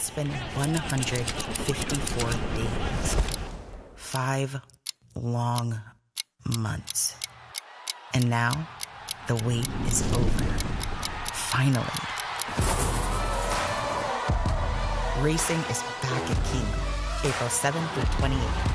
It's been 154 days. 5 long months. And now, the wait is over. Finally. Racing is back at Keeneland, April 7th through 28th.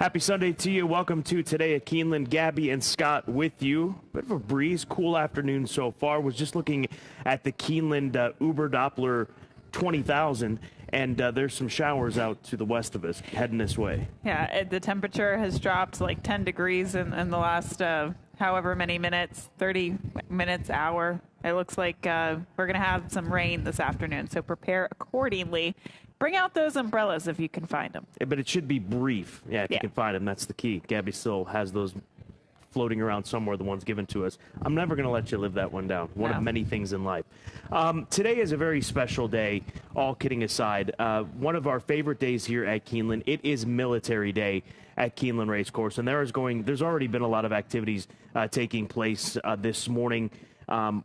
Happy Sunday to you. Welcome to Today at Keeneland. Gabby and Scott with you. Bit of a breeze, cool afternoon so far. Was just looking at the Keeneland Uber Doppler 20,000, and there's some showers out to the west of us heading this way. Yeah, the temperature has dropped like 10 degrees in the last however many minutes, 30 minutes, hour. It looks like we're going to have some rain this afternoon, so prepare accordingly. Bring out those umbrellas if you can find them. Yeah, but it should be brief. Yeah, if you can find them, that's the key. Gabby still has those floating around somewhere, the ones given to us. I'm never going to let you live that one down. One of many things in life. Today is a very special day, all kidding aside. One of our favorite days here at Keeneland. It is Military Day at Keeneland Racecourse, and there's already been a lot of activities taking place this morning.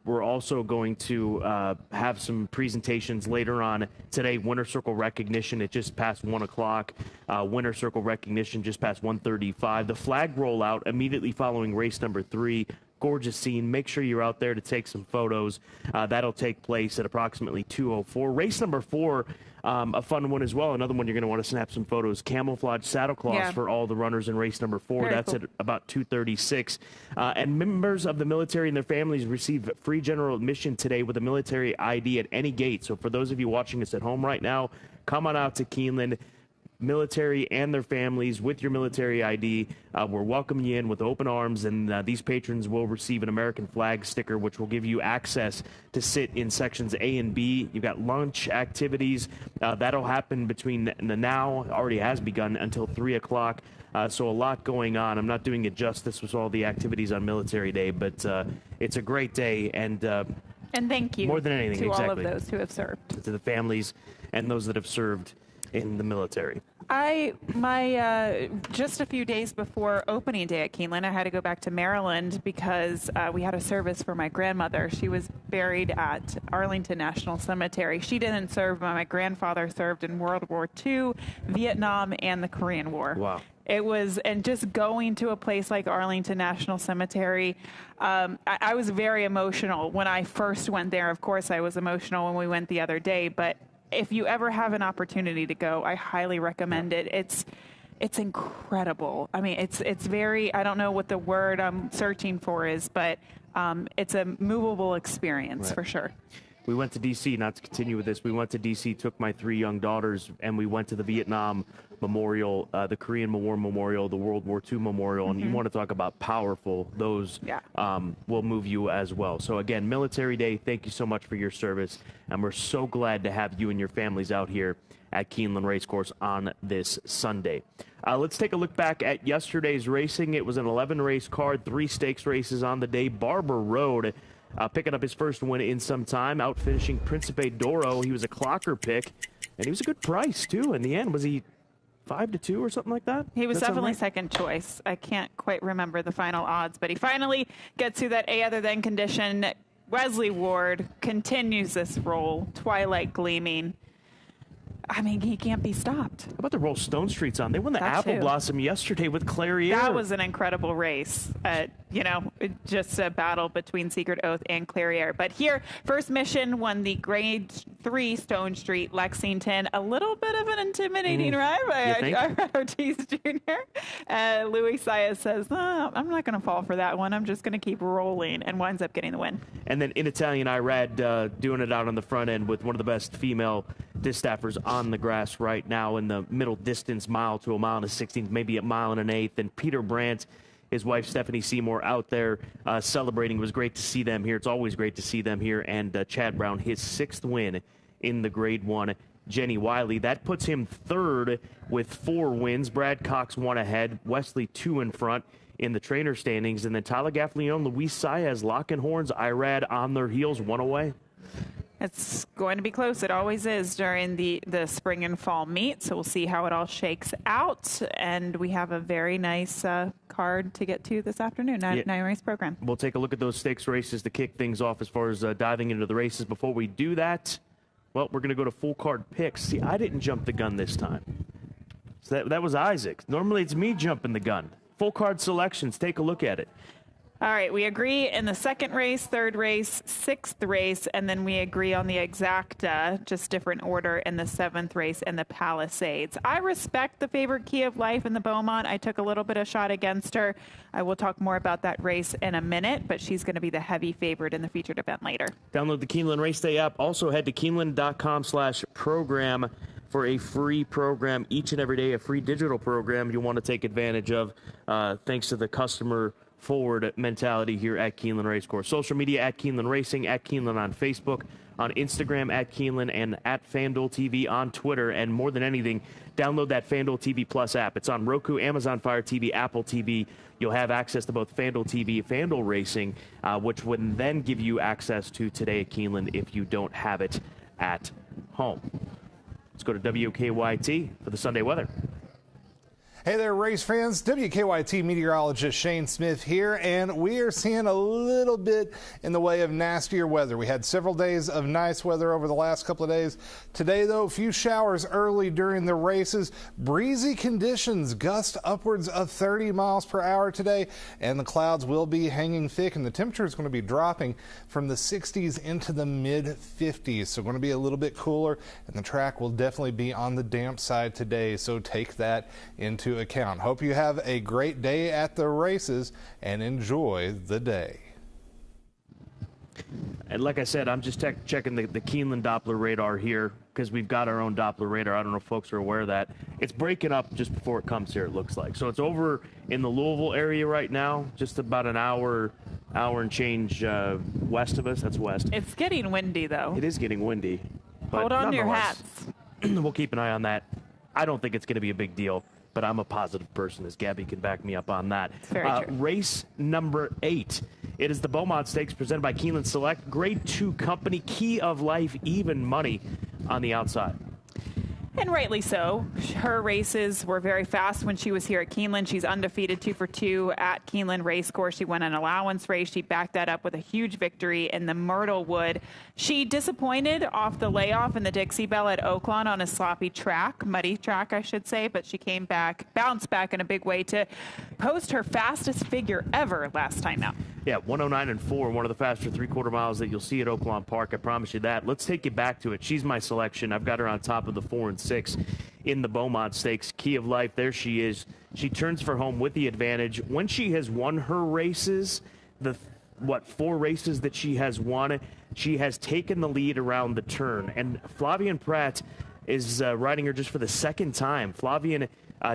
We're also going to have some presentations later on today. Winter Circle recognition at just past 1 o'clock. Winter Circle recognition just past 1:35. The flag rollout immediately following race number 3. Gorgeous scene. Make sure you're out there to take some photos. That'll take place at approximately 2:04. Race number 4, a fun one as well. Another one you're going to want to snap some photos. Camouflage saddle cloths for all the runners in race number 4. Very That's cool. At about 2:36. And members of the military and their families receive free general admission today with a military ID at any gate. So for those of you watching us at home right now, come on out to Keeneland. Military and their families with your military ID. We're welcoming you in with open arms, and these patrons will receive an American flag sticker, which will give you access to sit in sections A and B. You've got lunch activities. That'll happen between now, already has begun, until 3 o'clock. So a lot going on. I'm not doing it justice with all the activities on Military Day, but it's a great day, and thank you more than anything, to all of those who have served. To the families and those that have served in the military. Just a few days before opening day at Keeneland, I had to go back to Maryland because we had a service for my grandmother. She was buried at Arlington National Cemetery. She didn't serve, but my grandfather served in World War II, Vietnam, and the Korean War. Wow. It was, and just going to a place like Arlington National Cemetery, I was very emotional when I first went there. Of course, I was emotional when we went the other day, but if you ever have an opportunity to go, I highly recommend it. It's incredible. I mean, it's very, I don't know what the word I'm searching for is, but it's a movable experience for sure. We went to D.C., not to continue with this, we went to D.C., took my 3 young daughters, and we went to the Vietnam Memorial, the Korean War Memorial, the World War II Memorial, and you want to talk about powerful, those will move you as well. So again, Military Day, thank you so much for your service, and we're so glad to have you and your families out here at Keeneland Racecourse on this Sunday. Let's take a look back at yesterday's racing. It was an 11-race card, 3 stakes races on the day. Barber Road picking up his first win in some time, out finishing Principe Doro. He was a clocker pick, and he was a good price, too. In the end, was he 5-2 or something like that? He was definitely second choice. I can't quite remember the final odds, but he finally gets through that A other than condition. Wesley Ward continues this role, Twilight Gleaming. I mean, he can't be stopped. How about the roll Stone Street's on? They won the Apple Blossom yesterday with Clarier. That was an incredible race. Just a battle between Secret Oath and Clarier. But here, First Mission won the Grade 3 Stone Street, Lexington. A little bit of an intimidating ride by Ortiz Jr. Louis Saez says, I'm not going to fall for that one. I'm just going to keep rolling, and winds up getting the win. And then in Italian Irad doing it out on the front end with one of the best female distaffers on the grass right now in the middle distance, mile to a mile and a 16th, maybe a mile and an eighth. And Peter Brandt, his wife Stephanie Seymour, out there celebrating. It was great to see them here. It's always great to see them here. And Chad Brown, his 6th win in the Grade 1. Jenny Wiley, that puts him 3rd with 4 wins. Brad Cox 1 ahead. Wesley 2 in front in the trainer standings. And then Tyler Gaffalione, Luis Saez, locking horns. Irad on their heels, 1 away. It's going to be close. It always is during the spring and fall meet. So we'll see how it all shakes out. And we have a very nice card to get to this afternoon, 9-race program. We'll take a look at those stakes races to kick things off as far as diving into the races. Before we do that, well, we're going to go to full card picks. See, I didn't jump the gun this time. So that was Isaac. Normally it's me jumping the gun. Full card selections. Take a look at it. All right, we agree in the second race, third race, sixth race, and then we agree on the exacta, just different order, in the seventh race and the Palisades. I respect the favorite Key of Life in the Beaumont. I took a little bit of shot against her. I will talk more about that race in a minute, but she's going to be the heavy favorite in the featured event later. Download the Keeneland Race Day app. Also head to Keeneland.com/program for a free program each and every day, a free digital program you want to take advantage of, thanks to the customer forward mentality here at Keeneland Racecourse. Social media at Keeneland Racing, at Keeneland on Facebook, on Instagram at Keeneland, and at FanDuel TV on Twitter. And more than anything, download that FanDuel TV Plus app. It's on Roku, Amazon Fire TV, Apple TV. You'll have access to both FanDuel TV and FanDuel Racing, which would then give you access to Today at Keeneland if you don't have it at home. Let's go to WKYT for the Sunday weather. Hey there, race fans. WKYT meteorologist Shane Smith here, and we are seeing a little bit in the way of nastier weather. We had several days of nice weather over the last couple of days. Today, though, a few showers early during the races. Breezy conditions, gust upwards of 30 miles per hour today, and the clouds will be hanging thick, and the temperature is going to be dropping from the 60s into the mid-50s. So going to be a little bit cooler, and the track will definitely be on the damp side today, so take that into account. Hope you have a great day at the races and enjoy the day. And like I said, I'm just checking the Keeneland Doppler radar here because we've got our own Doppler radar. I don't know if folks are aware of that. It's breaking up just before it comes here, it looks like. So it's over in the Louisville area right now, just about an hour and change west of us. That's west. It's getting windy, though. It is getting windy. But hold on to your hats. We'll keep an eye on that. I don't think it's going to be a big deal, but I'm a positive person, as Gabby can back me up on that. Very true. Race number 8. It is the Beaumont Stakes presented by Keeneland Select. Grade 2 company, Key of Life, even money on the outside. And rightly so. Her races were very fast when she was here at Keeneland. She's undefeated 2 for 2 at Keeneland Racecourse. She won an allowance race. She backed that up with a huge victory in the Myrtlewood. She disappointed off the layoff in the Dixie Belle at Oaklawn on a sloppy track, muddy track, I should say, but she came back, bounced back in a big way to post her fastest figure ever last time out. Yeah, 109.4, one of the faster three-quarter miles that you'll see at Oaklawn Park. I promise you that. Let's take you back to it. She's my selection. I've got her on top of the 4 and 6 in the Beaumont Stakes. Key of Life, there she is. She turns for home with the advantage. When she has won her races, the 4 races that she has won, she has taken the lead around the turn. And Flavien Prat is riding her just for the second time. Flavien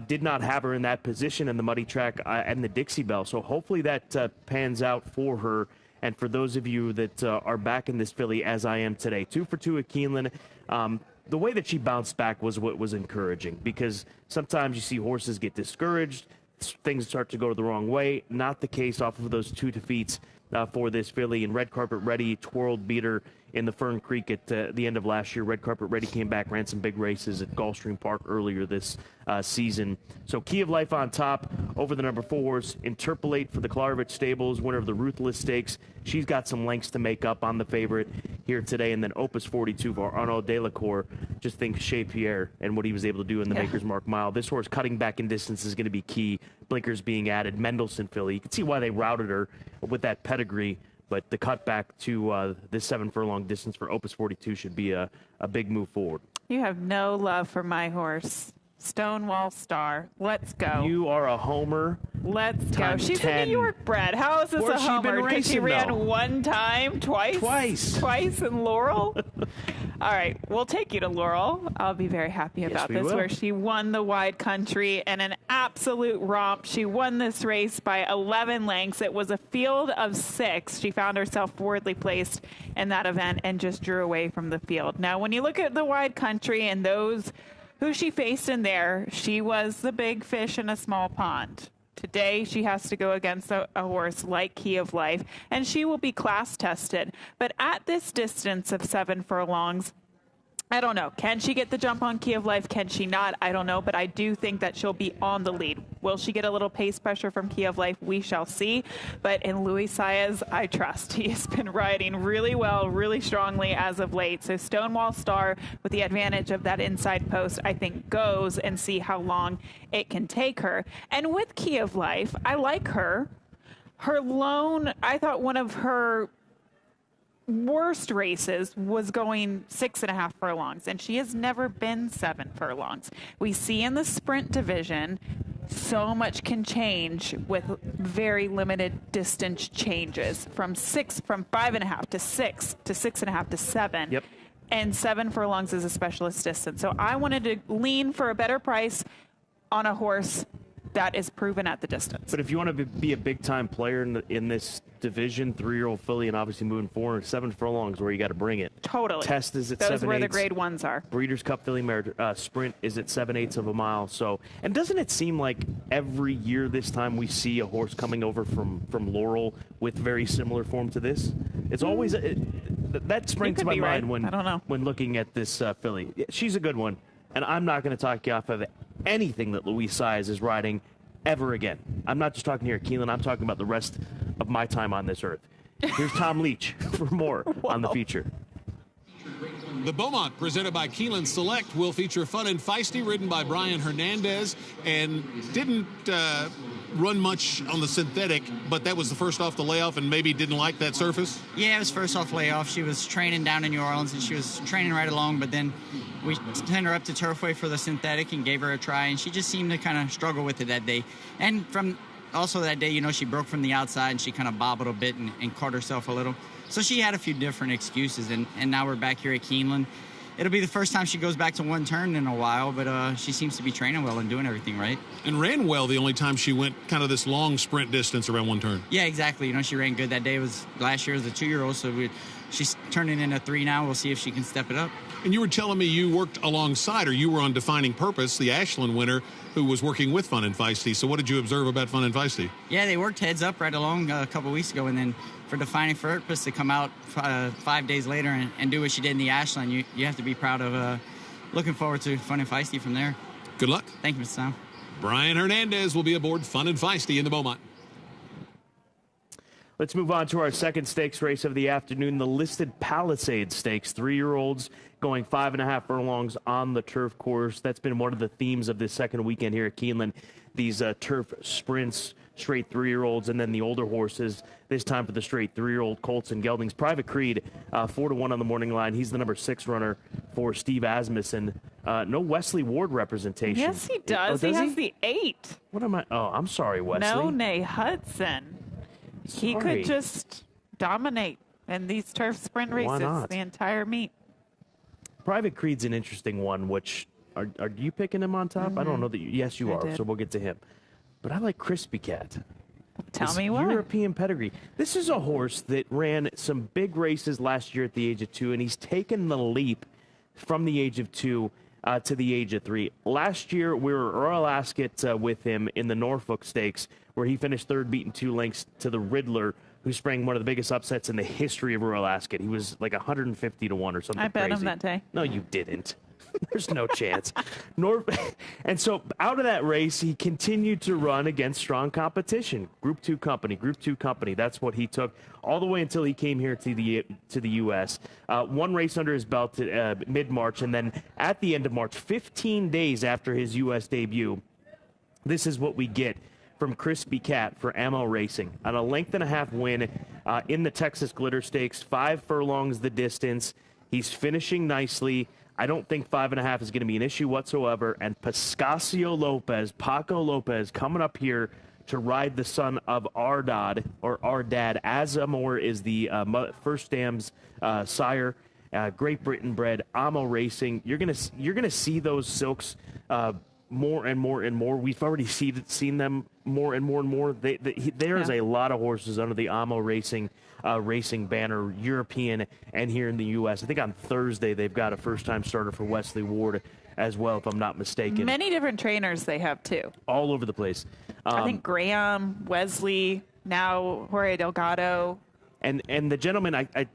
did not have her in that position in the muddy track and the Dixie Belle. So hopefully that pans out for her. And for those of you that are back in this filly, as I am today, 2 for 2 at Keeneland, the way that she bounced back was what was encouraging, because sometimes you see horses get discouraged, things start to go the wrong way. Not the case off of those 2 defeats for this filly. And Red Carpet Ready twirled, beat her in the Fern Creek at the end of last year. Red Carpet Ready came back, ran some big races at Gulfstream Park earlier this season. So Key of Life on top over the number 4s. Interpolate for the Klarovich Stables, winner of the Ruthless Stakes. She's got some lengths to make up on the favorite here today. And then Opus 42 for Arnaud Delacour. Just think Shea Pierre and what he was able to do in the Maker's Mark Mile. This horse cutting back in distance is going to be key. Blinkers being added. Mendelssohn filly. You can see why they routed her with that pedigree. But the cutback to this 7 furlong distance for Opus 42 should be a big move forward. You have no love for my horse, Stonewall Star. Let's go. You are a homer. Let's go. She's a New York bred. How is this a homer? Because she ran one time, twice in Laurel. All right, we'll take you to Laurel. I'll be very happy about this, where she won the wide country in an absolute romp. She won this race by 11 lengths. It was a field of 6. She found herself forwardly placed in that event and just drew away from the field. Now, when you look at the wide country and those who she faced in there, she was the big fish in a small pond. Today, she has to go against a horse like Key of Life, and she will be class tested. But at this distance of 7 furlongs, I don't know. Can she get the jump on Key of Life? Can she not? I don't know, but I do think that she'll be on the lead. Will she get a little pace pressure from Key of Life? We shall see. But in Luis Saez, I trust. He has been riding really well, really strongly as of late. So Stonewall Star, with the advantage of that inside post, I think goes, and see how long it can take her. And with Key of Life, I like her. Her lone, I thought one of her worst races was going 6.5 furlongs, and she has never been 7 furlongs. We see in the sprint division, so much can change with very limited distance changes from 5.5 to 6 to 6.5 to 7. Yep. And 7 furlongs is a specialist distance. So I wanted to lean for a better price on a horse that is proven at the distance. But if you want to be a big-time player in this division, 3-year-old filly, and obviously moving forward, 7 furlongs where you got to bring it. Totally. Test is at 7/8. Those where the grade 1s are. Breeders' Cup filly mare sprint is at 7/8 of a mile. So, and doesn't it seem like every year this time we see a horse coming over from Laurel with very similar form to this? It's always that springs to my mind when I don't know. when looking at this filly. She's a good one, and I'm not going to talk you off of anything that Louise Size is riding ever again. I'm not just talking here at Keeneland. I'm talking about the rest of my time on this earth. Here's Tom Leach for more on the feature. The Beaumont, presented by Keeneland Select, will feature Fun and Feisty, ridden by Brian Hernandez, and didn't run much on the synthetic, but that was the first off the layoff, and maybe didn't like that surface? Yeah, it was first off layoff. She was training down in New Orleans, and she was training right along, but then we sent her up to Turfway for the synthetic and gave her a try, and she just seemed to kind of struggle with it that day. And from also that day, you know, she broke from the outside, and she kind of bobbled a bit and caught herself a little. So she had a few different excuses, and now we're back here at Keeneland. It'll be the first time she goes back to one turn in a while, but she seems to be training well and doing everything right. And ran well the only time she went kind of this long sprint distance around one turn. Yeah, exactly. You know, she ran good that day. It was last year as a 2-year-old, so she's turning in a 3 now. We'll see if she can step it up. And you were telling me you worked alongside her. You were on Defining Purpose, the Ashland winner, who was working with Fun and Feisty. So what did you observe about Fun and Feisty? Yeah, they worked heads up right along a couple weeks ago, and then for Defining Purpose to come out 5 days later and do what she did in the Ashland, you have to be proud of. Looking forward to Fun and Feisty from there. Good luck. Thank you, Mr. Sam. Brian Hernandez will be aboard Fun and Feisty in the Beaumont. Let's move on to our second stakes race of the afternoon, the Listed Palisades Stakes. 3-year-olds going 5.5 furlongs on the turf course. That's been one of the themes of this second weekend here at Keeneland. These turf sprints, straight 3-year-olds, and then the older horses. This time for the straight 3-year-old colts and geldings. Private Creed, 4-1 on the morning line. He's the number 6 runner for Steve Asmussen. No Wesley Ward representation. Yes, he does. Oh, he has the 8. What am I? Oh, I'm sorry, Wesley. No, Nay Hudson. He could just dominate in these turf sprint races. Why not? The entire meet. Private Creed's an interesting one, which are you picking him on top? I don't know that yes, you are, so we'll get to him. But I like Crispy Cat. Tell me why. European pedigree. This is a horse that ran some big races last year at the age of 2, and he's taken the leap from the age of 2 to the age of 3. Last year, we were Royal Ascot with him in the Norfolk Stakes, where he finished 3rd, beaten 2 lengths to the Riddler, who sprang one of the biggest upsets in the history of Royal Ascot. He was like 150 to 1 or something. I bet crazy. him that day. No, you didn't. There's no chance. And so out of that race, he continued to run against strong competition. Group 2 company. That's what he took all the way until he came here to the U.S. One race under his belt mid-March, and then at the end of March, 15 days after his U.S. debut, this is what we get from Crispy Cat for Ammo Racing. On a 1.5 win in the Texas Glitter Stakes, 5 furlongs the distance. He's finishing nicely. I don't think 5.5 is going to be an issue whatsoever. And Paco Lopez, coming up here to ride the son of our dad. Azamor is the first dam's sire. Great Britain bred. Amo Racing. You're gonna see those silks more and more and more. We've already seen them more and more and more. There's a lot of horses under the Amo Racing banner, European and here in the U.S. I think on Thursday they've got a first-time starter for Wesley Ward as well, if I'm not mistaken. Many different trainers they have, too. All over the place. I think Graham, Wesley, now Jorge Delgado. And the gentleman, I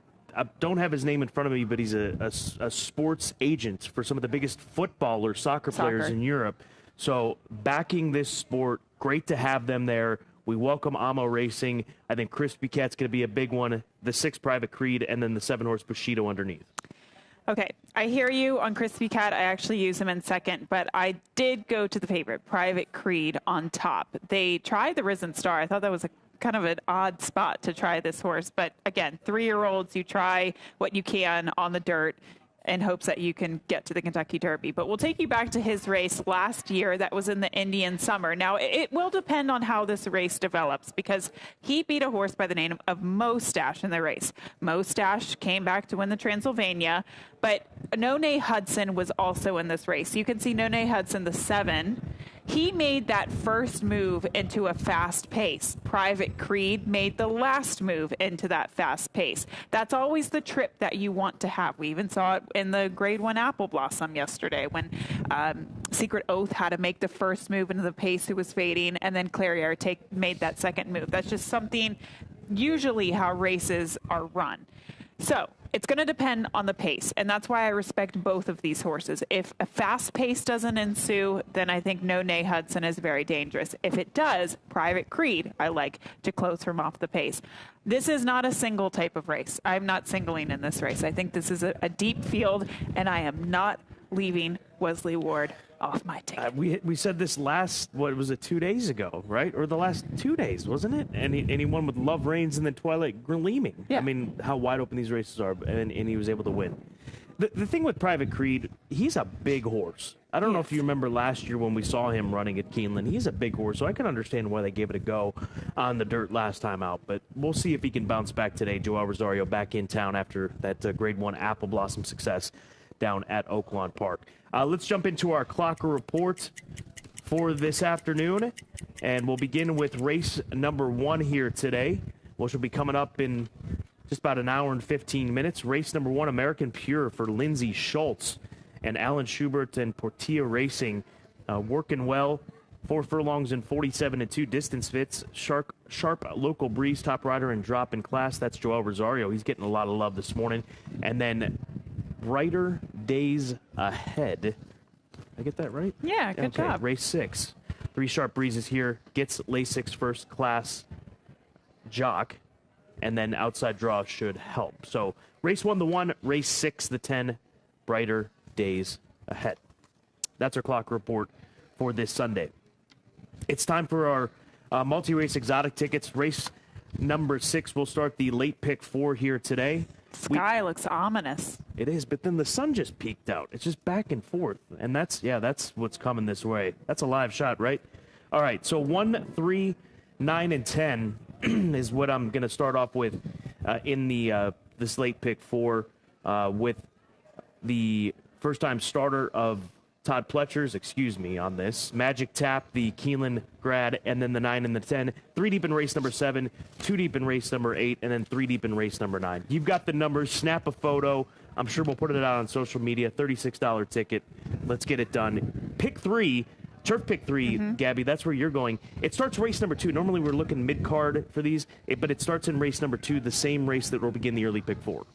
don't have his name in front of me, but he's a sports agent for some of the biggest footballers, soccer players in Europe. So backing this sport, great to have them there. We welcome Amo Racing. I think Crispy Cat's going to be a big one. The 6 Private Creed, and then the 7-horse Bushido underneath. Okay, I hear you on Crispy Cat. I actually use him in second, but I did go to the favorite, Private Creed, on top. They tried the Risen Star. I thought that was a kind of an odd spot to try this horse. But again, 3-year-olds, you try what you can on the dirt in hopes that you can get to the Kentucky Derby. But we'll take you back to his race last year that was in the Indian Summer. Now, it will depend on how this race develops, because he beat a horse by the name of Mostache in the race. Mostache came back to win the Transylvania, but None Hudson was also in this race. You can see None Hudson, the 7. He made that first move into a fast pace. Private Creed made the last move into that fast pace. That's always the trip that you want to have. We even saw it in the Grade 1 Apple Blossom yesterday when Secret Oath had to make the first move into the pace who was fading, and then Clairiere made that second move. That's just something, usually how races are run. So it's going to depend on the pace, and that's why I respect both of these horses. If a fast pace doesn't ensue, then I think None Hudson is very dangerous. If it does, Private Creed, I like to close from off the pace. This is not a single type of race. I'm not singling in this race. I think this is a deep field, and I am not leaving Wesley Ward off my ticket. We said this last, what was it, 2 days ago, right? Or the last 2 days, wasn't it? And he won with Love Reigns and then Twilight Gleaming. Yeah. I mean, how wide open these races are, and he was able to win. The thing with Private Creed, he's a big horse. I don't know if you remember last year when we saw him running at Keeneland. He's a big horse, so I can understand why they gave it a go on the dirt last time out. But we'll see if he can bounce back today. Joel Rosario back in town after that Grade 1 Apple Blossom success down at Oaklawn Park. Let's jump into our clocker report for this afternoon, and we'll begin with race number 1 here today, which will be coming up in just about an hour and 15 minutes. Race number 1, American Pure for Lindsey Schultz and Alan Schubert and Portilla Racing, working well. 4 furlongs and 47-2 distance fits. Sharp local breeze, top rider and drop in class. That's Joel Rosario. He's getting a lot of love this morning. And then Brighter Days Ahead. Did I get that right? Yeah, good job. Race 6. 3 sharp breezes here. Gets Lasix first class jock. And then outside draw should help. So race 1, the 1. Race 6, the 10. Brighter Days Ahead. That's our clock report for this Sunday. It's time for our multi-race exotic tickets. Race number 6 will start the late pick 4 here today. Sky looks ominous. It is, but then the sun just peeked out. It's just back and forth, and that's what's coming this way. That's a live shot, right? All right, so 1, 3, 9, and 10 is what I'm going to start off with in the this late pick 4 with the first-time starter of Todd Pletcher's, on this. Magic Tap, the Keeneland grad, and then the 9 and the 10. 3 deep in race number 7, 2 deep in race number 8, and then 3 deep in race number 9. You've got the numbers. Snap a photo. I'm sure we'll put it out on social media. $36 ticket. Let's get it done. Pick 3, Turf Pick 3, Gabby, that's where you're going. It starts race number 2. Normally we're looking mid-card for these, but it starts in race number 2, the same race that will begin the early pick 4.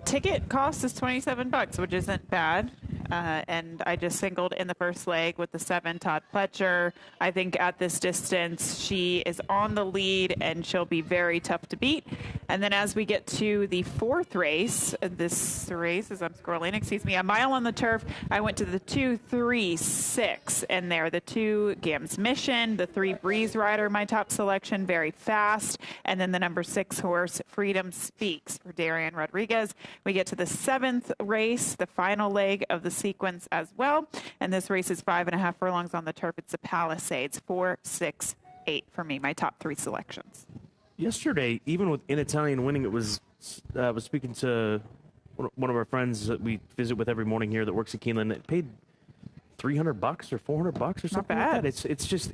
Ticket cost is $27, which isn't bad. And I just singled in the first leg with the 7, Todd Pletcher. I think at this distance, she is on the lead, and she'll be very tough to beat. And then as we get to the 4th race, this race, as I'm scrolling, a mile on the turf, I went to the 2, 3, 6 in there. The 2, Gam's Mission, the 3, Breeze Rider, my top selection, very fast. And then the number 6 horse, Freedom Speaks, for Darian Rodriguez. We get to the 7th race, the final leg of the sequence as well. And this race is 5.5 furlongs on the turf. It's the Palisades, 4, 6, 8 for me, my top 3 selections. Yesterday, even with In Italian winning, it was, I was speaking to one of our friends that we visit with every morning here that works at Keeneland. It paid $300 or $400 or something like that. It's just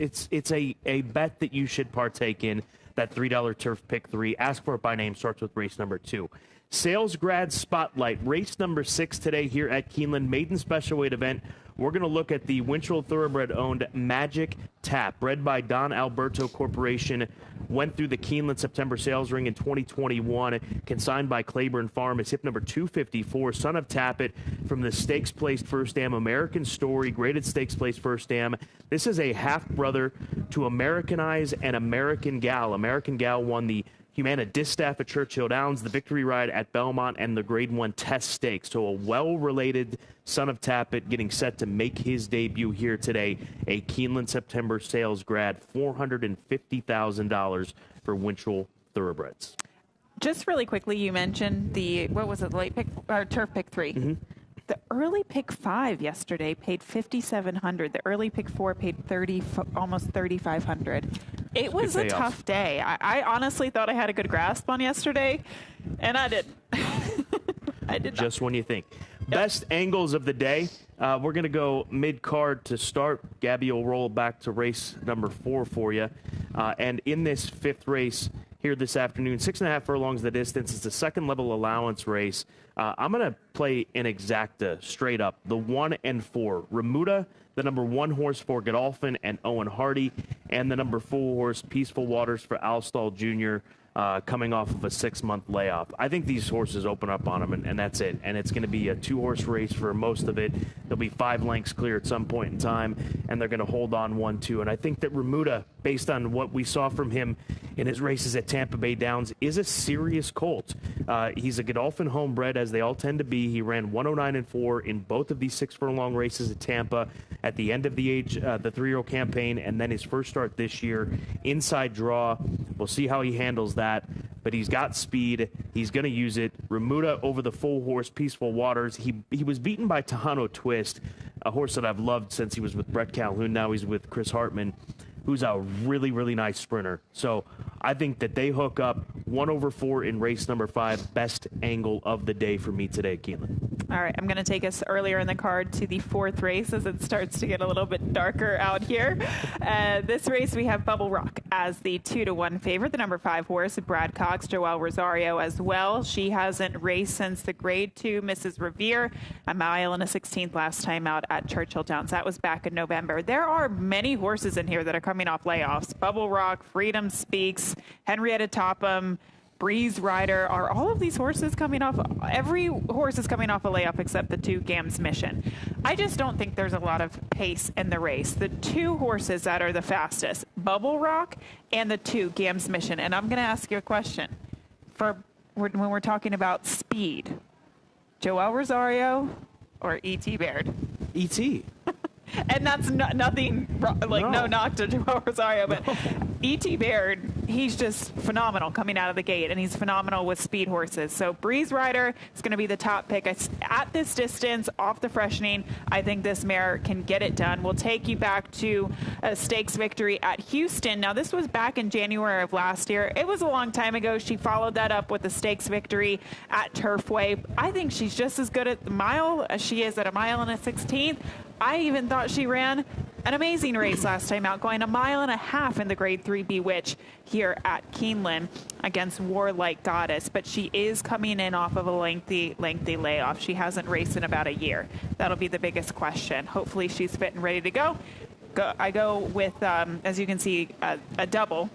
a bet that you should partake in. That $3 Turf Pick 3. Ask for it by name. Starts with race number 2. Sales Grad Spotlight, race number 6 today here at Keeneland, maiden special weight event. We're going to look at the Winchell Thoroughbred-owned Magic Tap, bred by Don Alberto Corporation. Went through the Keeneland September sales ring in 2021, consigned by Claiborne Farm. It's hip number 254, son of Tappet, from the Stakes Placed First Dam American Story, graded Stakes Placed First Dam. This is a half-brother to Americanize and American Gal. American Gal won the Humana Distaff at Churchill Downs, the Victory Ride at Belmont, and the Grade 1 Test Stakes. So a well-related son of Tappet getting set to make his debut here today. A Keeneland September sales grad, $450,000 for Winchell Thoroughbreds. Just really quickly, you mentioned the, what was it, late pick, or turf pick 3. Mm-hmm. The early pick 5 yesterday paid $5,700. The early pick 4 paid almost $3,500. It was a tough day. I honestly thought I had a good grasp on yesterday, and I didn't. I did not. Just when you think. Yep. Best angles of the day. We're going to go mid-card to start. Gabby will roll back to race number 4 for you. And in this 5th race here this afternoon, 6.5 furlongs the distance. It's a second-level allowance race. I'm going to play an exacta straight up. The 1 and 4. Remuda, the number 1 horse for Godolphin and Owen Hardy, and the number 4 horse Peaceful Waters for Alstall Jr., coming off of a 6-month layoff. I think these horses open up on them, and that's it. And it's going to be a 2-horse race for most of it. There'll be 5 lengths clear at some point in time, and they're going to hold on 1-2. And I think that Remuda, based on what we saw from him in his races at Tampa Bay Downs, is a serious colt. He's a Godolphin homebred, as they all tend to be. He ran 109-4 in both of these 6-furlong races at Tampa at the end of the 3-year-old campaign, and then his first start this year. Inside draw. We'll see how he handles that. But he's got speed. He's going to use it. Remuda over the full horse, Peaceful Waters. He was beaten by Tejano Twist, a horse that I've loved since he was with Brett Calhoun. Now he's with Chris Hartman, who's a really, really nice sprinter. So I think that they hook up 1/4 in race number 5. Best angle of the day for me today, Keeneland. All right, I'm going to take us earlier in the card to the 4th race as it starts to get a little bit darker out here. This race, we have Bubble Rock as the 2-1 favorite. The number 5 horse, Brad Cox, Joelle Rosario as well. She hasn't raced since the Grade 2 Mrs. Revere, a mile and a 16th last time out at Churchill Downs. That was back in November. There are many horses in here that are coming off layoffs. Bubble Rock, Freedom Speaks, Henrietta Topham, Breeze Rider. Are all of these horses coming off? Every horse is coming off a layoff except the 2 Gams Mission. I just don't think there's a lot of pace in the race. The 2 horses that are the fastest, Bubble Rock and the 2 Gams Mission. And I'm going to ask you a question. When we're talking about speed, Joelle Rosario or E.T. Baird? E.T. And that's nothing, no knock to Joelle Rosario, but E.T. Baird, he's just phenomenal coming out of the gate, and he's phenomenal with speed horses. So Breeze Rider is going to be the top pick. At this distance, off the freshening, I think this mare can get it done. We'll take you back to a stakes victory at Houston. Now, this was back in January of last year. It was a long time ago. She followed that up with a stakes victory at Turfway. I think she's just as good at the mile as she is at a mile and a 16th. I even thought she ran an amazing race last time out, going 1.5 miles in the Grade 3 Bewitch here at Keeneland against Warlike Goddess. But she is coming in off of a lengthy layoff. She hasn't raced in about a year. That'll be the biggest question. Hopefully she's fit and ready to go. I go with, as you can see, a double,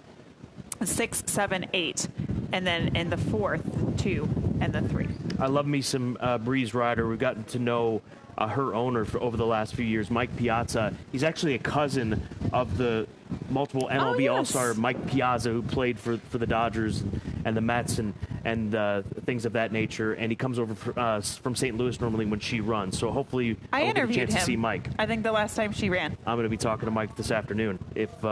6, 7, 8, and then in the 4th, 2, and the 3. I love me some Breeze Rider. We've gotten to know her owner over the last few years, Mike Piazza. He's actually a cousin of the multiple MLB All-Star Mike Piazza, who played for the Dodgers and the Mets and things of that nature. And he comes over from St. Louis normally when she runs. So hopefully I I'll get a interviewed chance him. to see Mike. I think the last time she ran. I'm going to be talking to Mike this afternoon if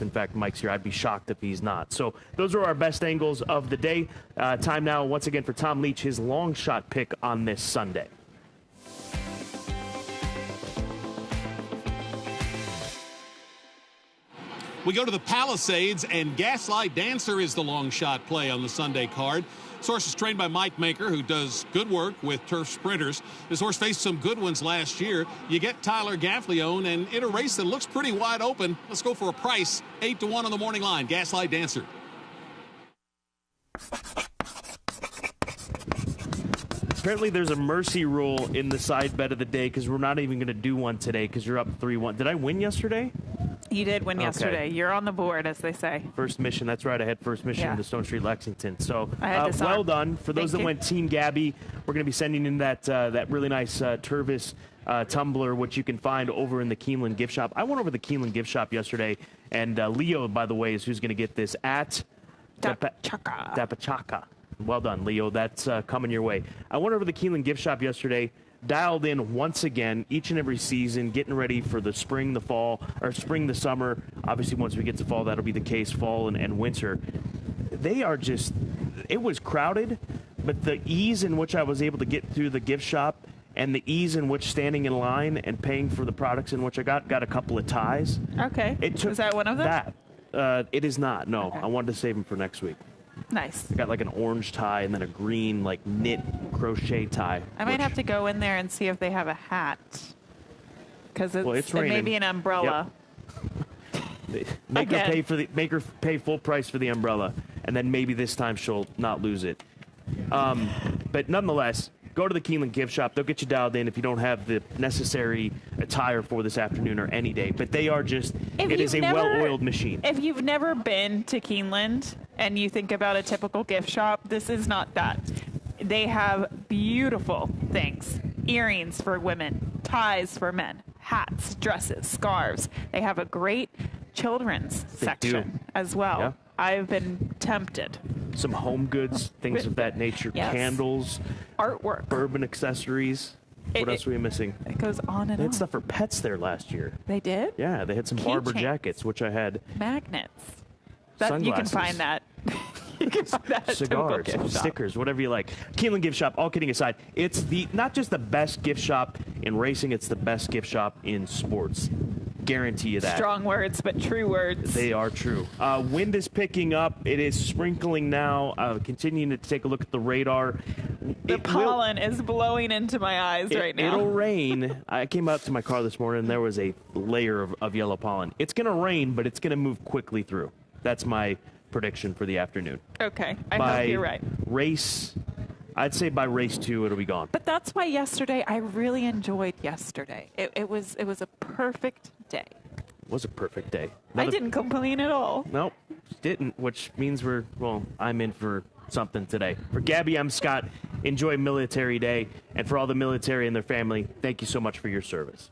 in fact Mike's here. I'd be shocked if he's not. So those are our best angles of the day. Time now once again for Tom Leach, his long shot pick on this Sunday. We go to the Palisades, and Gaslight Dancer is the long shot play on the Sunday card. This horse is trained by Mike Maker, who does good work with turf sprinters. This horse faced some good ones last year. You get Tyler Gaffleone, and in a race that looks pretty wide open, let's go for a price, 8-1 on the morning line. Gaslight Dancer. Apparently there's a mercy rule in the side bet of the day because we're not even going to do one today because you're up 3-1. Did I win yesterday? You did win yesterday. You're on the board, as they say. First mission. That's right. I had first mission in the Stone Street Lexington. So well done. For those that went Team Gabby, we're going to be sending in that really nice Tervis tumbler, which you can find over in the Keeneland gift shop. I went over the Keeneland gift shop yesterday, and Leo, by the way, is who's going to get this at Dapachaka. Well done, Leo. That's coming your way. I went over to the Keeneland gift shop yesterday, dialed in once again, each and every season, getting ready for the spring, the fall, or spring, the summer. Obviously, once we get to fall, that'll be the case, fall and winter. They are just, it was crowded, but the ease in which I was able to get through the gift shop and the ease in which standing in line and paying for the products in which I got a couple of ties. Okay. Is that one of them? It is not, no. Okay. I wanted to save them for next week. Nice. I got like an orange tie and then a green like knit crochet tie. I might have to go in there and see if they have a hat. Because it may be an umbrella. Yep. Make her pay full price for the umbrella, and then maybe this time she'll not lose it. But nonetheless, go to the Keeneland gift shop. They'll get you dialed in if you don't have the necessary attire for this afternoon or any day. But they are just, it is a well-oiled machine. If you've never been to Keeneland and you think about a typical gift shop, this is not that. They have beautiful things. Earrings for women, ties for men, hats, dresses, scarves. They have a great children's section as well. Yeah. I've been tempted. Some home goods, things of that nature, yes. Candles, artwork, bourbon accessories. What else were we missing? It goes on and on. They had stuff for pets there last year. They did? Yeah, they had some Barber jackets, which I had. Magnets. Sunglasses. You can find that. You can find that at cigars, stickers, whatever you like. Keeneland Gift Shop, all kidding aside, it's not just the best gift shop in racing, it's the best gift shop in sports. Guarantee you that. Strong words, but true words. They are true. Wind is picking up. It is sprinkling now. Continuing to take a look at the radar. The pollen is blowing into my eyes right now. It'll rain. I came out to my car this morning, and there was a layer of yellow pollen. It's going to rain, but it's going to move quickly through. That's my prediction for the afternoon. Okay. I hope you're right. I'd say by race 2, it'll be gone. But that's why yesterday, I really enjoyed yesterday. It was a perfect day. It was a perfect day. I didn't complain at all. Nope, didn't, which means I'm in for something today. For Gabby, I'm Scott. Enjoy Military Day. And for all the military and their family, thank you so much for your service.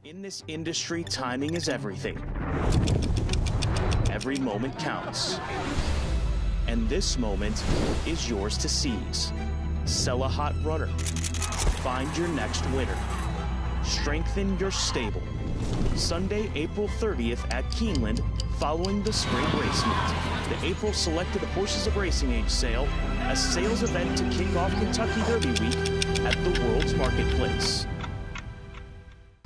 In this industry, timing is everything. Every moment counts. And this moment is yours to seize. Sell a hot runner. Find your next winner. Strengthen your stable. Sunday, April 30th at Keeneland, following the spring race meet. The April Selected Horses of Racing Age sale, a sales event to kick off Kentucky Derby week at the World's Marketplace.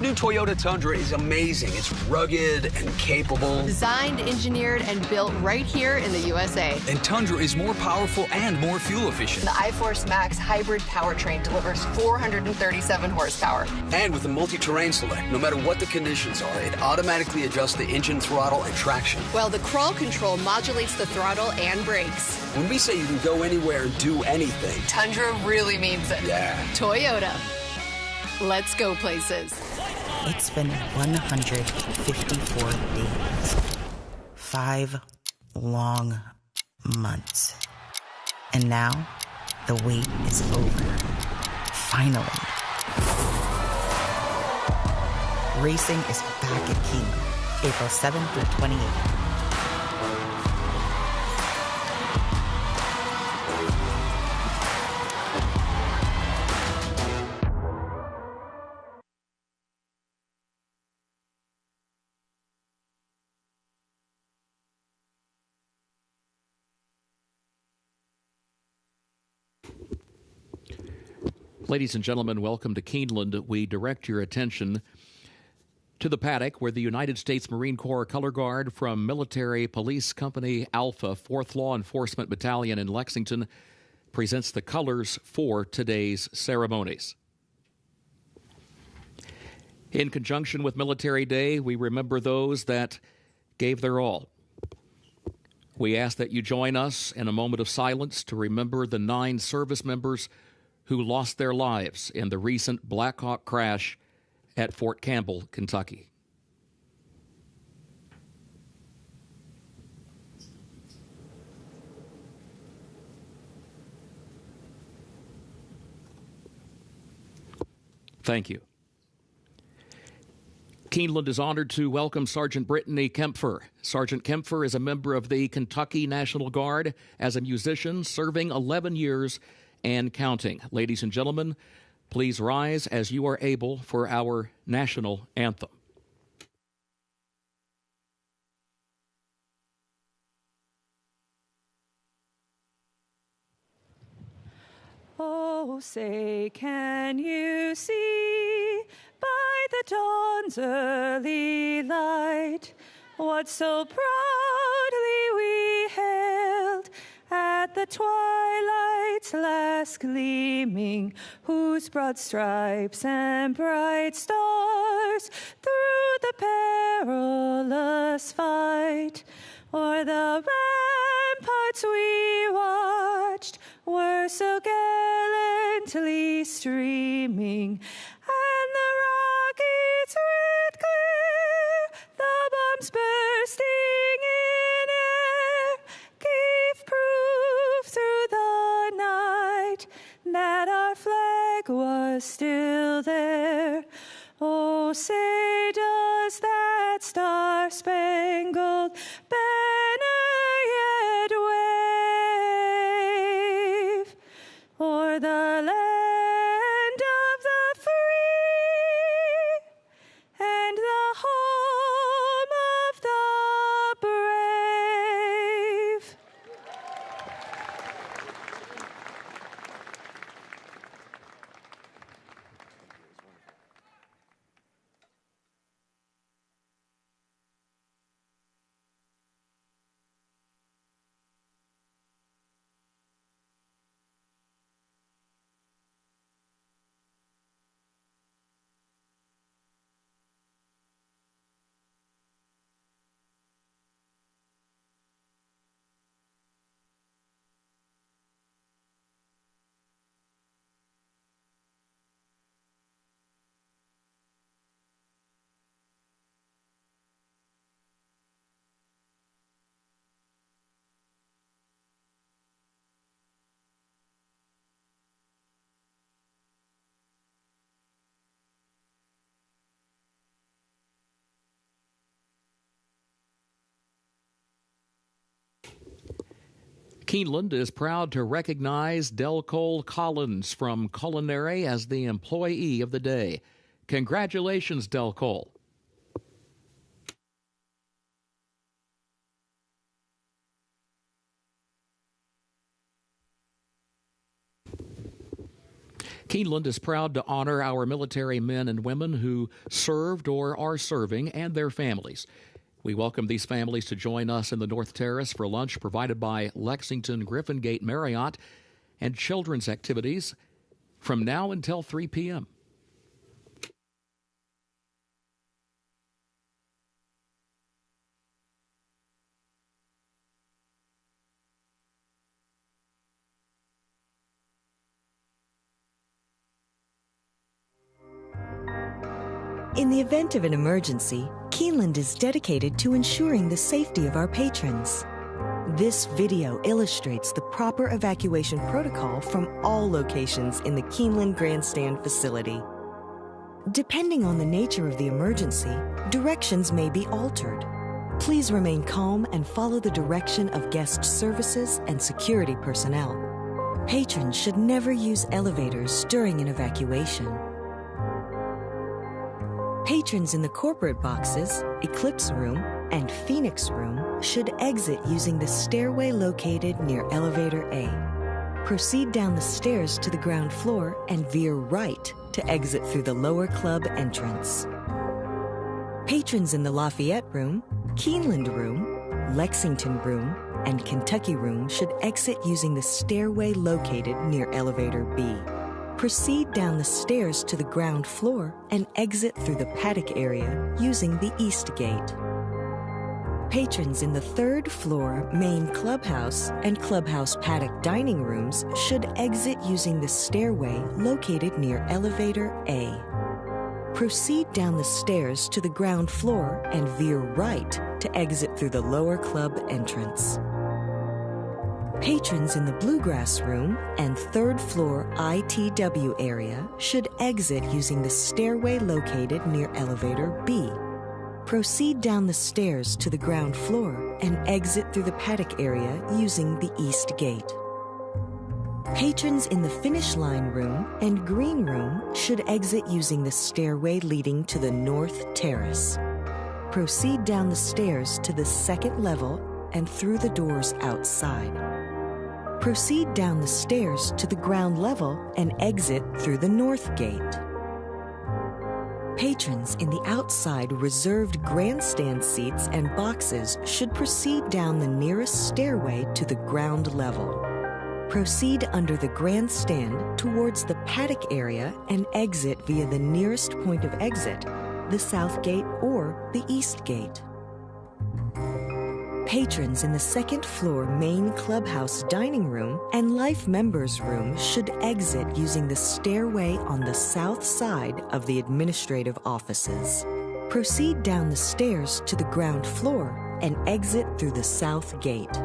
New Toyota Tundra is amazing. It's rugged and capable. Designed, engineered, and built right here in the USA. And Tundra is more powerful and more fuel efficient. The iForce Max hybrid powertrain delivers 437 horsepower. And with the multi-terrain select, no matter what the conditions are, it automatically adjusts the engine throttle and traction. While the crawl control modulates the throttle and brakes. When we say you can go anywhere and do anything, Tundra really means it. Yeah. Toyota. Let's go places. It's been 154 days. 5 long months. And now, the wait is over. Finally. Racing is back at Keeneland, April 7th through 28th. Ladies and gentlemen, welcome to Keeneland. We direct your attention to the paddock where the United States Marine Corps Color Guard from Military Police Company Alpha, 4th Law Enforcement Battalion in Lexington, presents the colors for today's ceremonies. In conjunction with Military Day, we remember those that gave their all. We ask that you join us in a moment of silence to remember the 9 service members who lost their lives in the recent Black Hawk crash at Fort Campbell, Kentucky. Thank you. Keeneland is honored to welcome Sergeant Brittany Kempfer. Sergeant Kempfer is a member of the Kentucky National Guard as a musician, serving 11 years and counting. Ladies and gentlemen, please rise as you are able for our national anthem. Oh, say, can you see by the dawn's early light what so proudly we hailed at the twilight's last gleaming, whose broad stripes and bright stars through the perilous fight o'er the ramparts we watched were so gallantly streaming, and the rockets' red glare, the bombs bursting in air, gave proof through the night that our flag was still there. Oh, say, does that star-spangled banner yet wave o'er the land of the free and the home of the brave? Keeneland is proud to recognize Del Cole Collins from Culinary as the Employee of the Day. Congratulations, Del Cole. Keeneland is proud to honor our military men and women who served or are serving and their families. We welcome these families to join us in the North Terrace for lunch provided by Lexington Griffin Gate Marriott and children's activities from now until 3 p.m. In the event of an emergency, Keeneland is dedicated to ensuring the safety of our patrons. This video illustrates the proper evacuation protocol from all locations in the Keeneland Grandstand facility. Depending on the nature of the emergency, directions may be altered. Please remain calm and follow the direction of guest services and security personnel. Patrons should never use elevators during an evacuation. Patrons in the corporate boxes, Eclipse Room, and Phoenix Room should exit using the stairway located near Elevator A. Proceed down the stairs to the ground floor and veer right to exit through the lower club entrance. Patrons in the Lafayette Room, Keeneland Room, Lexington Room, and Kentucky Room should exit using the stairway located near Elevator B. Proceed down the stairs to the ground floor and exit through the paddock area using the East Gate. Patrons in the third floor main clubhouse and clubhouse paddock dining rooms should exit using the stairway located near Elevator A. Proceed down the stairs to the ground floor and veer right to exit through the lower club entrance. Patrons in the Bluegrass Room and third floor ITW area should exit using the stairway located near Elevator B. Proceed down the stairs to the ground floor and exit through the paddock area using the East Gate. Patrons in the Finish Line Room and Green Room should exit using the stairway leading to the North Terrace. Proceed down the stairs to the second level and through the doors outside. Proceed down the stairs to the ground level and exit through the North Gate. Patrons in the outside reserved grandstand seats and boxes should proceed down the nearest stairway to the ground level. Proceed under the grandstand towards the paddock area and exit via the nearest point of exit, the South Gate or the East Gate. Patrons in the second floor main clubhouse dining room and life members room should exit using the stairway on the south side of the administrative offices. Proceed down the stairs to the ground floor and exit through the South Gate.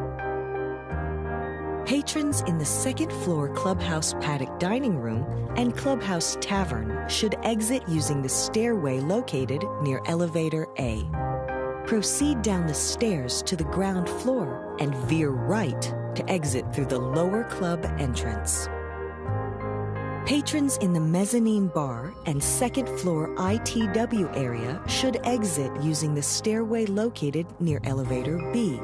Patrons in the second floor clubhouse paddock dining room and clubhouse tavern should exit using the stairway located near Elevator A. Proceed down the stairs to the ground floor and veer right to exit through the lower club entrance. Patrons in the mezzanine bar and second floor ITW area should exit using the stairway located near Elevator B.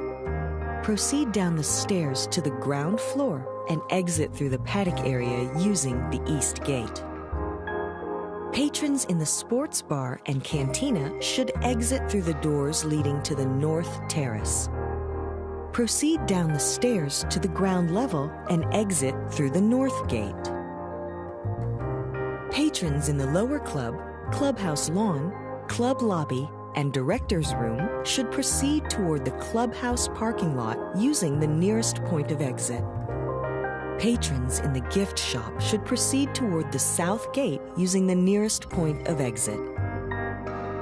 Proceed down the stairs to the ground floor and exit through the paddock area using the East Gate. Patrons in the sports bar and cantina should exit through the doors leading to the North Terrace. Proceed down the stairs to the ground level and exit through the North Gate. Patrons in the lower club, clubhouse lawn, club lobby, and director's room should proceed toward the clubhouse parking lot using the nearest point of exit. Patrons in the gift shop should proceed toward the South Gate using the nearest point of exit.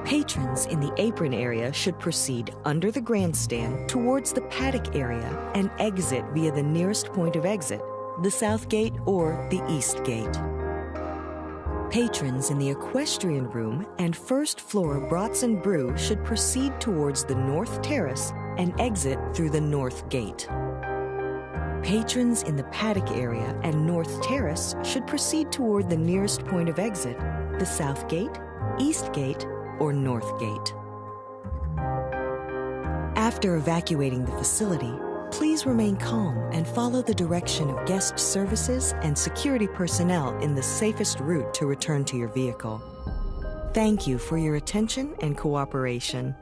Patrons in the apron area should proceed under the grandstand towards the paddock area and exit via the nearest point of exit, the South Gate or the East Gate. Patrons in the equestrian room and first floor Brats and Brew should proceed towards the North Terrace and exit through the North Gate. Patrons in the paddock area and North Terrace should proceed toward the nearest point of exit, the South Gate, East Gate, or North Gate. After evacuating the facility, please remain calm and follow the direction of guest services and security personnel in the safest route to return to your vehicle. Thank you for your attention and cooperation.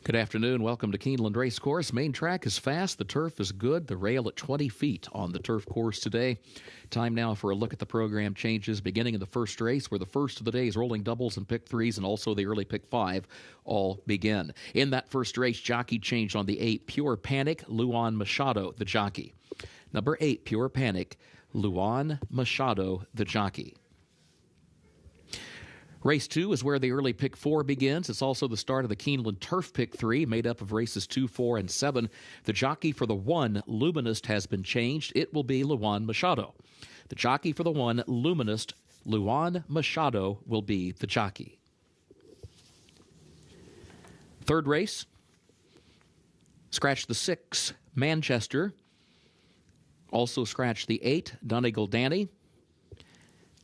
Good afternoon. Welcome to Keeneland Racecourse. Main track is fast. The turf is good. The rail at 20 feet on the turf course today. Time now for a look at the program changes beginning in the first race, where the first of the day's rolling doubles and pick threes and also the early pick five all begin. In that first race, jockey change on the 8, Pure Panic, Luan Machado, the jockey. Number 8, Pure Panic, Luan Machado, the jockey. Race 2 is where the early pick 4 begins. It's also the start of the Keeneland Turf Pick 3, made up of races 2, 4, and 7. The jockey for the 1, Luminist, has been changed. It will be Luan Machado. The jockey for the 1, Luminist, Luan Machado, will be the jockey. Third race, scratch the 6, Manchester. Also scratch the 8, Donegal Danny.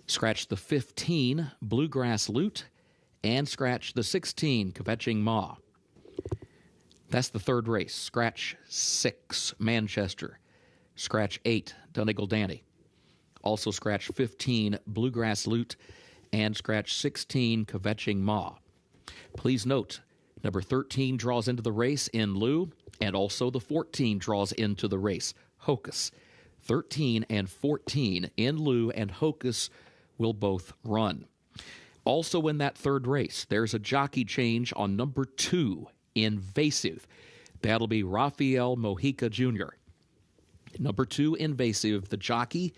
Scratch the 15, Bluegrass Lute, and scratch the 16, Kvetching Ma. That's the third race. Scratch 6, Manchester. Scratch 8, Donegal Danny. Also scratch 15, Bluegrass Lute, and scratch 16, Kvetching Ma. Please note, number 13 draws into the race in lieu, and also the 14 draws into the race, Hocus. 13 and 14 in lieu, and Hocus will both run. Also in that third race, there's a jockey change on number 2, Invasive. That'll be Rafael Mojica Jr. Number 2, Invasive, the jockey,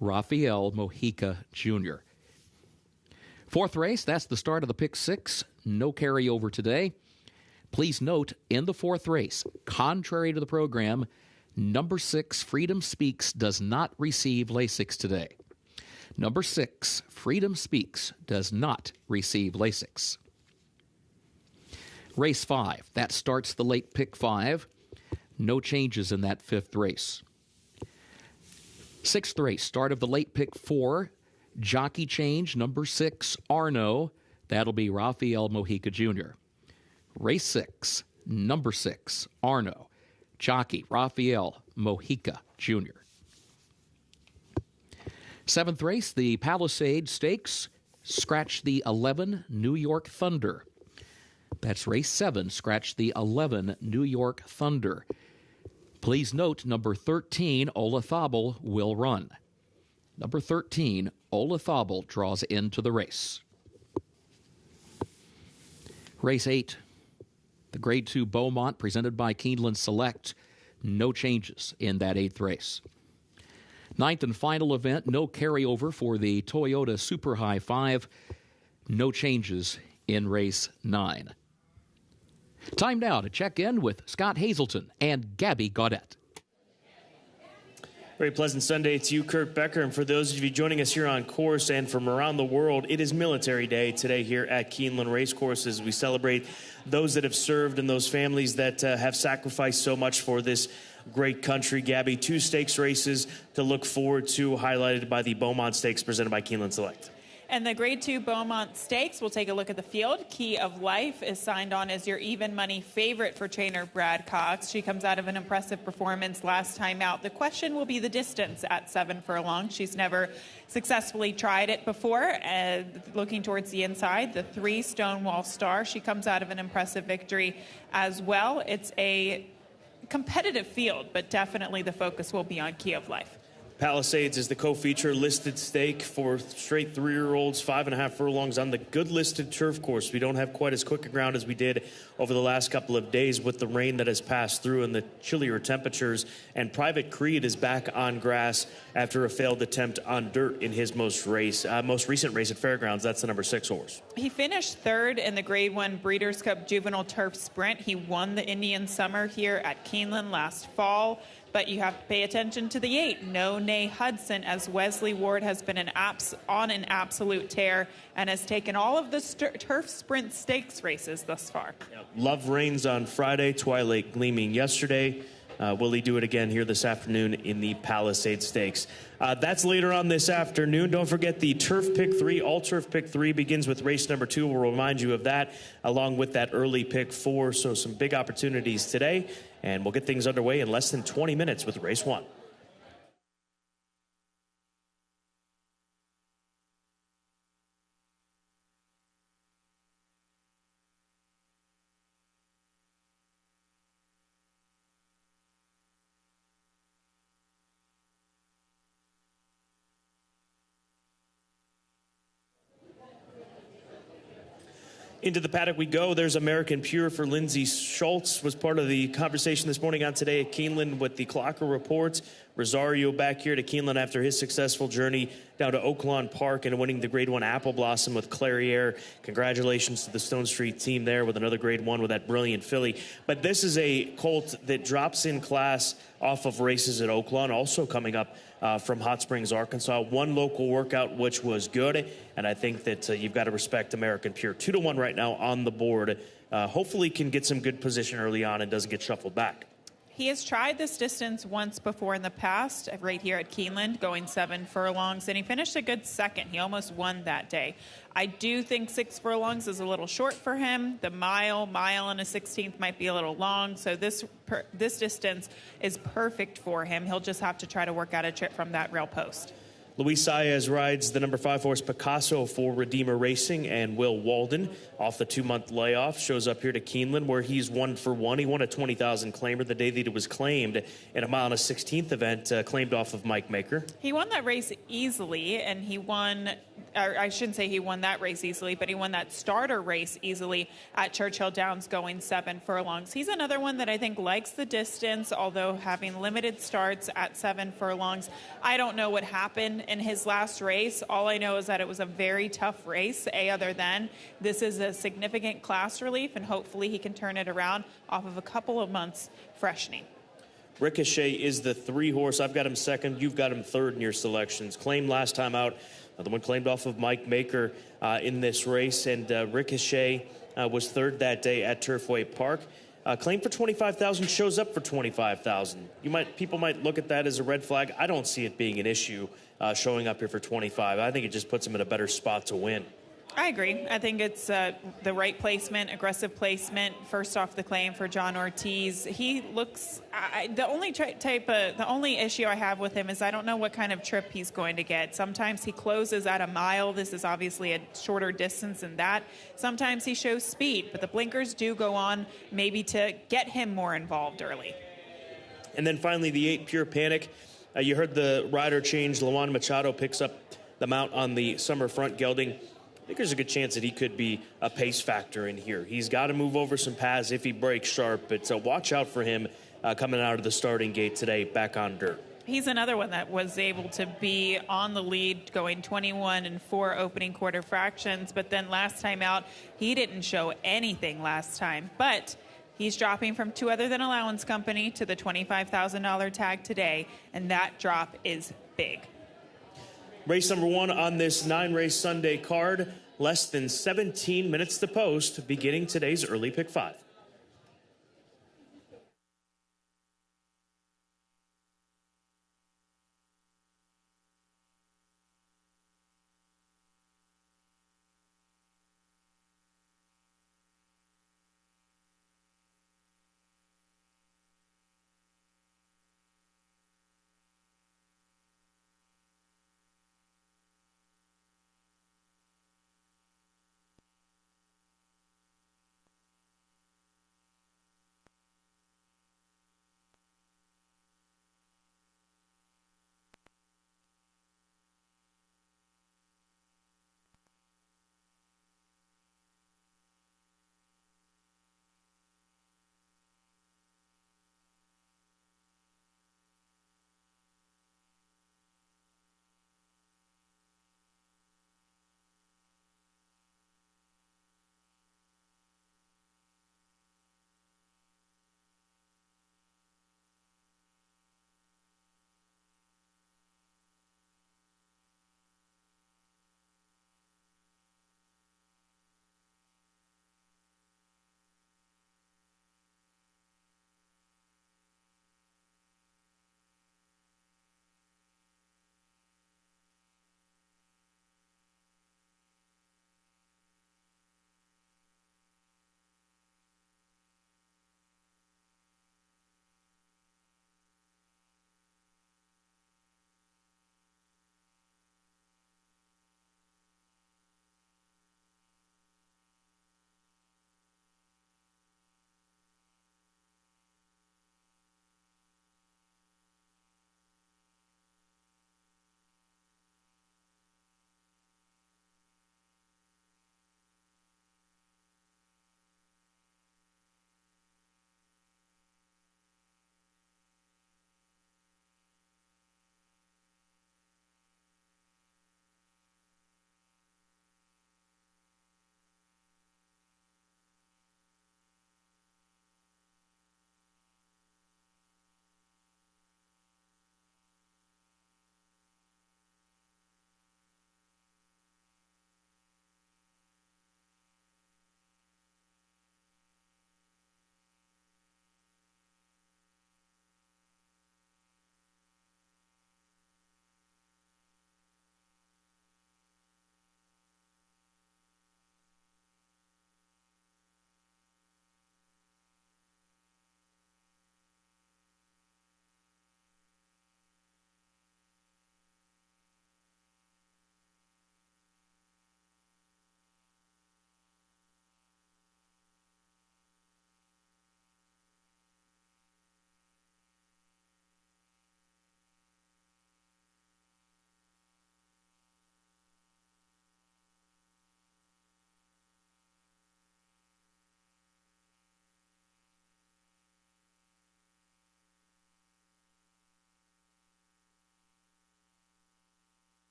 Rafael Mojica Jr. Fourth race, that's the start of the pick 6. No carryover today. Please note, in the fourth race, contrary to the program, number 6, Freedom Speaks, does not receive Lasix today. Number 6, Freedom Speaks, does not receive Lasix. Race 5, that starts the late pick 5. No changes in that fifth race. Sixth race, start of the late pick 4. Jockey change, number 6, Arno. That'll be Rafael Mojica Jr. Race 6, number 6, Arno. Jockey, Rafael Mojica Jr. Seventh race, the Palisade Stakes. Scratch the 11, New York Thunder. That's race 7. Scratch the 11, New York Thunder. Please note, number 13, Olathable, will run. Number 13, Olathable, draws into the race. Race 8, the Grade 2 Beaumont, presented by Keeneland Select. No changes in that 8th race. Ninth and final event, no carryover for the Toyota Super High 5. No changes in race 9. Time now to check in with Scott Hazelton and Gabby Gaudette. Very pleasant Sunday to you, Kurt Becker. And for those of you joining us here on course and from around the world, it is Military Day today here at Keeneland Racecourse as we celebrate those that have served and those families that have sacrificed so much for this great country. Gabby, 2 stakes races to look forward to, highlighted by the Beaumont Stakes presented by Keeneland Select. And the Grade 2 Beaumont Stakes, we'll take a look at the field. Key of Life is signed on as your even money favorite for trainer Brad Cox. She comes out of an impressive performance last time out. The question will be the distance at 7 furlongs. She's never successfully tried it before. Looking towards the inside, the 3 Stonewall Star. She comes out of an impressive victory as well. It's a competitive field, but definitely the focus will be on Key of Life. Palisades is the co-feature listed stake for straight 3-year-olds, 5.5 furlongs on the good listed turf course. We don't have quite as quick a ground as we did over the last couple of days with the rain that has passed through and the chillier temperatures. And Private Creed is back on grass after a failed attempt on dirt in his most recent race at Fairgrounds. That's the number 6 horse. He finished 3rd in the Grade 1 Breeders' Cup Juvenile Turf Sprint. He won the Indian Summer here at Keeneland last fall. But you have to pay attention to the 8, No Nay Hudson, as Wesley Ward has been on an absolute tear and has taken all of the turf sprint stakes races thus far. Love reigns on Friday, Twilight gleaming yesterday. Will he do it again here this afternoon in the Palisade Stakes? That's later on this afternoon. Don't forget the Turf Pick 3, All Turf Pick 3 begins with race number 2. We'll remind you of that along with that early Pick 4. So some big opportunities today. And we'll get things underway in less than 20 minutes with race 1. Into the paddock we go. There's American Pure for Lindsey Schultz. Was part of the conversation this morning on Today at Keeneland with the Clocker reports. Rosario back here to Keeneland after his successful journey down to Oaklawn Park and winning the Grade 1 Apple Blossom with Clairiere. Congratulations to the Stone Street team there with another Grade 1 with that brilliant filly. But this is a colt that drops in class off of races at Oaklawn, also coming up from Hot Springs, Arkansas. One local workout, which was good, and I think that you've got to respect American Pure. 2-1 right now on the board. Hopefully can get some good position early on and doesn't get shuffled back. He has tried this distance once before in the past, right here at Keeneland, going 7 furlongs, and he finished a good second. He almost won that day. I do think 6 furlongs is a little short for him. The mile and a 16th might be a little long, so this distance is perfect for him. He'll just have to try to work out a trip from that rail post. Luis Saez rides the number 5 horse Picasso for Redeemer Racing, and Will Walden, off the 2-month layoff, shows up here to Keeneland where he's 1 for 1. He won a 20,000 claimer the day that it was claimed in a mile and a 16th event, claimed off of Mike Maker. He won that race easily, and he won, or I shouldn't say he won that race easily, but he won that starter race easily at Churchill Downs going 7 furlongs. He's another one that I think likes the distance, although having limited starts at 7 furlongs. I don't know what happened in his last race. All I know is that it was a very tough race, other than this is a significant class relief, and hopefully he can turn it around off of a couple of months freshening. Ricochet is the 3 horse. I've got him second. You've got him third in your selections. Claimed last time out. The one claimed off of Mike Maker in this race, and Ricochet was third that day at Turfway Park. Claimed for $25,000, shows up for $25,000. People might look at that as a red flag. I don't see it being an issue showing up here for $25,000. I think it just puts him in a better spot to win. I agree. I think it's the right placement, aggressive placement, first off the claim for John Ortiz. He looks, the only issue I have with him is I don't know what kind of trip he's going to get. Sometimes he closes at a mile. This is obviously a shorter distance than that. Sometimes he shows speed, but the blinkers do go on maybe to get him more involved early. And then finally, the 8 Pure Panic. You heard the rider change. Lawan Machado picks up the mount on the summer front gelding. I think there's a good chance that he could be a pace factor in here. He's got to move over some paths if he breaks sharp, but watch out for him coming out of the starting gate today back on dirt. He's another one that was able to be on the lead going 21 and 4 opening quarter fractions, but then last time out, he didn't show anything last time. But he's dropping from 2 other than allowance company to the $25,000 tag today, and that drop is big. Race number 1 on this 9-race Sunday card. Less than 17 minutes to post, beginning today's early pick 5.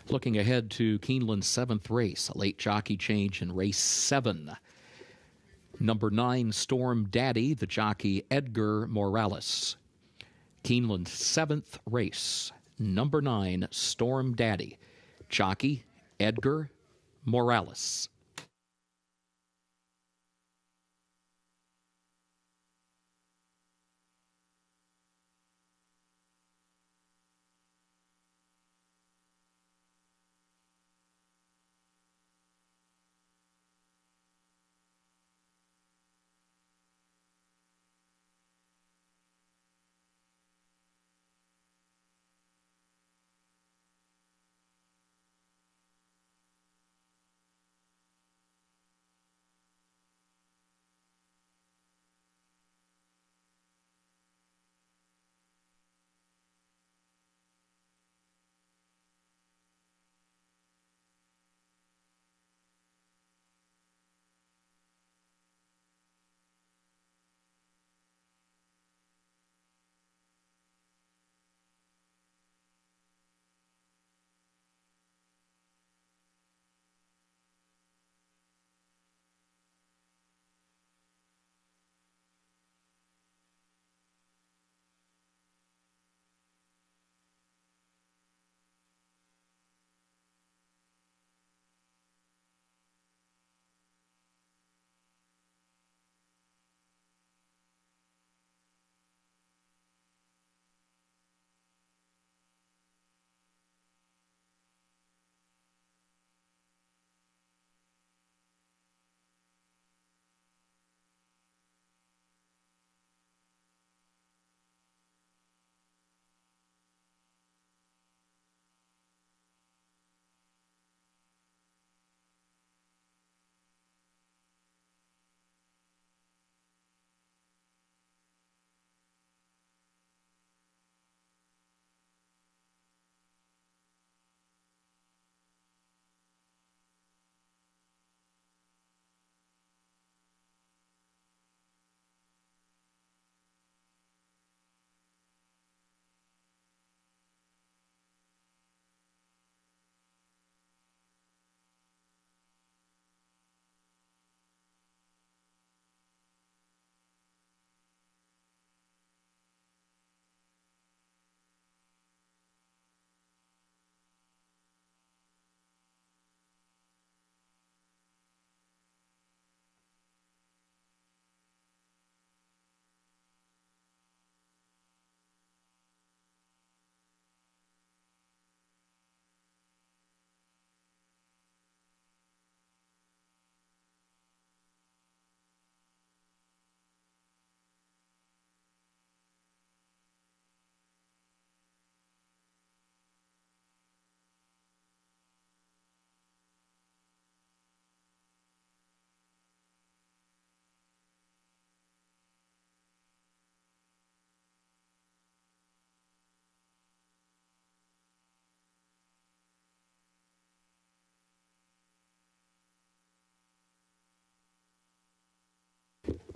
Looking ahead to Keeneland's 7th race, a late jockey change in race 7. Number 9, Storm Daddy, the jockey Edgar Morales. Keeneland's 7th race, number 9, Storm Daddy, jockey Edgar Morales.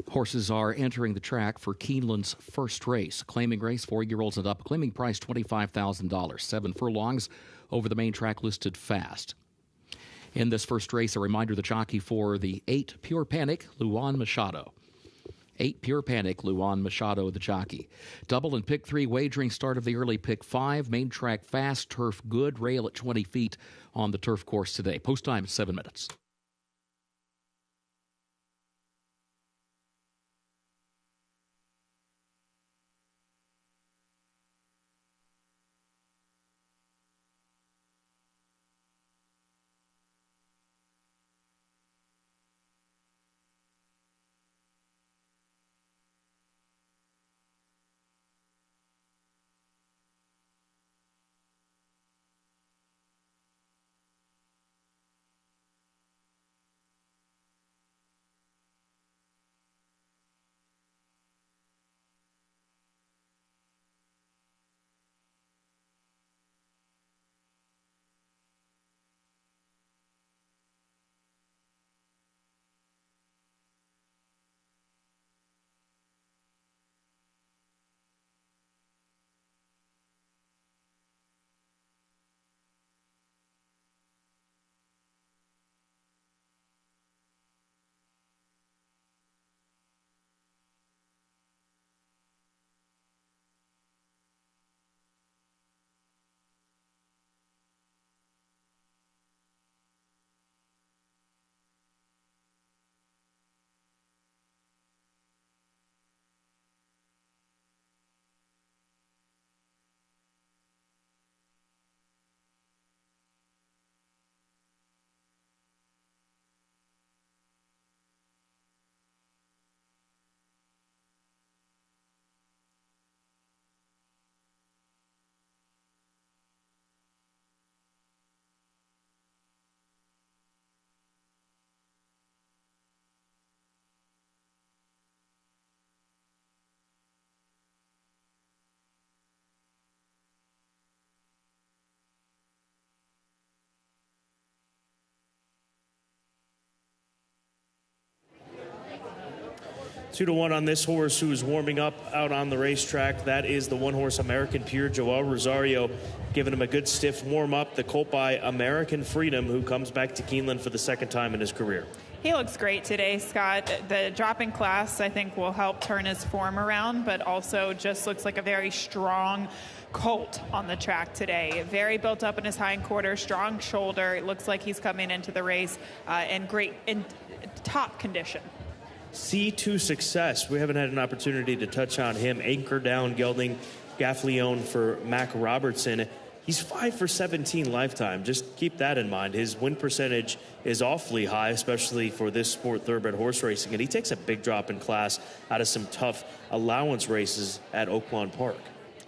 Horses are entering the track for Keeneland's first race. Claiming race, 4-year-olds and up. Claiming price, $25,000. 7 furlongs over the main track listed fast. In this first race, a reminder, the jockey for the 8 Pure Panic, Luan Machado. 8 Pure Panic, Luan Machado, the jockey. Double and pick 3 wagering start of the early pick 5. Main track fast, turf good, rail at 20 feet on the turf course today. Post time 7 minutes. 2-1 on this horse who is warming up out on the racetrack. That is the one-horse American Pure, Joel Rosario, giving him a good stiff warm-up. The colt by American Freedom, who comes back to Keeneland for the second time in his career. He looks great today, Scott. The drop in class, I think, will help turn his form around, but also just looks like a very strong colt on the track today. Very built up in his hindquarter, strong shoulder. It looks like he's coming into the race in top condition. C2 Success. We haven't had an opportunity to touch on him. Anchor down gelding Gaffleone for Mac Robertson. He's 5 for 17 lifetime. Just keep that in mind. His win percentage is awfully high, especially for this sport, thoroughbred horse racing. And he takes a big drop in class out of some tough allowance races at Oaklawn Park.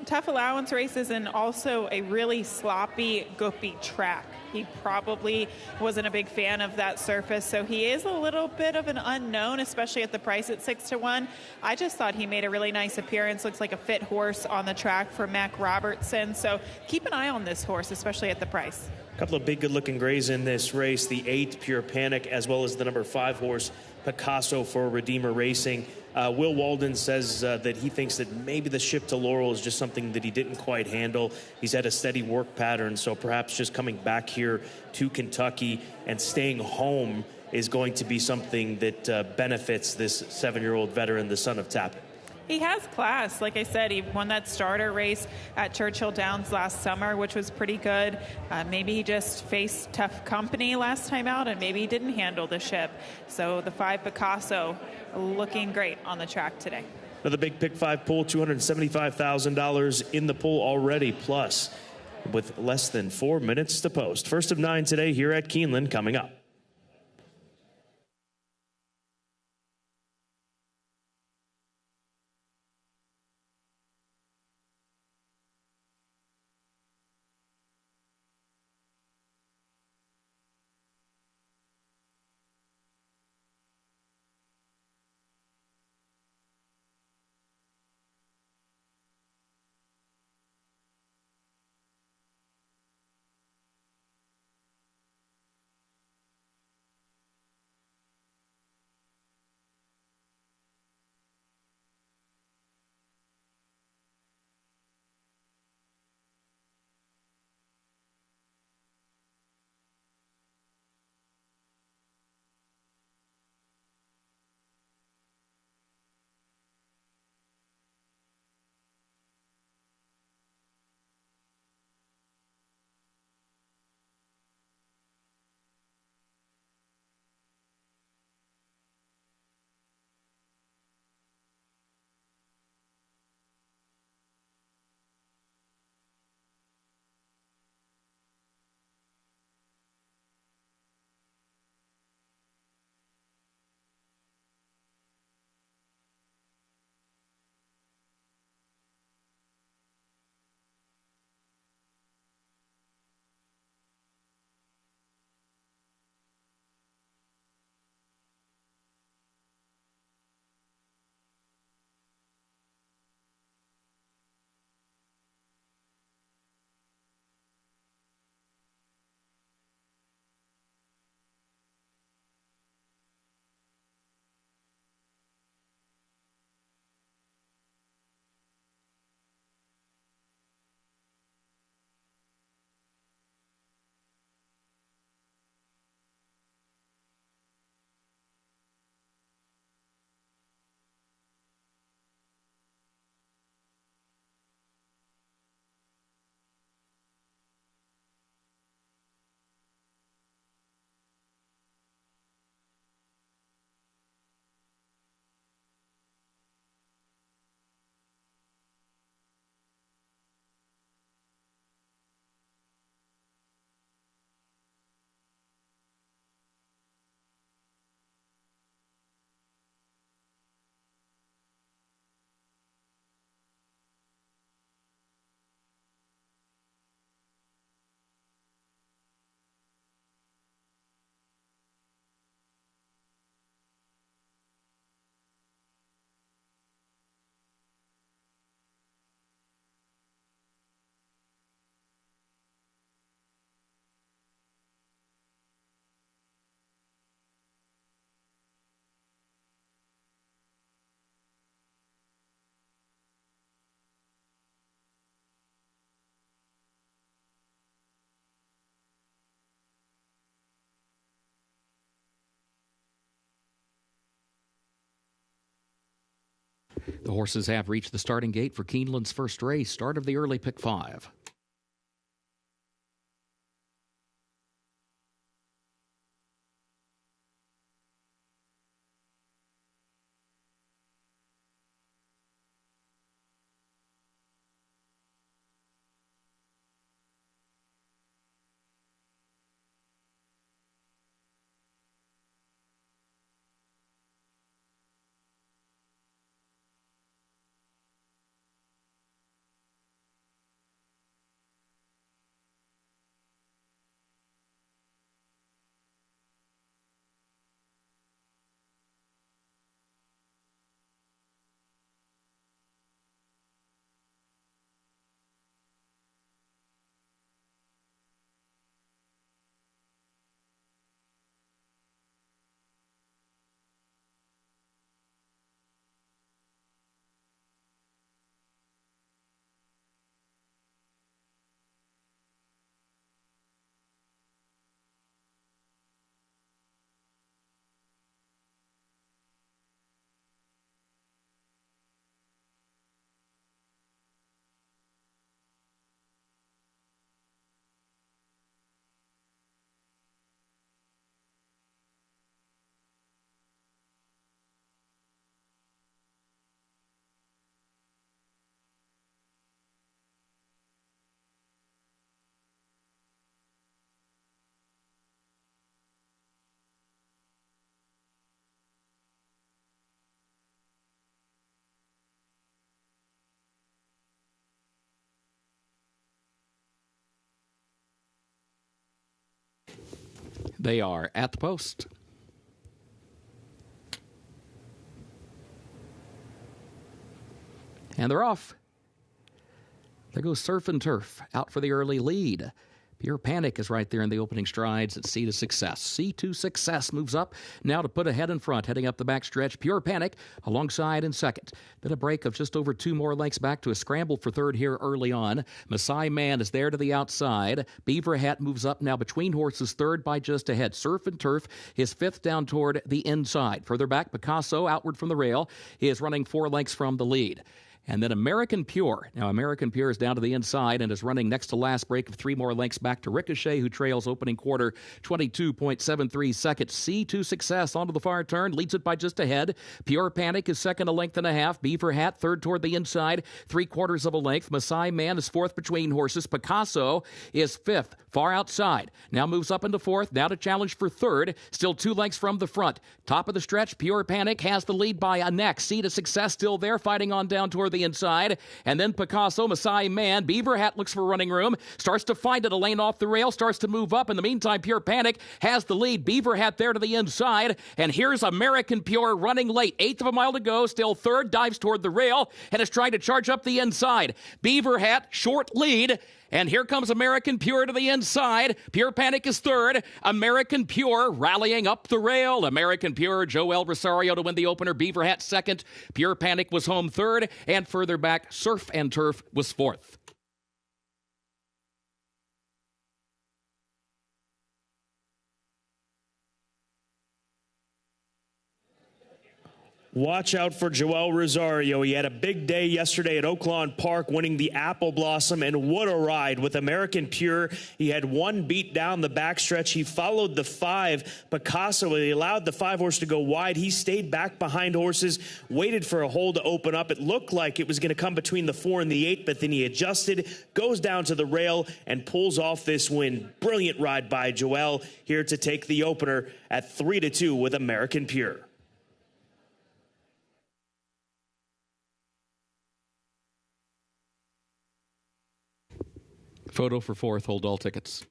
Tough allowance races and also a really sloppy, goopy track. He probably wasn't a big fan of that surface, so he is a little bit of an unknown, especially at the price at 6-1. I just thought he made a really nice appearance. Looks like a fit horse on the track for Mac Robertson, so keep an eye on this horse, especially at the price. A couple of big good-looking grays in this race. The 8, Pure Panic, as well as the number 5 horse, Picasso for Redeemer Racing. Will Walden says that he thinks that maybe the ship to Laurel is just something that he didn't quite handle. He's had a steady work pattern, so perhaps just coming back here to Kentucky and staying home is going to be something that benefits this 7-year-old veteran, the son of Tappan. He has class. Like I said, he won that starter race at Churchill Downs last summer, which was pretty good. Maybe he just faced tough company last time out, and maybe he didn't handle the ship. So the 5 Picasso looking great on the track today. Another big pick 5 pool, $275,000 in the pool already, plus with less than 4 minutes to post. First of 9 today here at Keeneland coming up. The horses have reached the starting gate for Keeneland's first race, start of the early pick 5. They are at the post. And they're off. There goes Surf and Turf out for the early lead. Pure Panic is right there in the opening strides at C to Success. C to Success moves up now to put ahead in front, heading up the backstretch. Pure Panic alongside in second. Then a break of just over 2 more lengths back to a scramble for third here early on. Masai Man is there to the outside. Beaver Hat moves up now between horses, third by just ahead. Surf and Turf is fifth down toward the inside. Further back, Picasso outward from the rail. He is running 4 lengths from the lead. And then American Pure. Now, American Pure is down to the inside and is running next to last break of 3 more lengths back to Ricochet, who trails opening quarter 22.73 seconds. C to Success onto the far turn, leads it by just ahead. Pure Panic is second, a length and a half. Beaver Hat third toward the inside, 3/4 of a length. Masai Man is fourth between horses. Picasso is fifth, far outside. Now moves up into fourth, now to challenge for third. Still 2 lengths from the front. Top of the stretch, Pure Panic has the lead by a neck. C to Success still there, fighting on down toward the inside. And then Picasso, Masai Man. Beaver Hat looks for running room. Starts to find it. A lane off the rail. Starts to move up. In the meantime, Pure Panic has the lead. Beaver Hat there to the inside. And here's American Pure running late. 1/8 of a mile to go. Still third. Dives toward the rail and is trying to charge up the inside. Beaver Hat, short lead. And here comes American Pure to the inside. Pure Panic is third. American Pure rallying up the rail. American Pure, Joel Rosario to win the opener. Beaver Hat second. Pure Panic was home third. And further back, Surf and Turf was fourth. Watch out for Joel Rosario. He had a big day yesterday at Oaklawn Park, winning the Apple Blossom, and what a ride with American Pure. He had 1 beat down the backstretch. He followed the 5, Picasso. He allowed the 5 horse to go wide. He stayed back behind horses, waited for a hole to open up. It looked like it was going to come between the 4 and the 8, but then he adjusted, goes down to the rail, and pulls off this win. Brilliant ride by Joel, here to take the opener at 3-2 with American Pure. Photo for fourth, hold all tickets.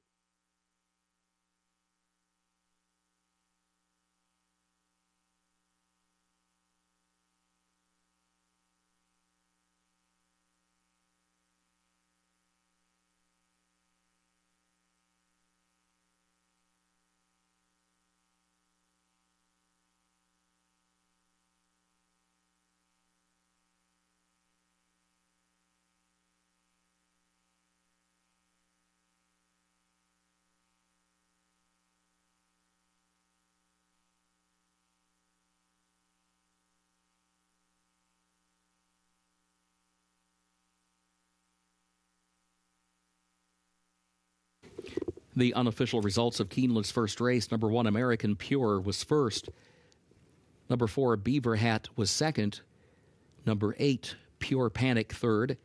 The unofficial results of Keeneland's first race: number 1, American Pure, was first. Number 4, Beaver Hat, was second. Number 8, Pure Panic, third.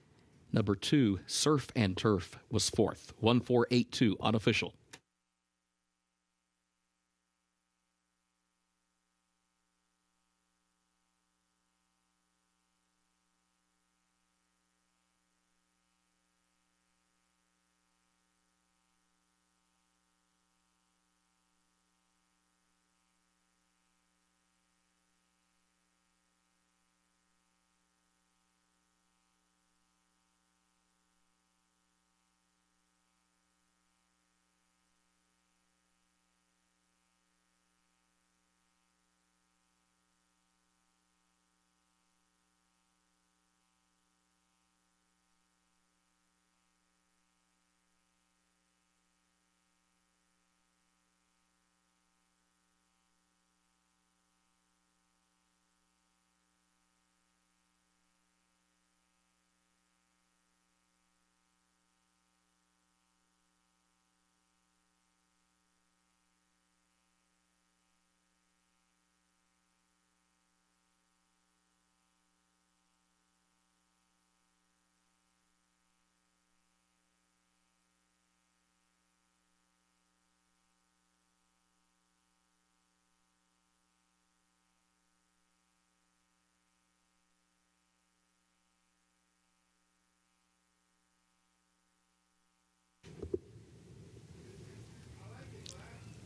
Number 2, Surf and Turf, was fourth. 1482, unofficial.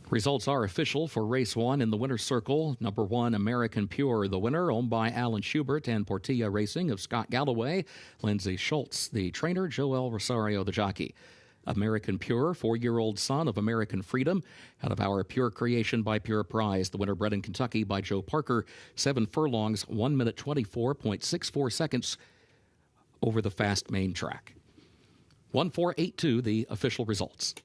Results are official for Race 1 in the winner's circle. Number 1, American Pure, the winner, owned by Alan Schubert and Portilla Racing of Scott Galloway, Lindsay Schultz, the trainer, Joel Rosario, the jockey. American Pure, 4-year-old son of American Freedom, out of our Pure Creation by Pure Prize. The winner bred in Kentucky by Joe Parker, 7 furlongs, 1 minute 24.64 seconds over the fast main track. 1482, the official results.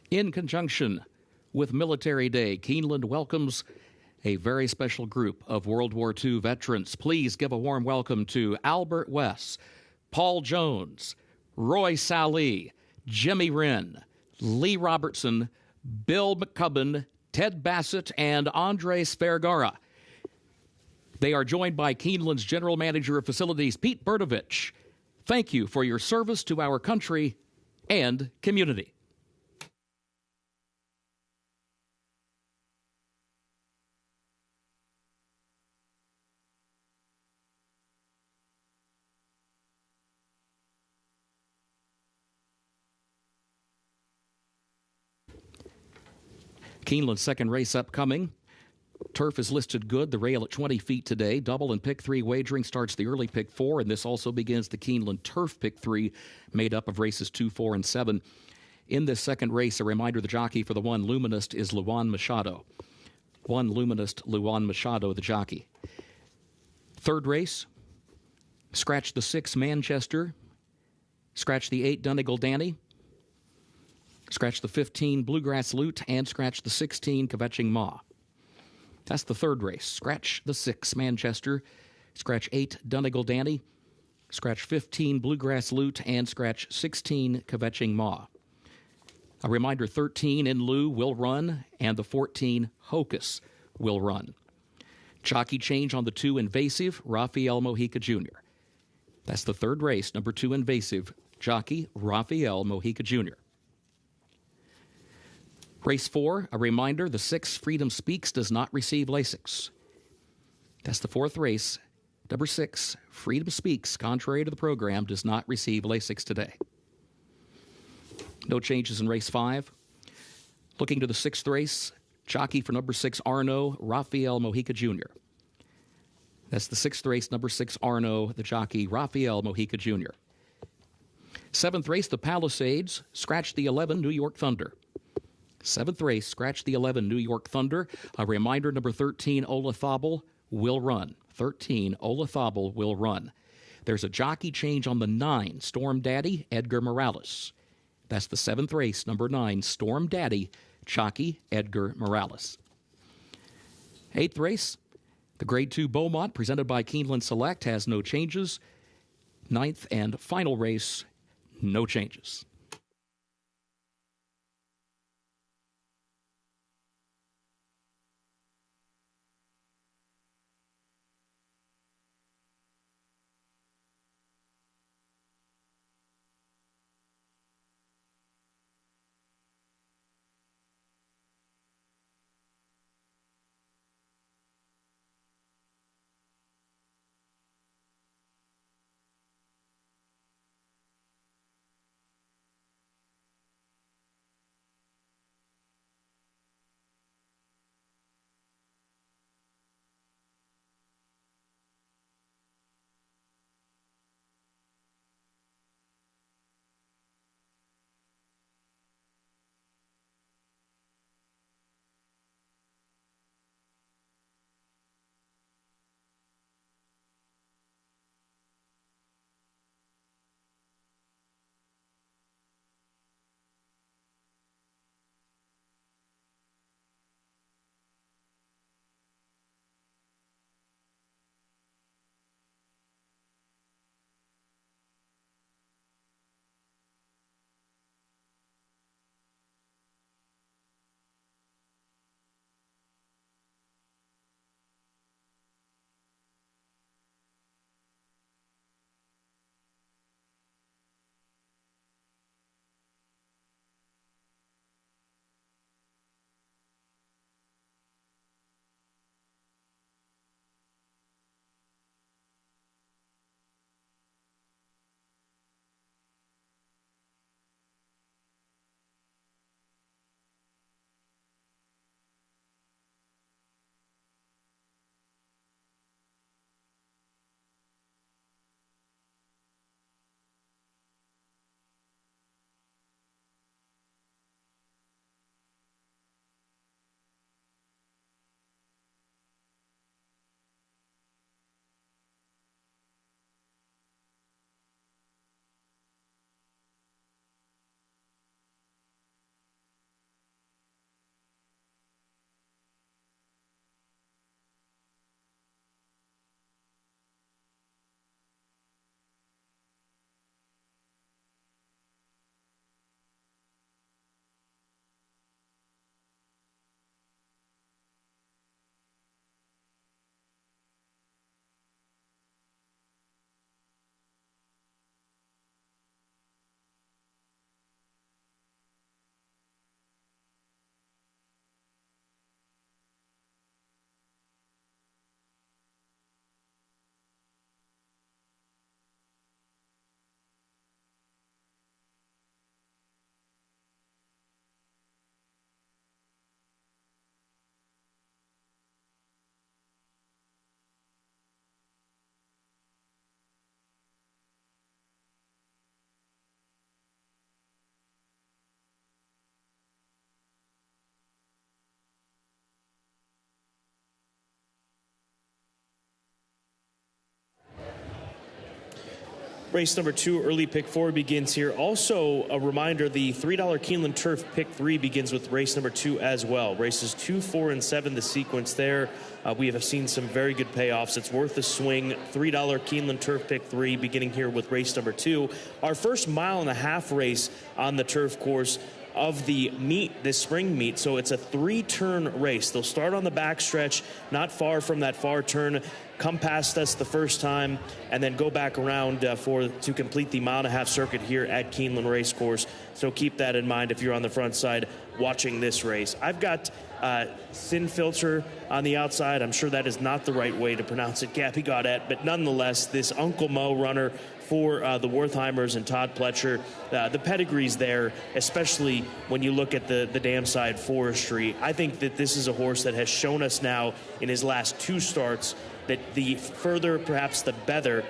In conjunction with Military Day, Keeneland welcomes a very special group of World War II veterans. Please give a warm welcome to Albert West, Paul Jones, Roy Sallee, Jimmy Wren, Lee Robertson, Bill McCubbin, Ted Bassett, and Andres Vergara. They are joined by Keeneland's General Manager of Facilities, Pete Berdovich, Thank you for your service to our country and community. Keeneland's second race upcoming. Turf is listed good. The rail at 20 feet today. Double and pick 3 wagering starts the early pick 4, and this also begins the Keeneland Turf pick 3, made up of races 2, 4, and 7. In this second race, a reminder the jockey for the 1 Luminist is Luan Machado. 1 Luminist, Luan Machado, the jockey. Third race, scratch the 6 Manchester, scratch the 8 Donegal Danny, scratch the 15 Bluegrass Lute, and scratch the 16 Kvetching Ma. That's the third race. Scratch the 6 Manchester, scratch 8 Donegal Danny, scratch 15 Bluegrass Lute, and scratch 16 Kvetching Ma. A reminder, 13 In Lieu will run, and the 14 Hocus will run. Jockey change on the 2 Invasive, Rafael Mojica Jr. That's the third race, number 2 Invasive, jockey Rafael Mojica Jr. Race 4, a reminder, the 6 Freedom Speaks does not receive Lasix. That's the fourth race. Number 6, Freedom Speaks, contrary to the program, does not receive Lasix today. No changes in race 5. Looking to the 6th race, jockey for number 6 Arno, Rafael Mojica Jr. That's the 6th race, number 6 Arno, the jockey Rafael Mojica Jr. 7th race, the Palisades, scratch the 11 New York Thunder. 7th race, scratch the 11 New York Thunder. A reminder, number 13 Olathable will run. 13 Olathable will run. There's a jockey change on the 9 Storm Daddy, Edgar Morales. That's the 7th race, number 9 Storm Daddy, jockey Edgar Morales. 8th race, the Grade 2 Beaumont, presented by Keeneland Select, has no changes. 9th and final race, no changes. Race number 2, early pick 4 begins here. Also, a reminder, the $3 Keeneland Turf pick 3 begins with race number 2 as well. Races 2, 4, and 7, the sequence there. We have seen some very good payoffs. It's worth a swing. $3 Keeneland Turf pick 3 beginning here with race number 2. Our first mile-and-a-half race on the turf course of the meet, this spring meet. So it's a 3-turn race. They'll start on the backstretch, not far from that far turn, come past us the first time, and then go back around to complete the mile-and-a-half circuit here at Keeneland Racecourse. So keep that in mind if you're on the front side watching this race. I've got Sin Filter on the outside. I'm sure that is not the right way to pronounce it, Gabby Gaudet, but nonetheless, this Uncle Mo runner for the Wertheimers and Todd Pletcher. The pedigree's there, especially when you look at the Dam Side Forestry. I think that this is a horse that has shown us now in his last 2 starts that the further, perhaps the better,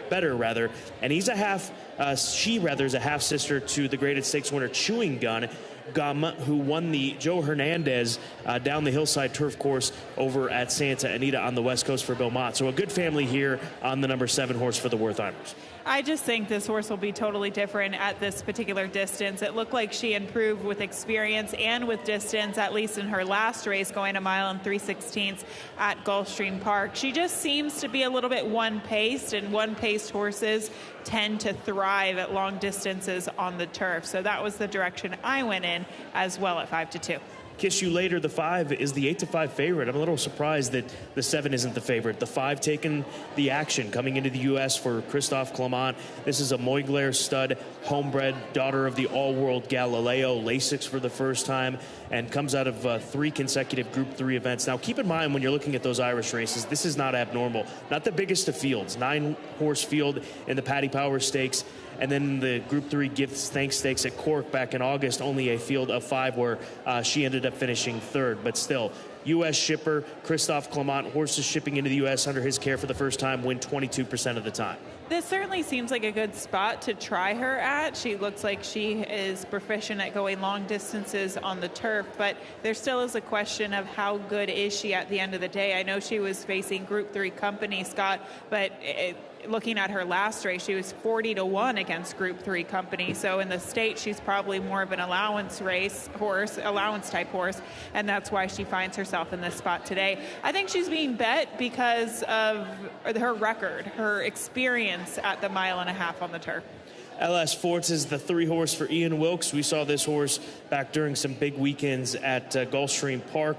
and he's a half, she is a half sister to the graded stakes winner Chewing Gum, who won the Joe Hernandez down the hillside turf course over at Santa Anita on the west coast for Beaumont. So a good family here on the number 7 horse for the Wertheimers. I just think this horse will be totally different at this particular distance. It looked like she improved with experience and with distance, at least in her last race, going a mile and 3/16 at Gulfstream Park. She just seems to be a little bit one-paced, and one-paced horses tend to thrive at long distances on the turf. So that was the direction I went in as well at 5-2. Kiss You Later, the 5, is the 8-5 favorite. I'm a little surprised that the 7 isn't the favorite. The 5 taking the action coming into the U.S. for Christophe Clement. This is a Moiglair stud, homebred, daughter of the all-world Galileo, Lasix for the first time, and comes out of 3 consecutive Group 3 events. Now, keep in mind when you're looking at those Irish races, this is not abnormal. Not the biggest of fields. 9-horse field in the Paddy Power Stakes. And then the Group 3 Gifts Thanks Stakes at Cork back in August, only a field of 5 where she ended up finishing 3rd. But still, U.S. shipper Christophe Clement, horses shipping into the U.S. under his care for the first time, win 22% of the time. This certainly seems like a good spot to try her at. She looks like she is proficient at going long distances on the turf, but there still is a question of how good is she at the end of the day. I know she was facing Group 3 company, Scott, but looking at her last race, she was 40-1 against Group 3 company. So in the state, she's probably more of an allowance type horse, and that's why she finds herself in this spot today. I think she's being bet because of her record, her experience at the mile-and-a-half on the turf. LS Forts is the 3 horse for Ian Wilkes. We saw this horse back during some big weekends at Gulfstream Park.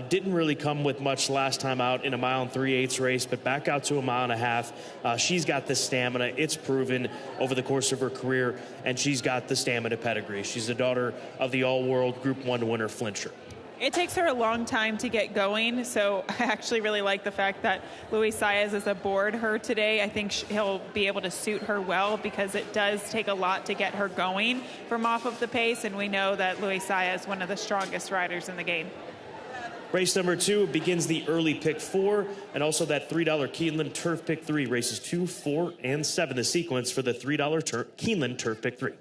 Didn't really come with much last time out in a mile and 3/8 race, but back out to a mile-and-a-half. She's got the stamina. It's proven over the course of her career, and she's got the stamina pedigree. She's the daughter of the all-world Group 1 winner Flincher. It takes her a long time to get going, so I actually really like the fact that Luis Saez is aboard her today. I think he'll be able to suit her well because it does take a lot to get her going from off of the pace, and we know that Luis Saez is one of the strongest riders in the game. Race number 2 begins the early pick 4, and also that $3 Keeneland Turf pick 3, races 2, 4, and 7, the sequence for the $3 Keeneland Turf pick 3.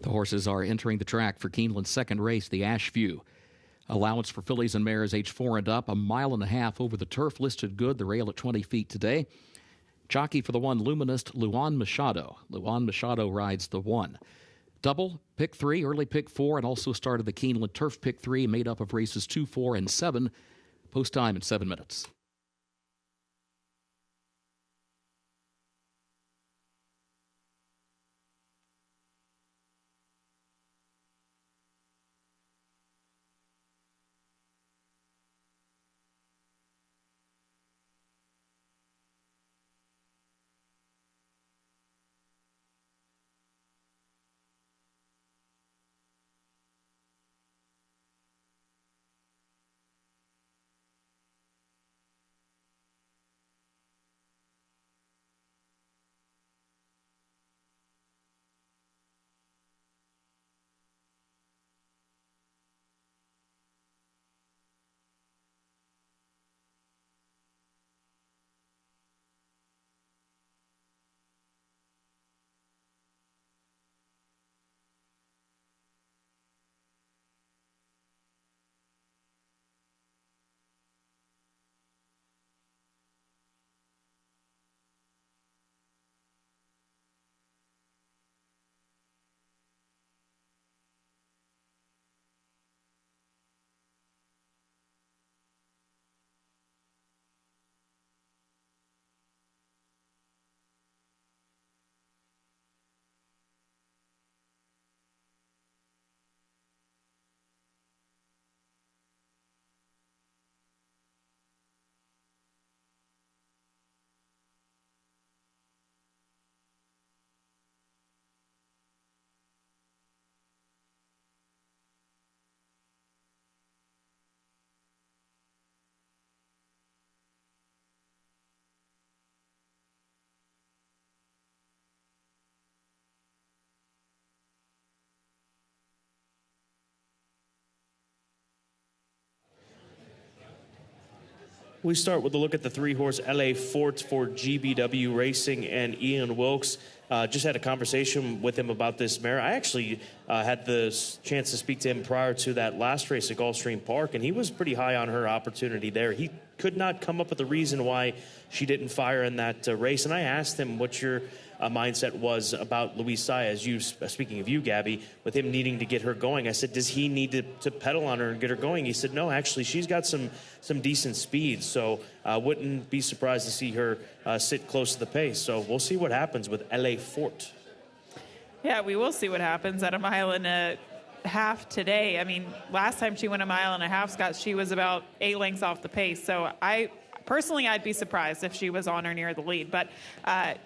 The horses are entering the track for Keeneland's second race, the Ashview. Allowance for fillies and mares age 4 and up, 1.5 miles over the turf, listed good. The rail at 20 feet today. Jockey for the 1, Luminist Luan Machado. Luan Machado rides the 1. Double, pick 3, early pick 4, and also started the Keeneland Turf pick 3, made up of races 2, 4, and 7. Post time in 7 minutes. We start with a look at the 3-horse LA Fort for GBW Racing and Ian Wilkes. Just had a conversation with him about this mare. I actually had the chance to speak to him prior to that last race at Gulfstream Park, and he was pretty high on her opportunity there. He could not come up with a reason why she didn't fire in that race, and I asked him what your mindset was about Luis Saez. You, speaking of you, Gabby, with him needing to get her going. I said, does he need to pedal on her and get her going? He said, no, actually, she's got some decent speed, so wouldn't be surprised to see her sit close to the pace. So we'll see what happens with LA Fort. Yeah, we will see what happens at 1.5 miles today. I mean, last time she went 1.5 miles, Scott, she was about 8 lengths off the pace. So I'd be surprised if she was on or near the lead. But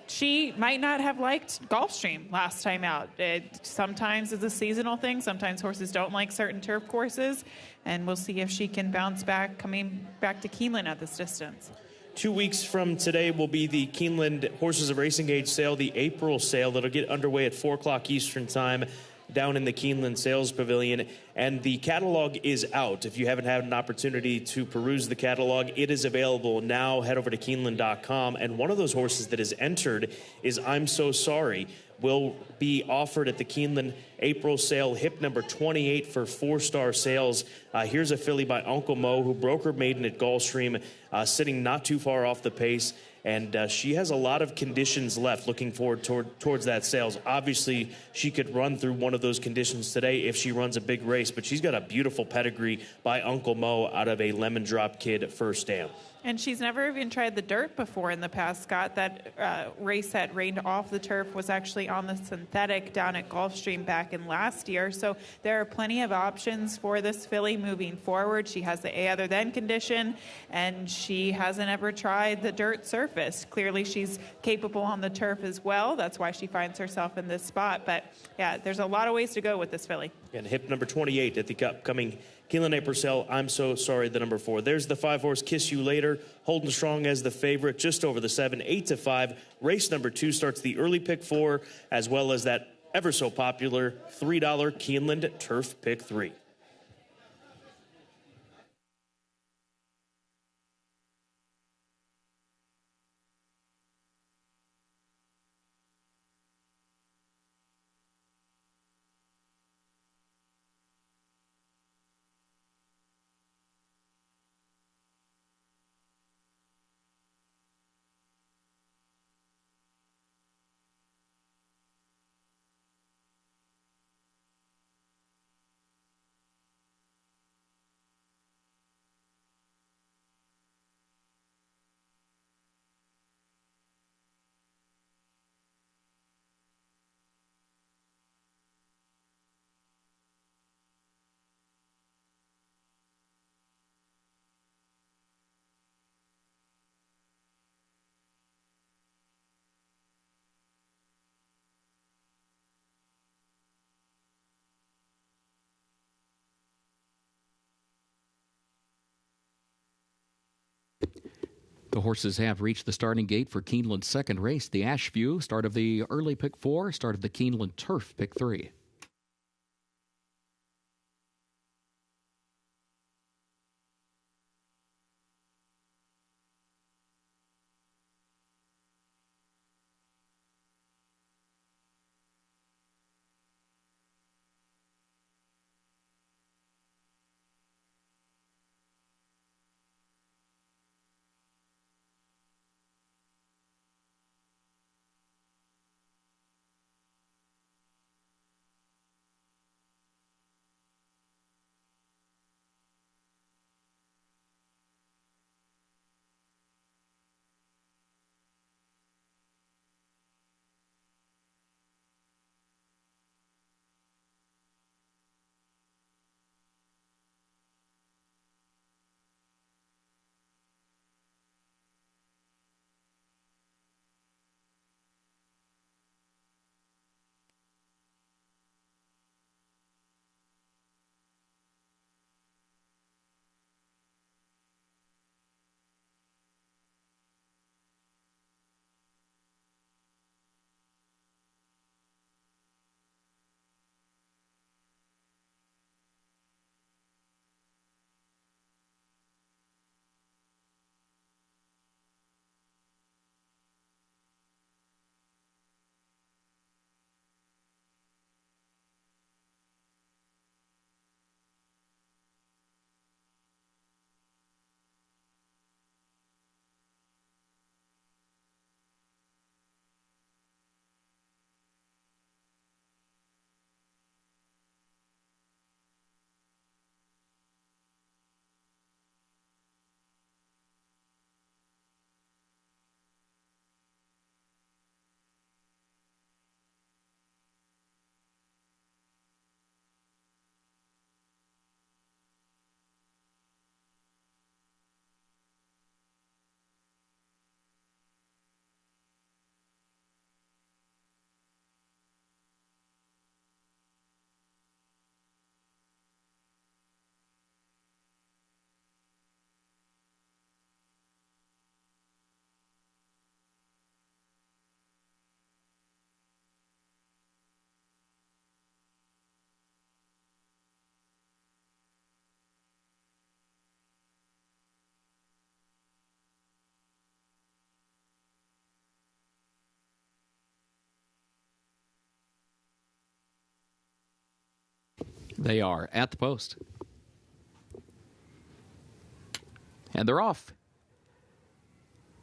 she might not have liked Gulfstream last time out. It sometimes is a seasonal thing. Sometimes horses don't like certain turf courses. And we'll see if she can bounce back coming back to Keeneland at this distance. 2 weeks from today will be the Keeneland Horses of Racing Age sale, the April sale that'll get underway at 4 o'clock Eastern time down in the Keeneland Sales Pavilion, and the catalog is out. If you haven't had an opportunity to peruse the catalog, it is available now. Head over to Keeneland.com, and one of those horses that is entered is I'm So Sorry. Will be offered at the Keeneland April sale, hip number 28 for 4-star sales. Here's a filly by Uncle Mo, who broke her maiden at Gulfstream, sitting not too far off the pace. And she has a lot of conditions left, looking forward towards that sales. Obviously, she could run through one of those conditions today if she runs a big race, but she's got a beautiful pedigree by Uncle Mo out of a Lemon Drop kid first dam. And she's never even tried the dirt before in the past, Scott. That race that rained off the turf was actually on the synthetic down at Gulfstream back in last year. So there are plenty of options for this filly moving forward. She has the A other than condition, and she hasn't ever tried the dirt surface. Clearly, she's capable on the turf as well. That's why she finds herself in this spot. But, yeah, there's a lot of ways to go with this filly. And hip number 28 at the upcoming Keeneland April sale, I'm So Sorry, the number 4. There's the 5-horse Kiss You Later, holding strong as the favorite, just over the 7, 8-5. Race number 2 starts the early pick 4, as well as that ever so popular $3 Keeneland Turf pick 3. The horses have reached the starting gate for Keeneland's second race, the Ashview, start of the early pick 4, start of the Keeneland Turf pick 3. They are at the post. And they're off.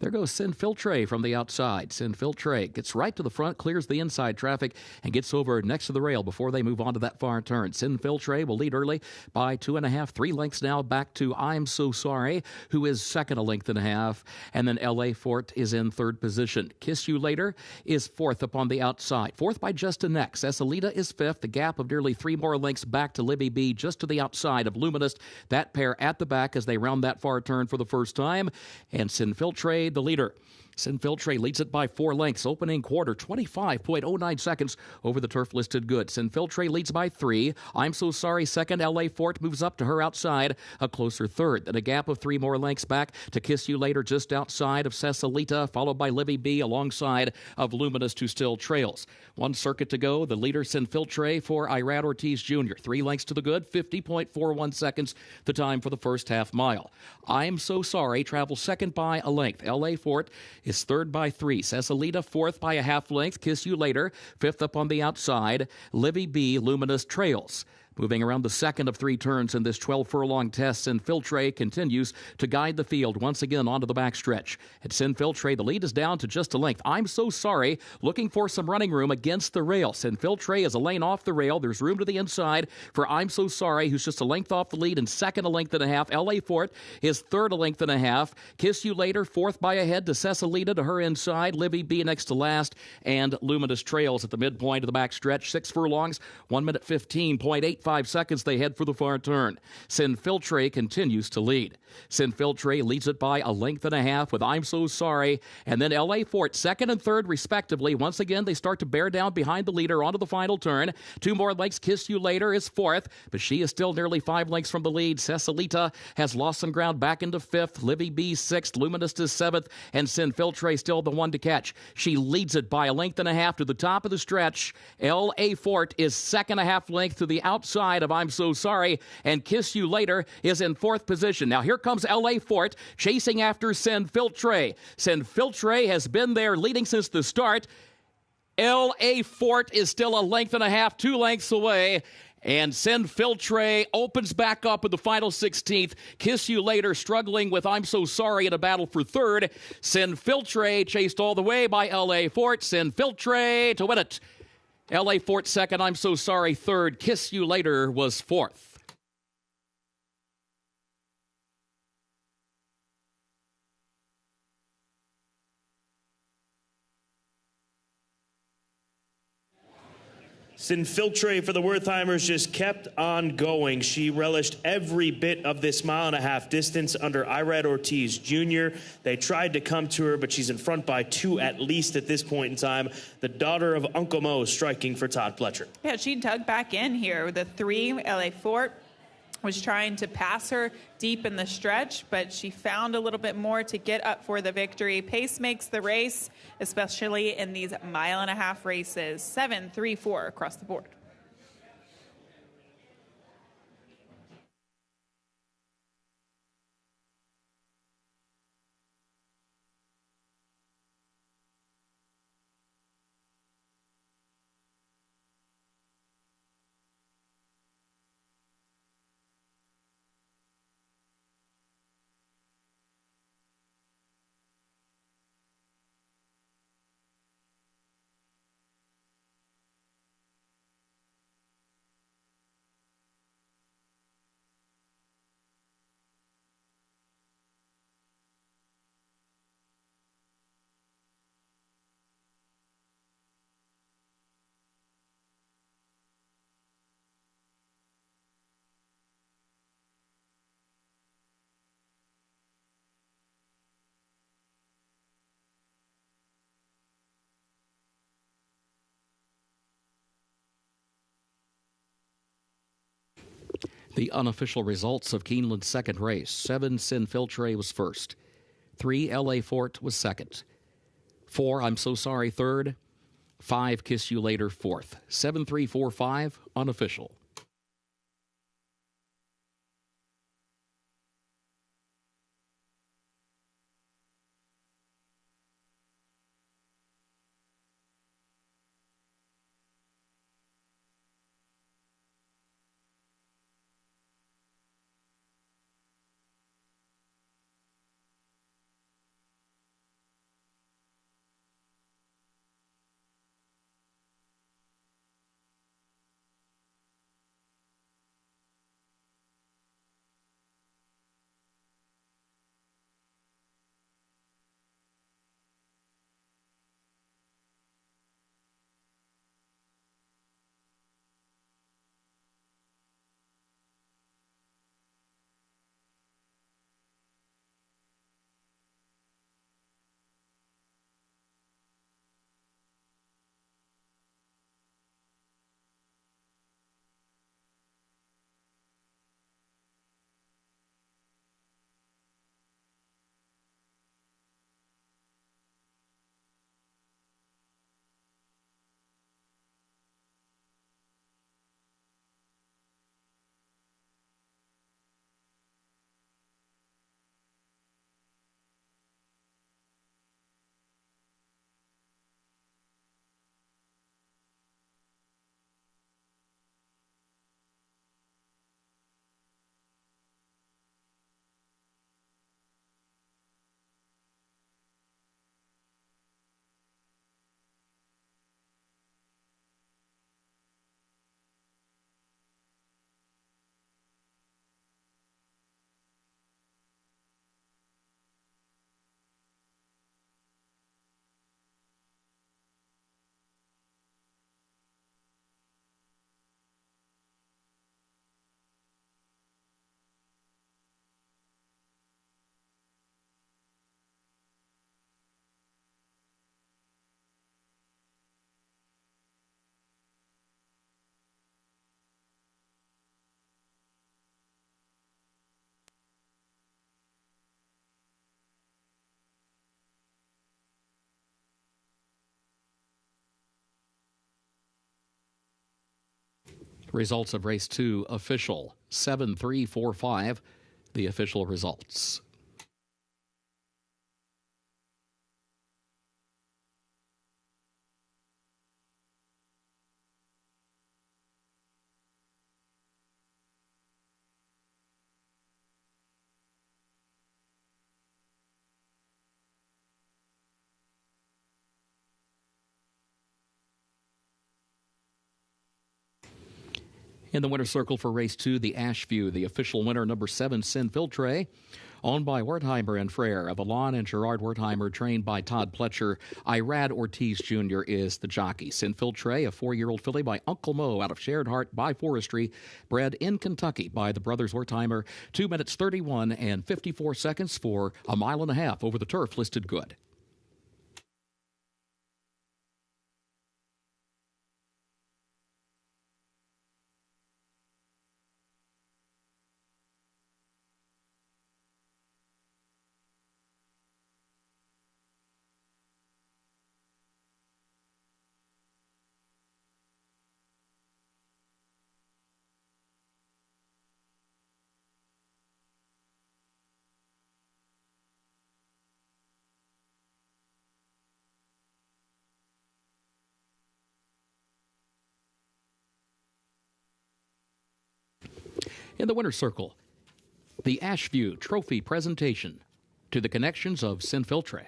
There goes Sinfiltre from the outside. Sinfiltre gets right to the front, clears the inside traffic, and gets over next to the rail before they move on to that far turn. Sinfiltre will lead early by 2.5, 3 lengths now back to I'm So Sorry, who is second 1.5 lengths. And then L.A. Fort is in third position. Kiss You Later is fourth upon the outside. Fourth by just a neck. Cecilita is fifth. The gap of nearly 3 more lengths back to Libby B just to the outside of Luminous. That pair at the back as they round that far turn for the first time. And Sinfiltre, the leader. Sinfiltre leads it by 4 lengths. Opening quarter, 25.09 seconds over the turf-listed goods. Sinfiltre leads by 3. I'm So Sorry second. L.A. Fort moves up to her outside, a closer third. Then a gap of 3 more lengths back to Kiss You Later just outside of Cecilita, followed by Libby B alongside of Luminous, who still trails. 1 circuit to go. The leader, Sinfiltre, for Irad Ortiz Jr. 3 lengths to the good, 50.41 seconds, the time for the first half mile. I'm So Sorry travels second by a length. L.A. Fort is third by 3. Cecilita fourth by a half length. Kiss You Later fifth up on the outside. Livy B, Luminous trails. Moving around the second of 3 turns in this 12-furlong test, Sinfiltre continues to guide the field once again onto the backstretch. At Sinfiltre, the lead is down to just a length. I'm So Sorry, looking for some running room against the rail. Sinfiltre is a lane off the rail. There's room to the inside for I'm So Sorry, who's just a length off the lead and second 1.5 lengths. L.A. Fort is third 1.5 lengths. Kiss You Later, fourth by a head to Cecilita to her inside. Libby B next to last, and Luminous trails at the midpoint of the backstretch. 6 furlongs, 1 minute 15.85 25 seconds, they head for the far turn. Sinfiltre continues to lead. Sinfiltre leads it by a length and a half with I'm So Sorry, and then L.A. Fort second and third respectively. Once again, they start to bear down behind the leader onto the final turn. 2 more lengths. Kiss You Later is fourth, but she is still nearly 5 lengths from the lead. Cecilita has lost some ground back into fifth. Livy B sixth. Luminous is seventh, and Sinfiltre still the one to catch. She leads it by a length and a half to the top of the stretch. L.A. Fort is second a half length to the outside of I'm So Sorry, and Kiss You Later is in fourth position. Now here comes L.A. Fort chasing after Sinfiltre. Sinfiltre has been there leading since the start. L.A. Fort is still a length and a half, 2 lengths away. And Sinfiltre opens back up in the final 16th. Kiss You Later struggling with I'm So Sorry in a battle for third. Sinfiltre chased all the way by L.A. Fort. Sinfiltre to win it. L.A. Fort second, I'm So Sorry third. Kiss You Later was fourth. Sinfiltre for the Wertheimers just kept on going. She relished every bit of this 1.5 mile distance under Irad Ortiz Jr. They tried to come to her, but she's in front by 2 at least at this point in time. The daughter of Uncle Mo striking for Todd Pletcher. Yeah, she dug back in here. The 3, L.A. Fort, was trying to pass her deep in the stretch, but she found a little bit more to get up for the victory. Pace makes the race, especially in these 1.5 mile races. 7, 3, 4 across the board. The unofficial results of Keeneland's second race. 7, Sinfiltre was first. 3, L.A. Fort was second. 4, I'm So Sorry third. 5, Kiss You Later fourth. 7, 3, 4, 5, unofficial. Results of race 2 official 7-3-4-5. The official results. In the winner's circle for race 2, the Ashview, the official winner, number 7, Sinfiltre, owned by Wertheimer and Frere of Alon and Gerard Wertheimer, trained by Todd Pletcher. Irad Ortiz Jr. is the jockey. Sinfiltre, a 4-year-old filly by Uncle Mo out of Shared Heart by Forestry, bred in Kentucky by the brothers Wertheimer. 2 minutes 31 and 54 seconds for a mile and a half over the turf, listed good. In the winner's circle, the Ashview Trophy presentation to the connections of Sinfiltre.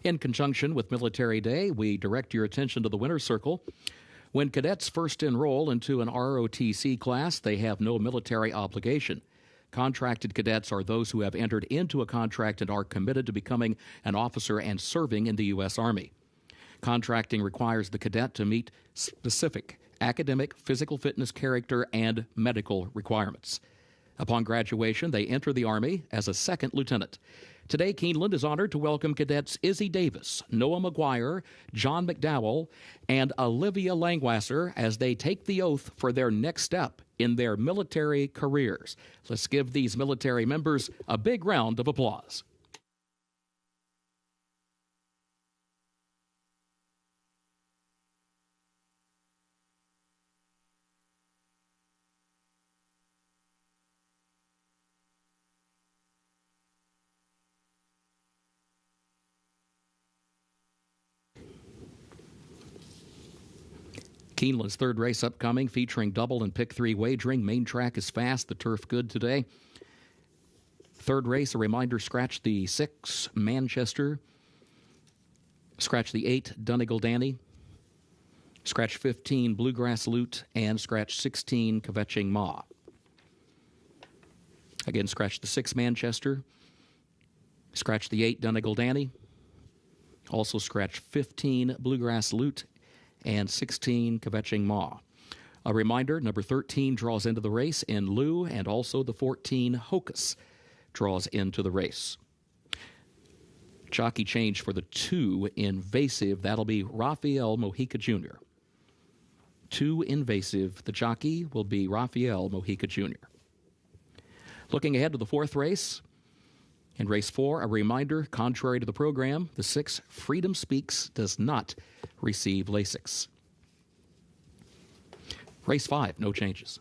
In conjunction with Military Day, we direct your attention to the winner's circle. When cadets first enroll into an ROTC class, they have no military obligation. Contracted cadets are those who have entered into a contract and are committed to becoming an officer and serving in the U.S. Army. Contracting requires the cadet to meet specific academic, physical fitness, character, and medical requirements. Upon graduation, they enter the Army as a second lieutenant. Today, Keeneland is honored to welcome cadets Izzy Davis, Noah McGuire, John McDowell, and Olivia Langwasser as they take the oath for their next step in their military careers. Let's give these military members a big round of applause. Keeneland's third race upcoming, featuring double and pick 3 wagering. Main track is fast, the turf good today. Third race, a reminder, scratch the 6, Manchester. Scratch the 8, Donegal Danny. Scratch 15, Bluegrass Lute. And scratch 16, Kvetching Ma. Again, scratch the 6, Manchester. Scratch the 8, Donegal Danny. Also scratch 15, Bluegrass Lute. And 16, Kvetching Ma. A reminder, number 13 draws into the race in Lou, and also the 14, Hocus, draws into the race. Jockey change for the 2, Invasive. That'll be Rafael Mojica Jr. 2, Invasive. The jockey will be Rafael Mojica Jr. Looking ahead to the 4th race. In race 4, a reminder, contrary to the program, the 6, Freedom Speaks, does not receive Lasix. Race 5, no changes.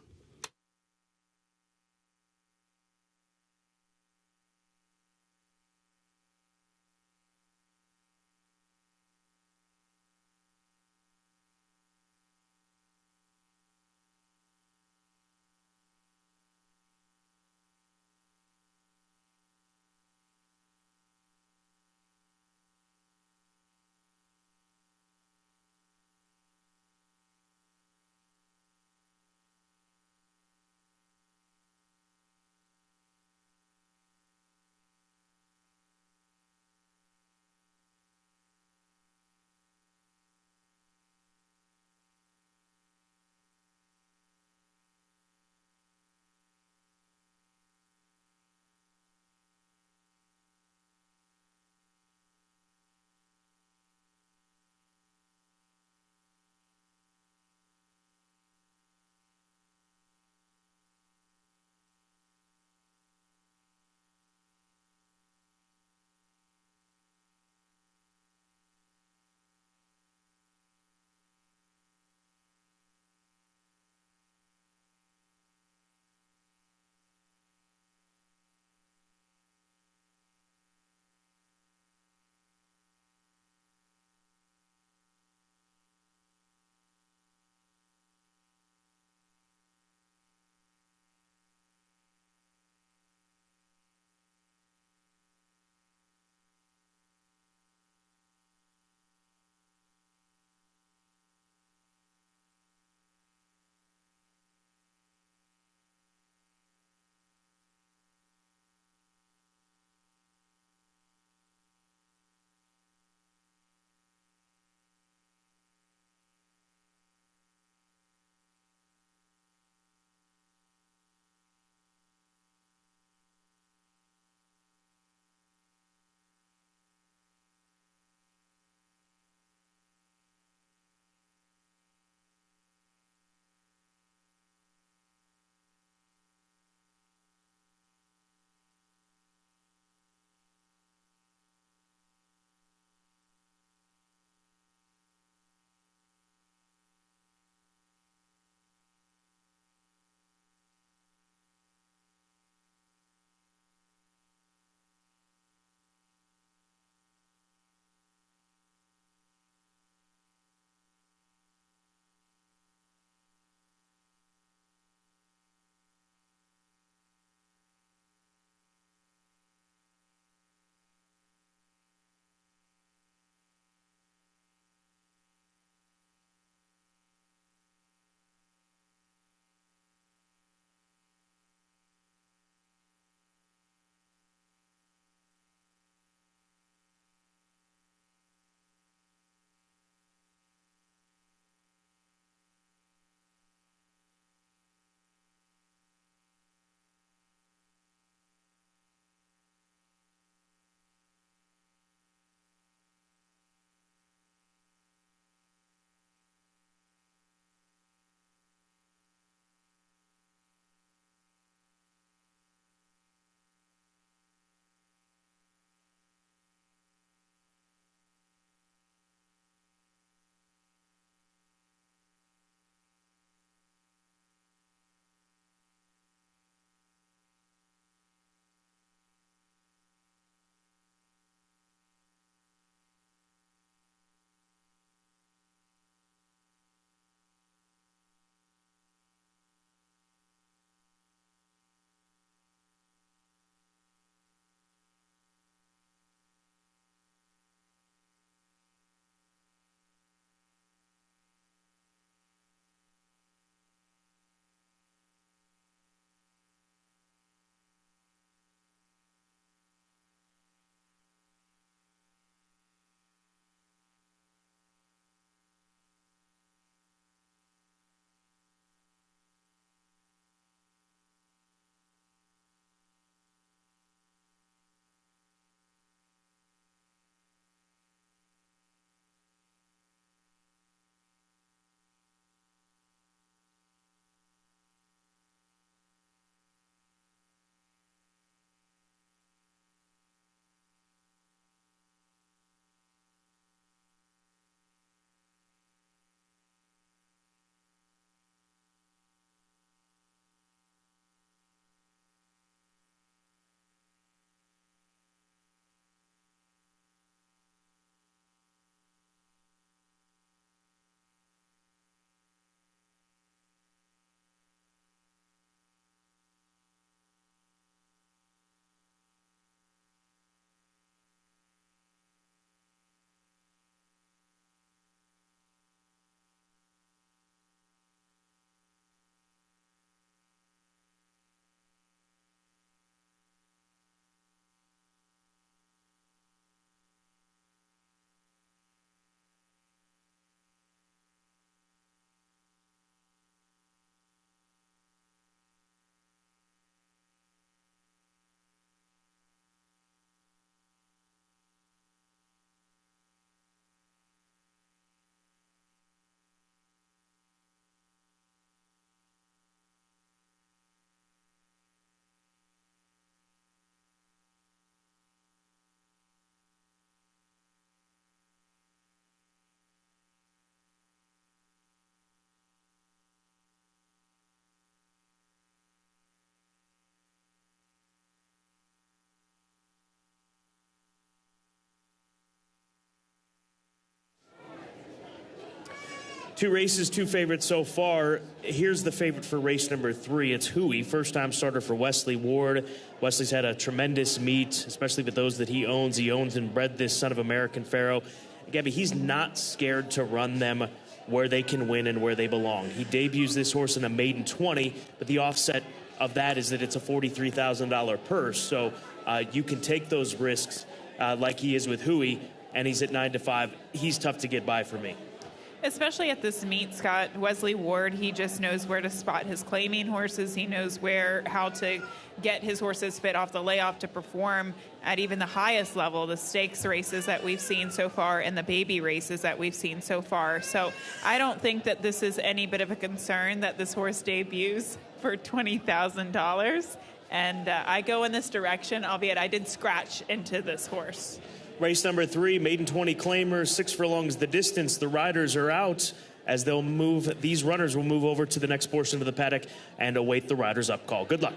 2 races, 2 favorites so far. Here's the favorite for race number 3. It's Huey, first-time starter for Wesley Ward. Wesley's had a tremendous meet, especially with those that he owns. He owns and bred this Son of American Pharaoh. Gabby, he's not scared to run them where they can win and where they belong. He debuts this horse in a maiden 20, but the offset of that is that it's a $43,000 purse. So you can take those risks like he is with Huey, and he's at 9-5. He's tough to get by for me. Especially at this meet, Scott, Wesley Ward, he just knows where to spot his claiming horses. He knows how to get his horses fit off the layoff to perform at even the highest level, the stakes races that we've seen so far and the baby races that we've seen so far. So I don't think that this is any bit of a concern that this horse debuts for $20,000. And I go in this direction, albeit I did scratch into this horse. Race number 3, maiden 20 claimers, 6 furlongs the distance. The riders are out as they'll move. These runners will move over to the next portion of the paddock and await the riders' up call. Good luck.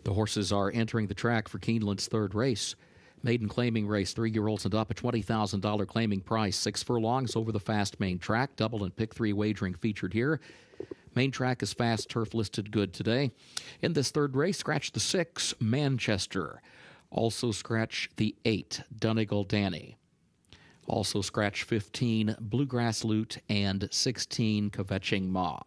The horses are entering the track for Keeneland's third race. Maiden claiming race, 3-year-olds and up, a $20,000 claiming price. 6 furlongs over the fast main track. Double and pick 3 wagering featured here. Main track is fast, turf listed good today. In this third race, scratch the 6, Manchester. Also scratch the 8, Donegal Danny. Also scratch 15, Bluegrass Lute, and 16, Kvetching Ma.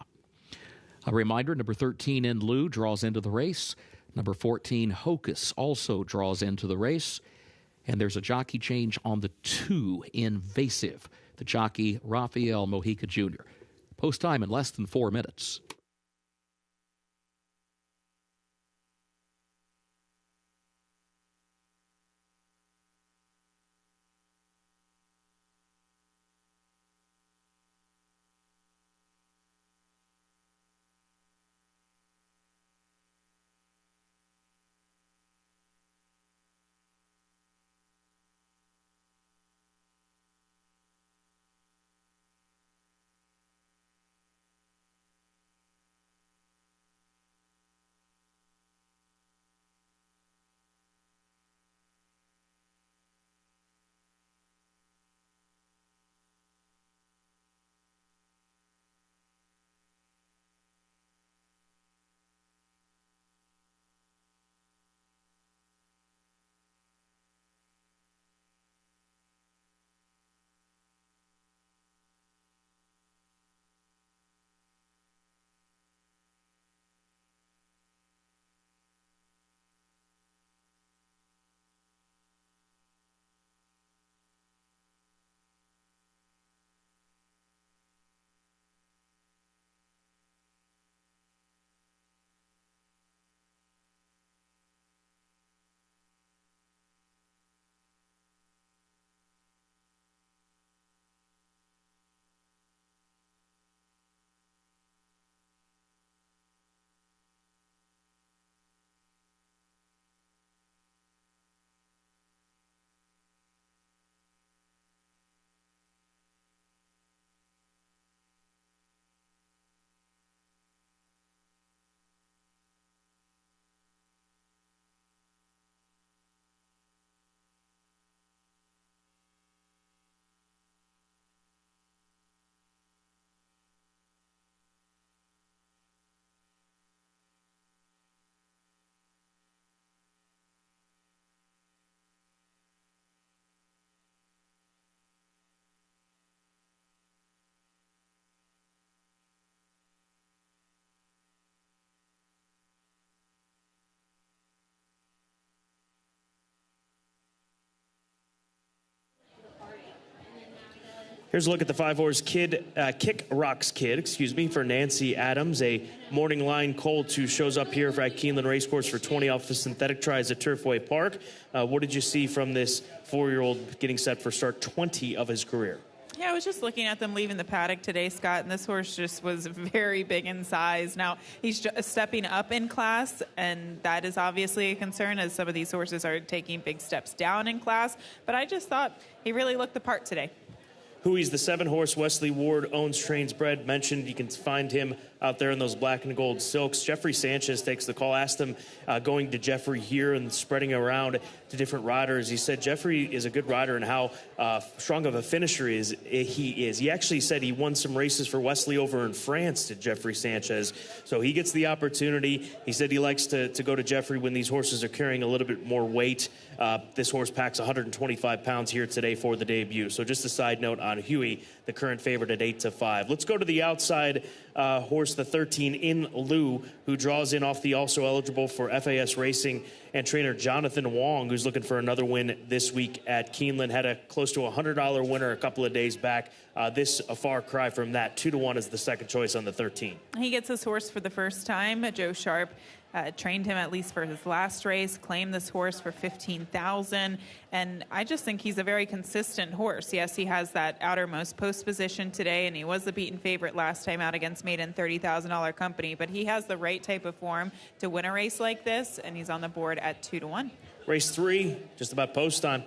A reminder, number 13, In Lieu, draws into the race. Number 14, Hocus, also draws into the race. And there's a jockey change on the 2, Invasive, the jockey Rafael Mojica Jr. Post time in less than 4 minutes. Here's a look at the 5-horse Kick Rocks Kid, for Nancy Adams. A morning line colt who shows up here at Keeneland Racecourse for 20 off the synthetic tries at Turfway Park. What did you see from this 4-year-old getting set for start 20 of his career? Yeah, I was just looking at them leaving the paddock today, Scott, and this horse just was very big in size. Now, he's stepping up in class, and that is obviously a concern as some of these horses are taking big steps down in class. But I just thought he really looked the part today. Huey's the 7-horse Wesley Ward owns, trains, bred. Mentioned you can find him out there in those black and gold silks. Jeffrey Sanchez takes the call. Asked him going to Jeffrey here and spreading around to different riders. He said Jeffrey is a good rider and how strong of a finisher he is. He actually said he won some races for Wesley over in France to Jeffrey Sanchez. So he gets the opportunity. He said he likes to go to Jeffrey when these horses are carrying a little bit more weight. This horse packs 125 pounds here today for the debut. So just a side note on Huey, the current favorite at 8-5. Let's go to the outside horse, the 13, In Lieu, who draws in off the also eligible for FAS Racing and trainer Jonathan Wong, who's looking for another win this week at Keeneland. Had a close to $100 winner a couple of days back. This a far cry from that. 2-1 is the second choice on the 13. He gets this horse for the first time. Joe Sharp trained him at least for his last race, claimed this horse for $15,000, and I just think he's a very consistent horse. Yes, he has that outermost post position today, and he was the beaten favorite last time out against maiden $30,000 company, but he has the right type of form to win a race like this, and he's on the board at 2-1. Race 3, just about post time.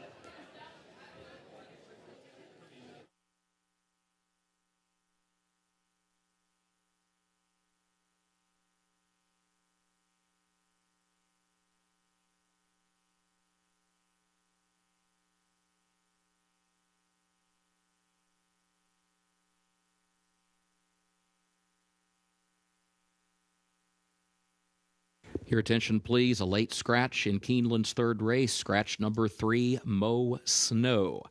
Your attention, please. A late scratch in Keeneland's third race, scratch number 3, Mo Snow.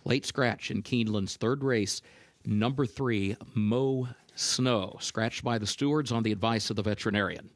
Late scratch in Keeneland's third race, number 3, Mo Snow, scratched by the stewards on the advice of the veterinarian.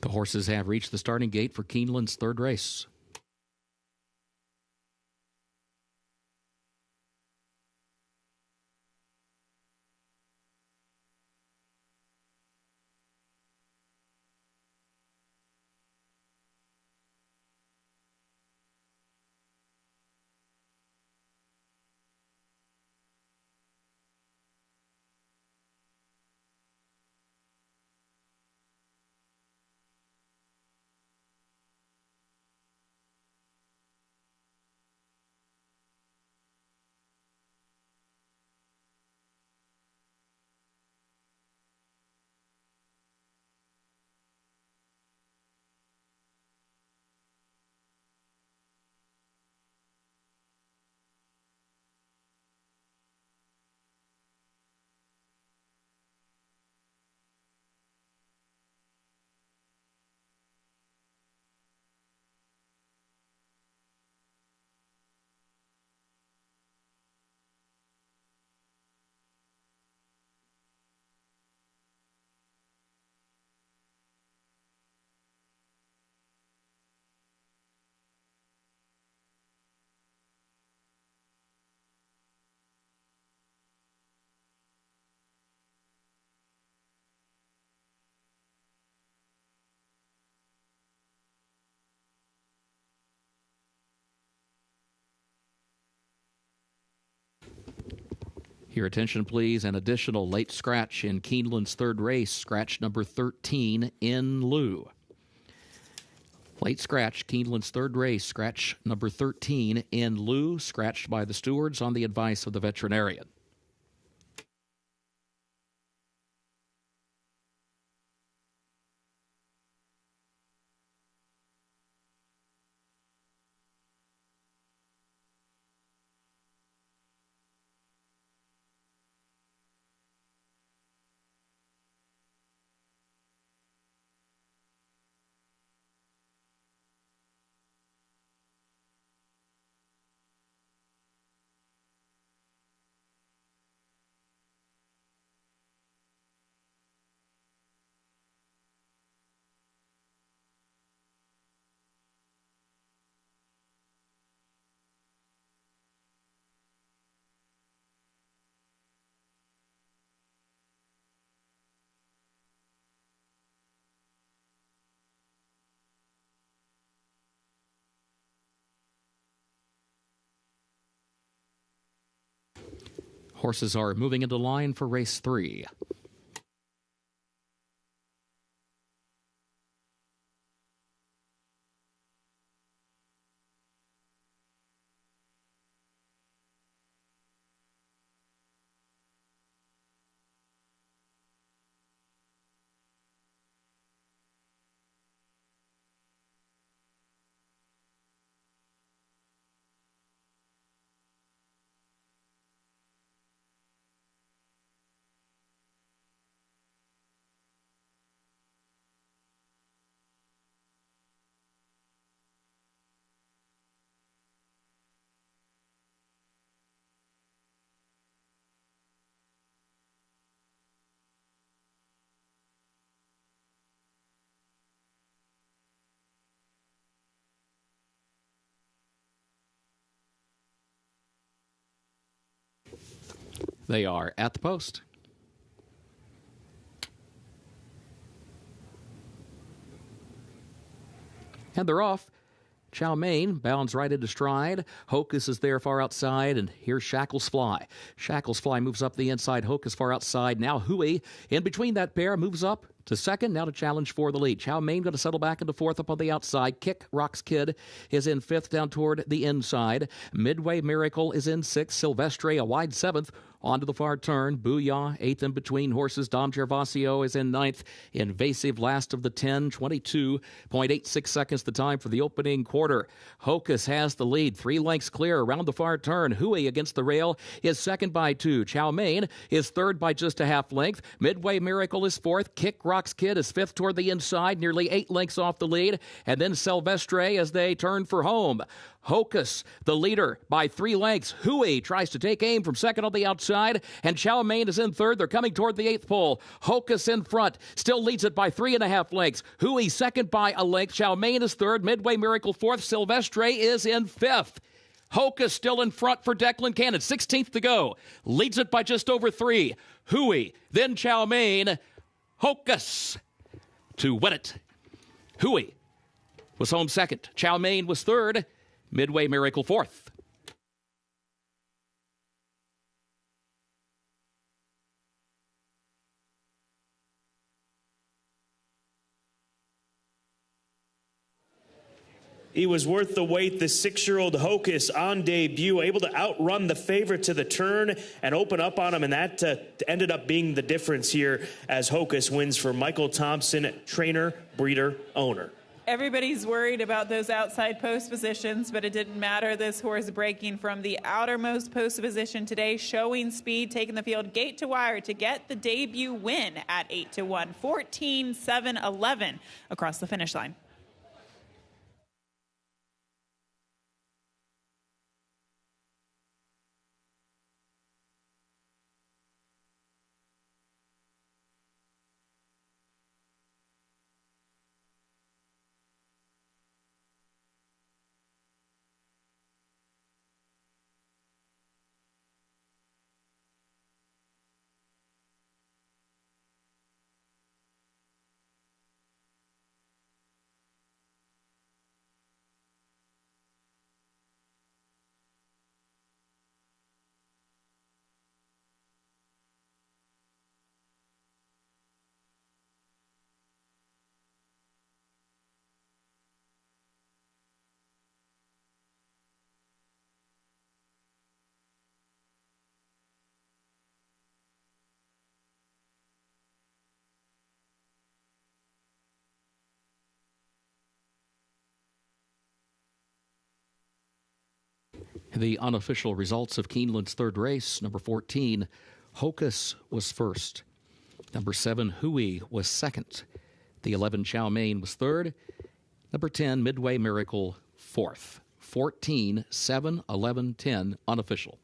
The horses have reached the starting gate for Keeneland's third race. Your attention, please. An additional late scratch in Keeneland's third race, scratch number 13, In Lieu. Late scratch, Keeneland's third race, scratch number 13, In Lieu, scratched by the stewards on the advice of the veterinarian. Horses are moving into line for race 3. They are at the post. And they're off. Chow Mein bounds right into stride. Hocus is there far outside, and here's Shackles Fly. Shackles Fly moves up the inside. Hocus far outside. Now Hui in between that pair moves up to second, now to challenge for the lead. Chow Mein going to settle back into fourth up on the outside. Kick Rocks Kid is in fifth down toward the inside. Midway Miracle is in sixth. Silvestre a wide seventh. Onto the far turn. Booyah, eighth in between horses. Dom Gervasio is in ninth. Invasive last of the 10, 22.86 seconds the time for the opening quarter. Hocus has the lead. 3 lengths clear around the far turn. Hui against the rail is second by 2. Chow Mein is third by just a half length. Midway Miracle is fourth. Kick Rocks Kid is fifth toward the inside, nearly 8 lengths off the lead. And then Silvestre as they turn for home. Hocus, the leader, by 3 lengths. Hui tries to take aim from second on the outside, and Chow Mein is in third. They're coming toward the 8th pole. Hocus in front, still leads it by 3.5 lengths. Hui second by a length. Chow Mein is third. Midway Miracle fourth. Silvestre is in fifth. Hocus still in front for Declan Cannon. 16th to go. Leads it by just over 3. Hui, then Chow Mein. Hocus to win it. Hui was home second. Chow Mein was third. Midway Miracle fourth. He was worth the wait, the 6-year-old Hocus on debut, able to outrun the favorite to the turn and open up on him, and that ended up being the difference here as Hocus wins for Michael Thompson, trainer, breeder, owner. Everybody's worried about those outside post positions, but it didn't matter. This horse breaking from the outermost post position today, showing speed, taking the field gate to wire to get the debut win at 8-1, 14-7-11 across the finish line. The unofficial results of Keeneland's third race. Number 14, Hocus was first. Number 7, Hui was second. The 11, Chow Mein was third. Number 10, Midway Miracle, fourth. 14, 7, 11, 10, unofficial.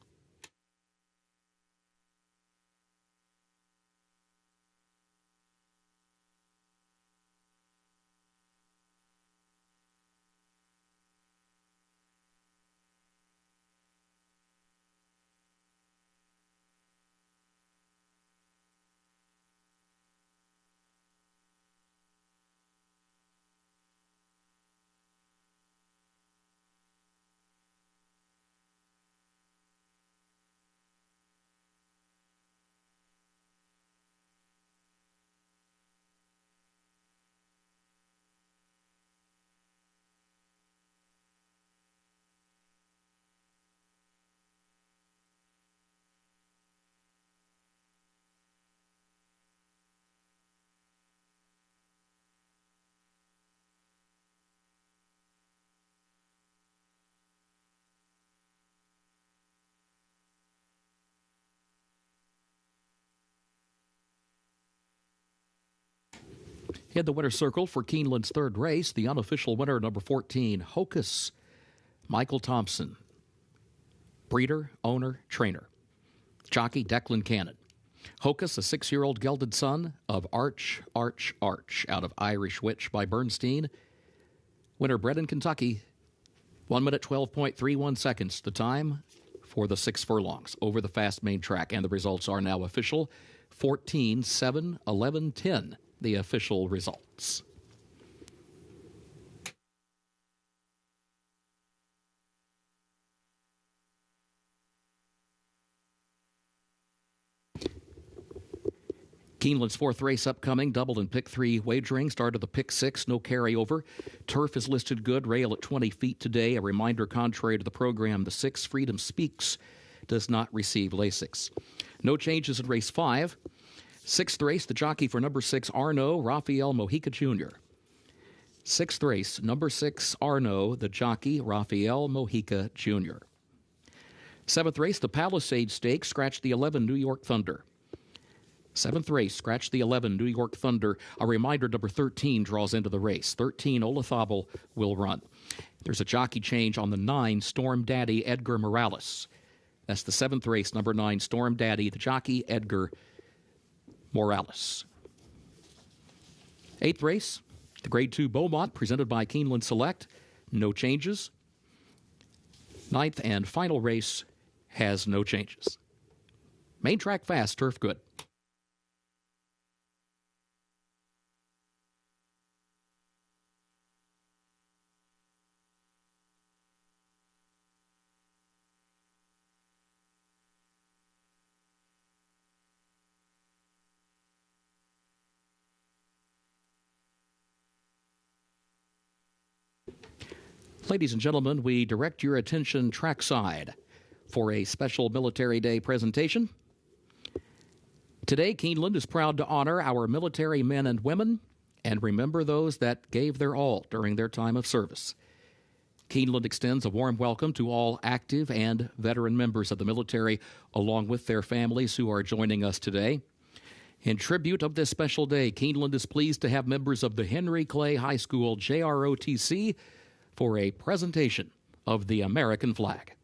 In the winner's circle for Keeneland's third race, the unofficial winner, number 14, Hocus, Michael Thompson. Breeder, owner, trainer. Jockey, Declan Cannon. Hocus, a 6-year-old gelded son of Arch out of Irish Witch by Bernstein. Winner bred in Kentucky. 1 minute, 12.31 seconds. The time for the 6 furlongs over the fast main track, and the results are now official. 14, 7, 11, 10, the official results. Keeneland's 4th race upcoming, doubled in pick 3 wagering. Start of the pick 6, no carryover. Turf is listed good, rail at 20 feet today. A reminder, contrary to the program, the 6, Freedom Speaks, does not receive Lasix. No changes in race 5. 6th race, the jockey for number 6, Arno, Rafael Mojica Jr. 6th race, number 6, Arno, the jockey, Rafael Mojica Jr. 7th race, the Palisade Stakes, scratch the 11, New York Thunder. 7th race, scratch the 11, New York Thunder. A reminder, number 13 draws into the race. 13, Olazabal will run. There's a jockey change on the 9, Storm Daddy, Edgar Morales. That's the 7th race, number 9, Storm Daddy, the jockey, Edgar Morales. 8th race, the Grade 2 Beaumont, presented by Keeneland Select. No changes. 9th and final race has no changes. Main track fast, turf good. Ladies and gentlemen, we direct your attention trackside for a special Military Day presentation. Today, Keeneland is proud to honor our military men and women and remember those that gave their all during their time of service. Keeneland extends a warm welcome to all active and veteran members of the military, along with their families who are joining us today. In tribute of this special day, Keeneland is pleased to have members of the Henry Clay High School JROTC for a presentation of the American flag.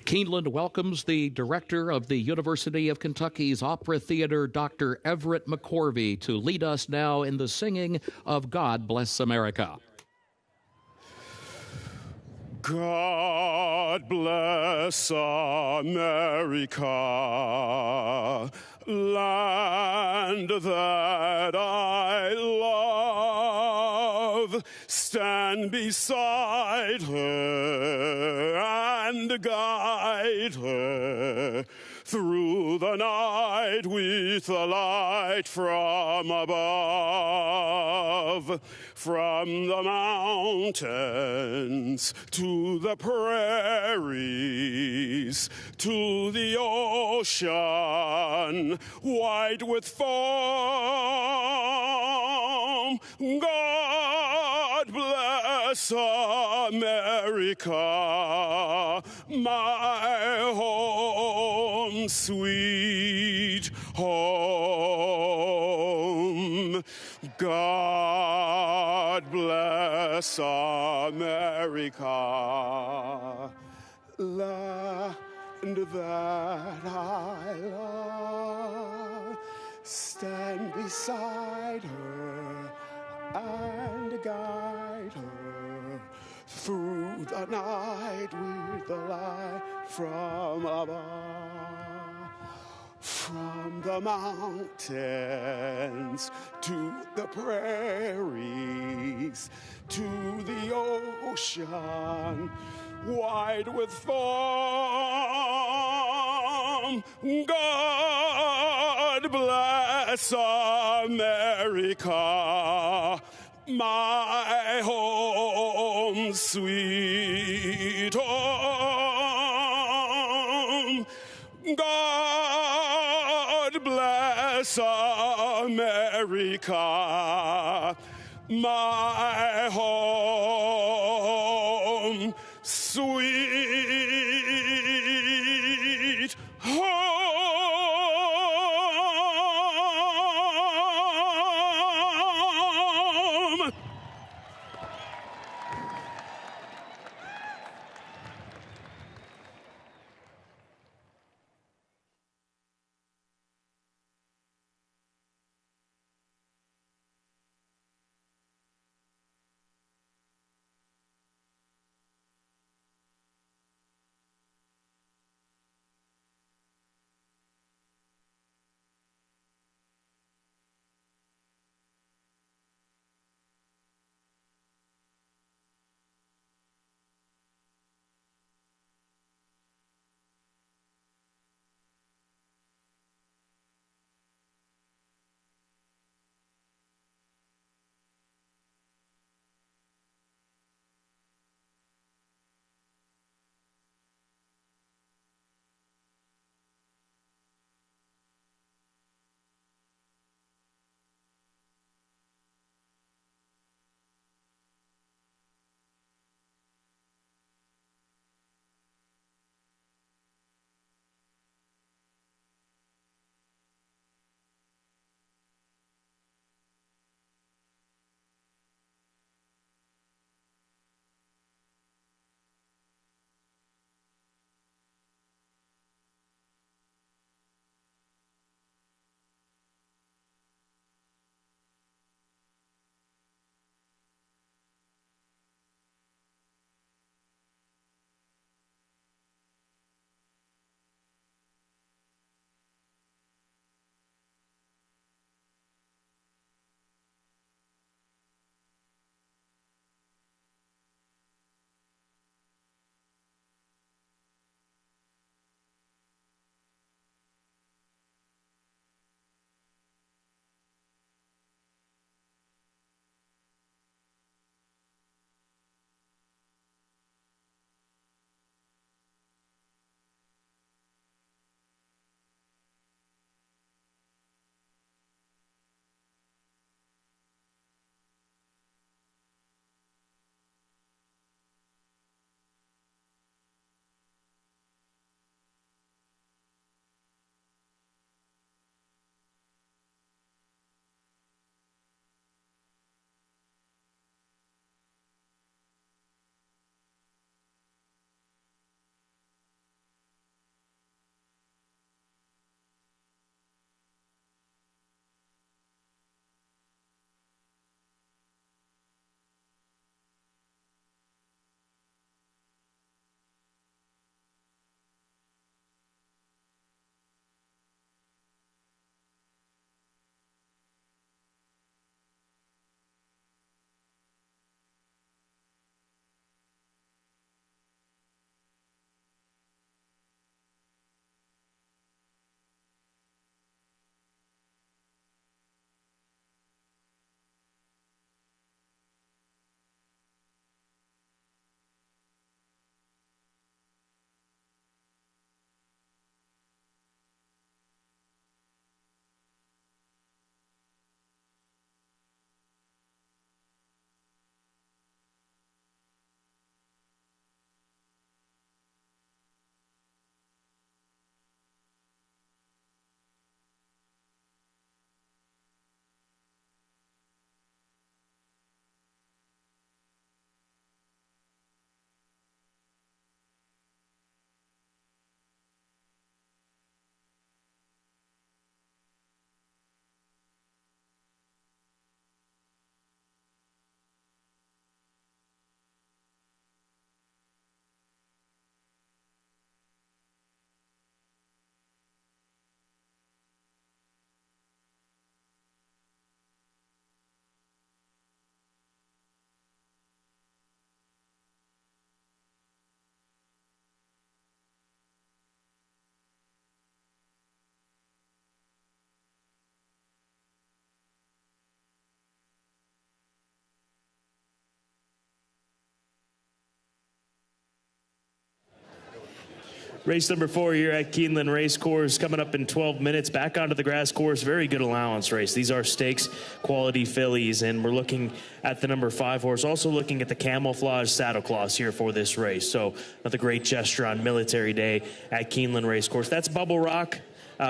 Keeneland welcomes the director of the University of Kentucky's Opera Theater, Dr. Everett McCorvey, to lead us now in the singing of God Bless America. God bless America, land that I love. Stand beside her and guide her through the night with the light from above. From the mountains to the prairies to the ocean, white with foam. God bless America, my home, sweet home. God bless America, land that I love. Stand beside her and guide her through the night with the light from above. From the mountains to the prairies to the ocean, wide with foam. God bless America, my home, sweet home. God bless America, my home, sweet home. Race number 4 here at Keeneland Racecourse coming up in 12 minutes. Back onto the grass course. Very good allowance race. These are stakes quality fillies, and we're looking at the number 5 horse. Also looking at the camouflage saddle cloths here for this race. So another great gesture on Military Day at Keeneland Racecourse. That's Bubble Rock.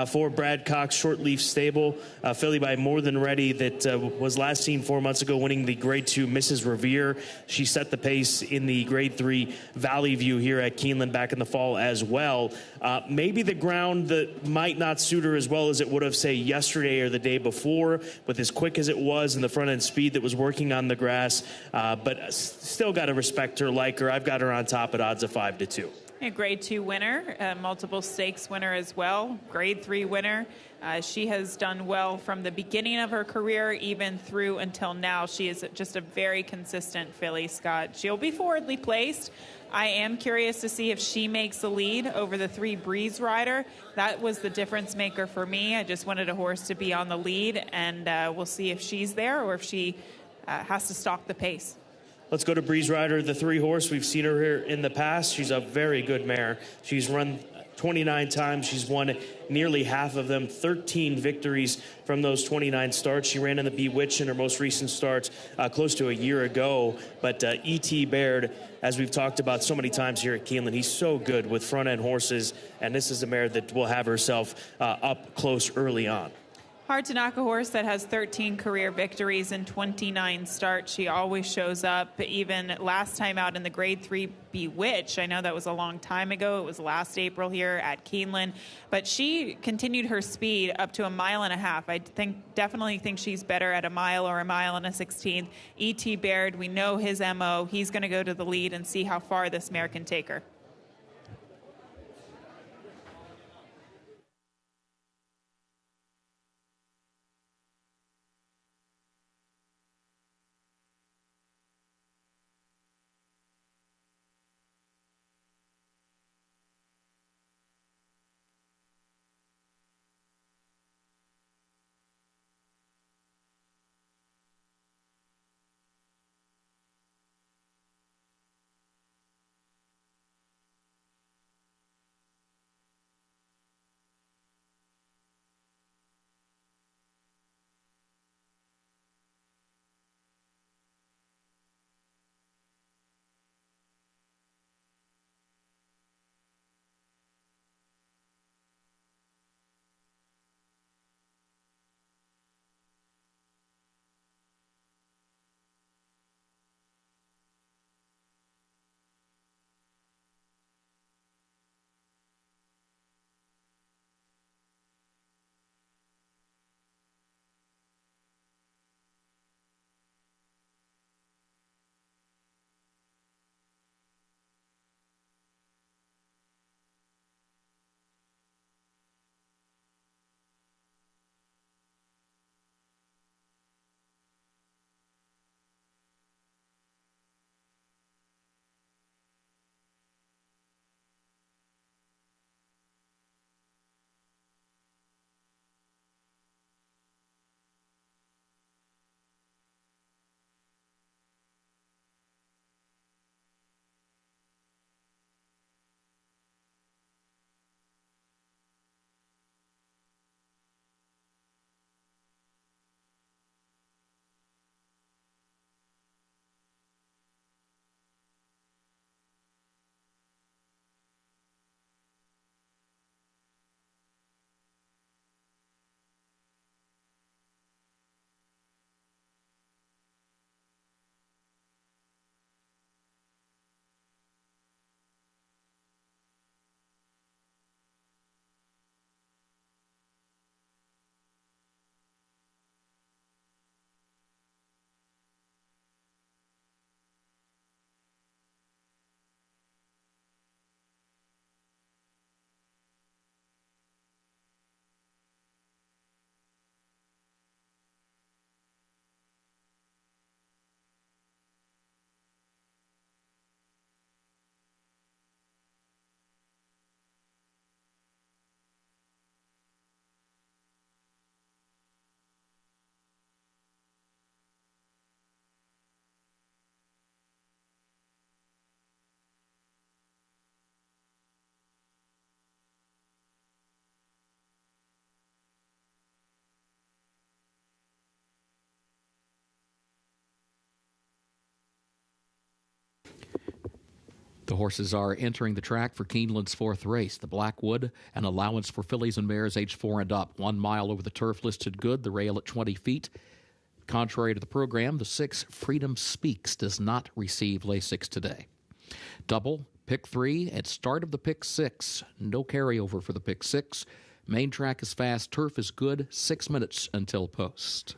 For Brad Cox, Short Leaf Stable, filly by More Than Ready that was last seen 4 months ago winning the Grade 2 Mrs. Revere. She set the pace in the Grade 3 Valley View here at Keeneland back in the fall as well. Maybe the ground that might not suit her as well as it would have, say, yesterday or the day before, with as quick as it was and the front end speed that was working on the grass, but still got to respect her, like her. I've got her on top at odds of 5-2. A Grade 2 winner, multiple stakes winner as well, Grade 3 winner. She has done well from the beginning of her career, even through until now. She is just a very consistent filly, Scott. She'll be forwardly placed. I am curious to see if she makes the lead over the 3 Breeze Rider. That was the difference maker for me. I just wanted a horse to be on the lead, and we'll see if she's there or if she has to stalk the pace. Let's go to Breeze Rider, the 3 horse. We've seen her here in the past. She's a very good mare. She's run 29 times. She's won nearly half of them, 13 victories from those 29 starts. She ran in the Bewitch in her most recent start close to a year ago. But E.T. Baird, as we've talked about so many times here at Keeneland, he's so good with front-end horses, and this is a mare that will have herself up close early on. Hard to knock a horse that has 13 career victories and 29 starts. She always shows up, even last time out in the Grade 3 Bewitch. I know that was a long time ago. It was last April here at Keeneland. But she continued her speed up to 1.5 miles. I definitely think she's better at 1 mile or 1 1/16. E.T. Baird, we know his MO. He's going to go to the lead and see how far this mare can take her. The horses are entering the track for Keeneland's fourth race. The Blackwood, an allowance for fillies and mares age 4 and up. 1 mile over the turf listed good, the rail at 20 feet. Contrary to the program, the 6 Freedom Speaks does not receive Lasix today. Double, pick 3, and start of the pick 6. No carryover for the pick 6. Main track is fast, turf is good, 6 minutes until post.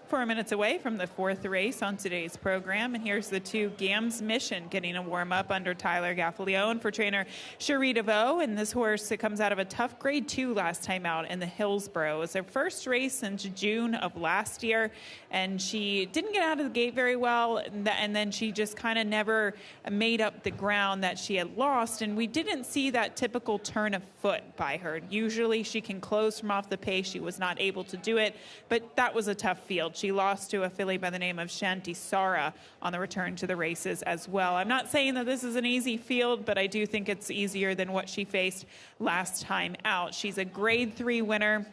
Four minutes away from the fourth race on today's program, and here's the 2 Gams Mission getting a warm-up under Tyler Gaffalione for trainer Cherie DeVoe. And this horse, it comes out of a tough grade 2 last time out in the Hillsborough. It was her first race since June of last year, and she didn't get out of the gate very well, and then she just kind of never made up the ground that she had lost, and we didn't see that typical turn of foot by her. Usually she can close from off the pace. She was not able to do it, but that was a tough field. She lost to a filly by the name of Shanti Sara on the return to the races as well. I'm not saying that this is an easy field, but I do think it's easier than what she faced last time out. She's a grade 3 winner.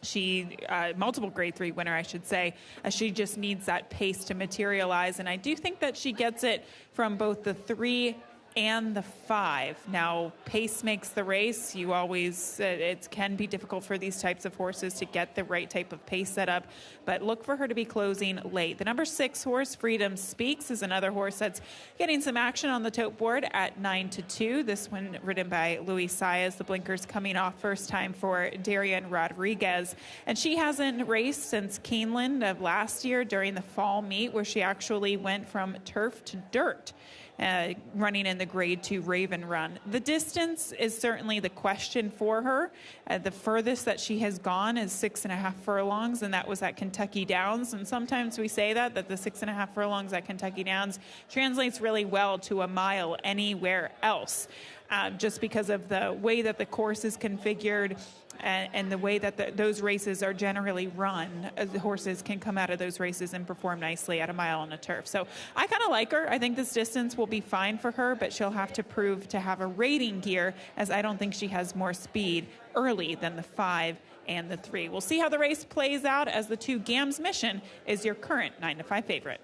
She, multiple grade 3 winner, I should say. She just needs that pace to materialize, and I do think that she gets it from both the 3 and the 5. Now, pace makes the race. You always, it can be difficult for these types of horses to get the right type of pace set up, but look for her to be closing late. The number 6 horse, Freedom Speaks, is another horse that's getting some action on the tote board at 9-2. This one ridden by Luis Saez. The blinkers coming off first time for Darian Rodriguez. And she hasn't raced since Keeneland of last year during the fall meet, where she actually went from turf to dirt. Running in the grade 2 Raven Run. The distance is certainly the question for her. The furthest that she has gone is 6.5 furlongs, and that was at Kentucky Downs. And sometimes we say that the 6.5 furlongs at Kentucky Downs translates really well to a mile anywhere else. Just because of the way that the course is configured, and the way that those races are generally run, the horses can come out of those races and perform nicely at a mile on a turf. So I kind of like her. I think this distance will be fine for her, but she'll have to prove to have a rating gear, as I don't think she has more speed early than the 5 and the 3. We'll see how the race plays out, as the 2 Gams Mission is your current 9-5 favorite.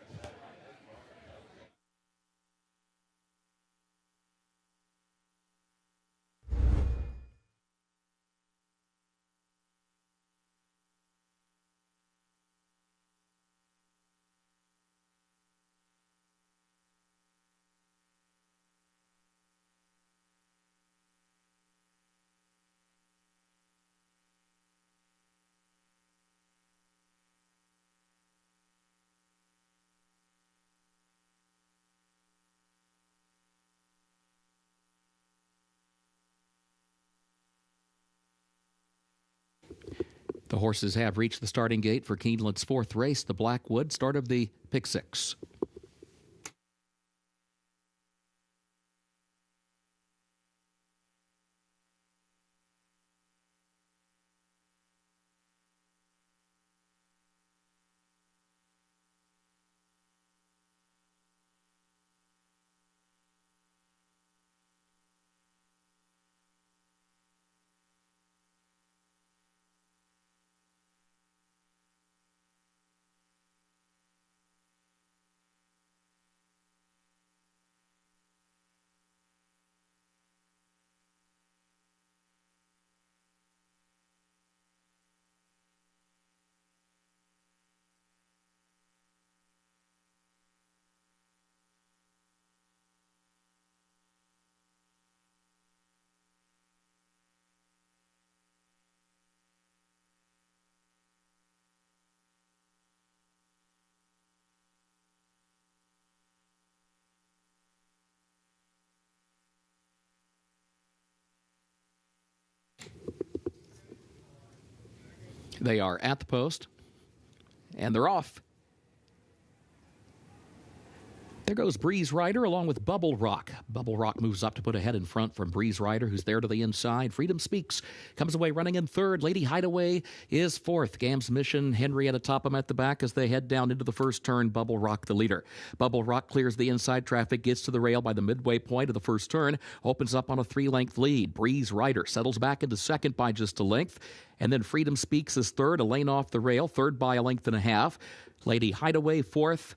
The horses have reached the starting gate for Keeneland's 4th race, the Blackwood, start of the Pick 6. They are at the post, and they're off. There goes Breeze Rider along with Bubble Rock. Bubble Rock moves up to put a head in front from Breeze Rider, who's there to the inside. Freedom Speaks comes away running in 3rd. Lady Hideaway is 4th. Gams Mission, Henrietta Topham at the back as they head down into the first turn. Bubble Rock the leader. Bubble Rock clears the inside traffic, gets to the rail by the midway point of the first turn, opens up on a 3-length lead. Breeze Rider settles back into 2nd by just a length. And then Freedom Speaks is 3rd, a lane off the rail, 3rd by a length and a half. Lady Hideaway 4th.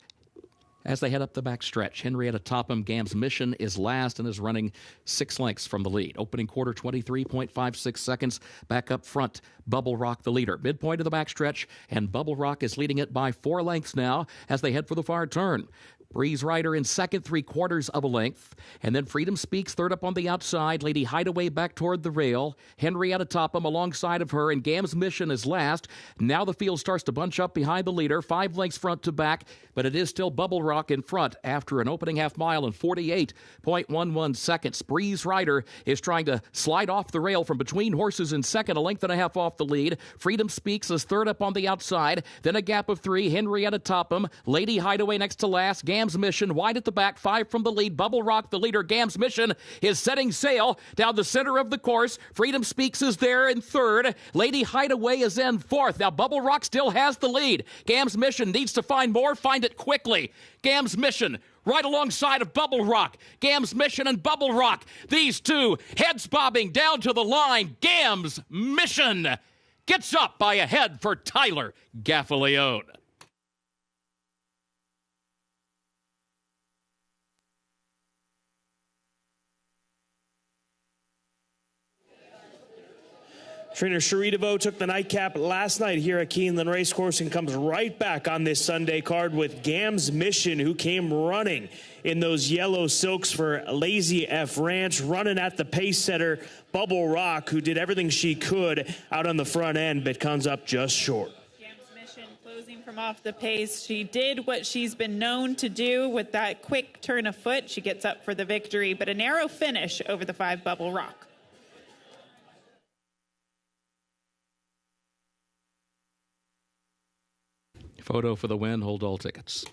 As they head up the back stretch, Henrietta Topham, Gams Mission, is last and is running 6 lengths from the lead. Opening quarter, 23.56 seconds. Back up front, Bubble Rock the leader. Midpoint of the back stretch, and Bubble Rock is leading it by 4 lengths now as they head for the far turn. Breeze Rider in 2nd, 3/4 of a length. And then Freedom Speaks 3rd up on the outside. Lady Hideaway back toward the rail. Henrietta Topham alongside of her, and Gams Mission is last. Now the field starts to bunch up behind the leader, 5 lengths front to back, but it is still Bubble Rock in front after an opening half mile in 48.11 seconds. Breeze Rider is trying to slide off the rail from between horses in 2nd, a length and a half off the lead. Freedom Speaks is 3rd up on the outside. Then a gap of 3, Henrietta Topham. Lady Hideaway next to last. Gams Mission wide at the back, 5 from the lead. Bubble Rock the leader. Gams Mission is setting sail down the center of the course. Freedom Speaks is there in 3rd. Lady Hideaway is in 4th. Now Bubble Rock still has the lead. Gams Mission needs to find more, find it quickly. Gams Mission right alongside of Bubble Rock. Gams Mission and Bubble Rock. These two heads bobbing down to the line. Gams Mission gets up by a head for Tyler Gaffalione. Trainer Cherie DeVoe took the nightcap last night here at Keeneland Racecourse and comes right back on this Sunday card with Gams Mission, who came running in those yellow silks for Lazy F Ranch, running at the pace setter Bubble Rock, who did everything she could out on the front end, but comes up just short. Gams Mission closing from off the pace. She did what she's been known to do with that quick turn of foot. She gets up for the victory, but a narrow finish over the 5 Bubble Rock. Photo for the win. Hold all tickets.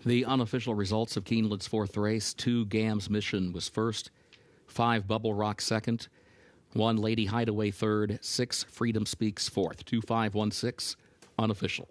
The unofficial results of Keeneland's fourth race: 2 Gams Mission was first, 5 Bubble Rock second, 1 Lady Hideaway third, 6 Freedom Speaks fourth. 2516 unofficial.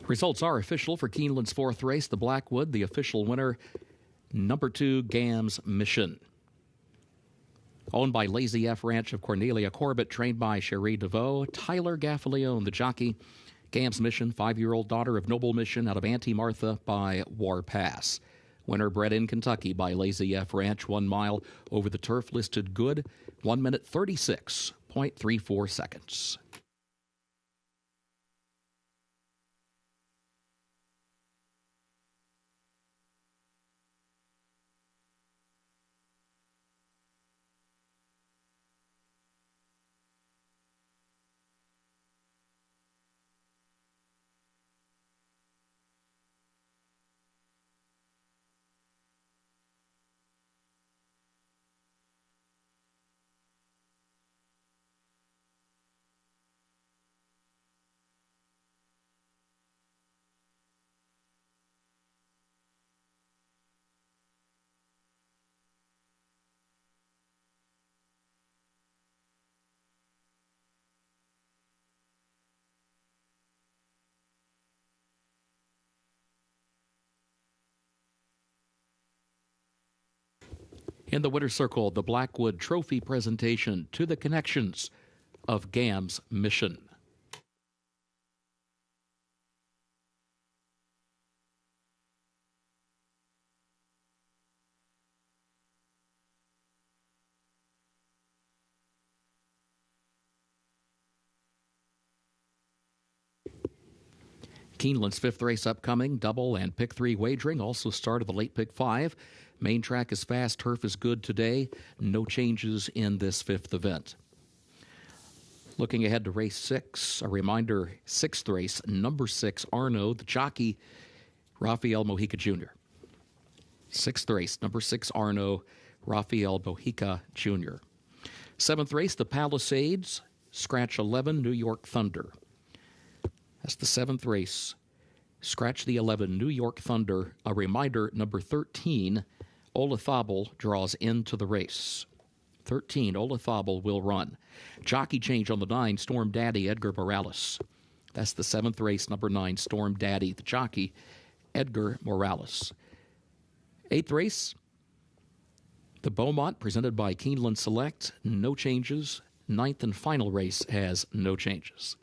Results are official for Keeneland's fourth race, the Blackwood. The official winner, number 2 Gams Mission. Owned by Lazy F Ranch of Cornelia Corbett, trained by Cherie DeVoe. Tyler Gaffalione, the jockey. Gams Mission, 5-year-old daughter of Noble Mission out of Auntie Martha by War Pass. Winner bred in Kentucky by Lazy F Ranch, 1 mile over the turf, listed good, 1 minute 36.34 seconds. In the winner's circle, the Blackwood Trophy presentation to the connections of Gams Mission. Keeneland's fifth race upcoming, double and pick 3 wagering, also start of the late pick 5. Main track is fast, turf is good today. No changes in this fifth event. Looking ahead to race 6, a reminder, 6th race, number 6, Arno, the jockey, Rafael Mojica Jr. 6th race, number 6, Arno, Rafael Mojica Jr. 7th race, the Palisades, scratch 11, New York Thunder. That's the 7th race. Scratch the 11, New York Thunder. A reminder, number 13, Olazabal draws into the race. 13, Olazabal will run. Jockey change on the 9, Storm Daddy, Edgar Morales. That's the 7th race, number 9, Storm Daddy, the jockey, Edgar Morales. 8th race, The Beaumont, presented by Keeneland Select, no changes. Ninth and final race has no changes.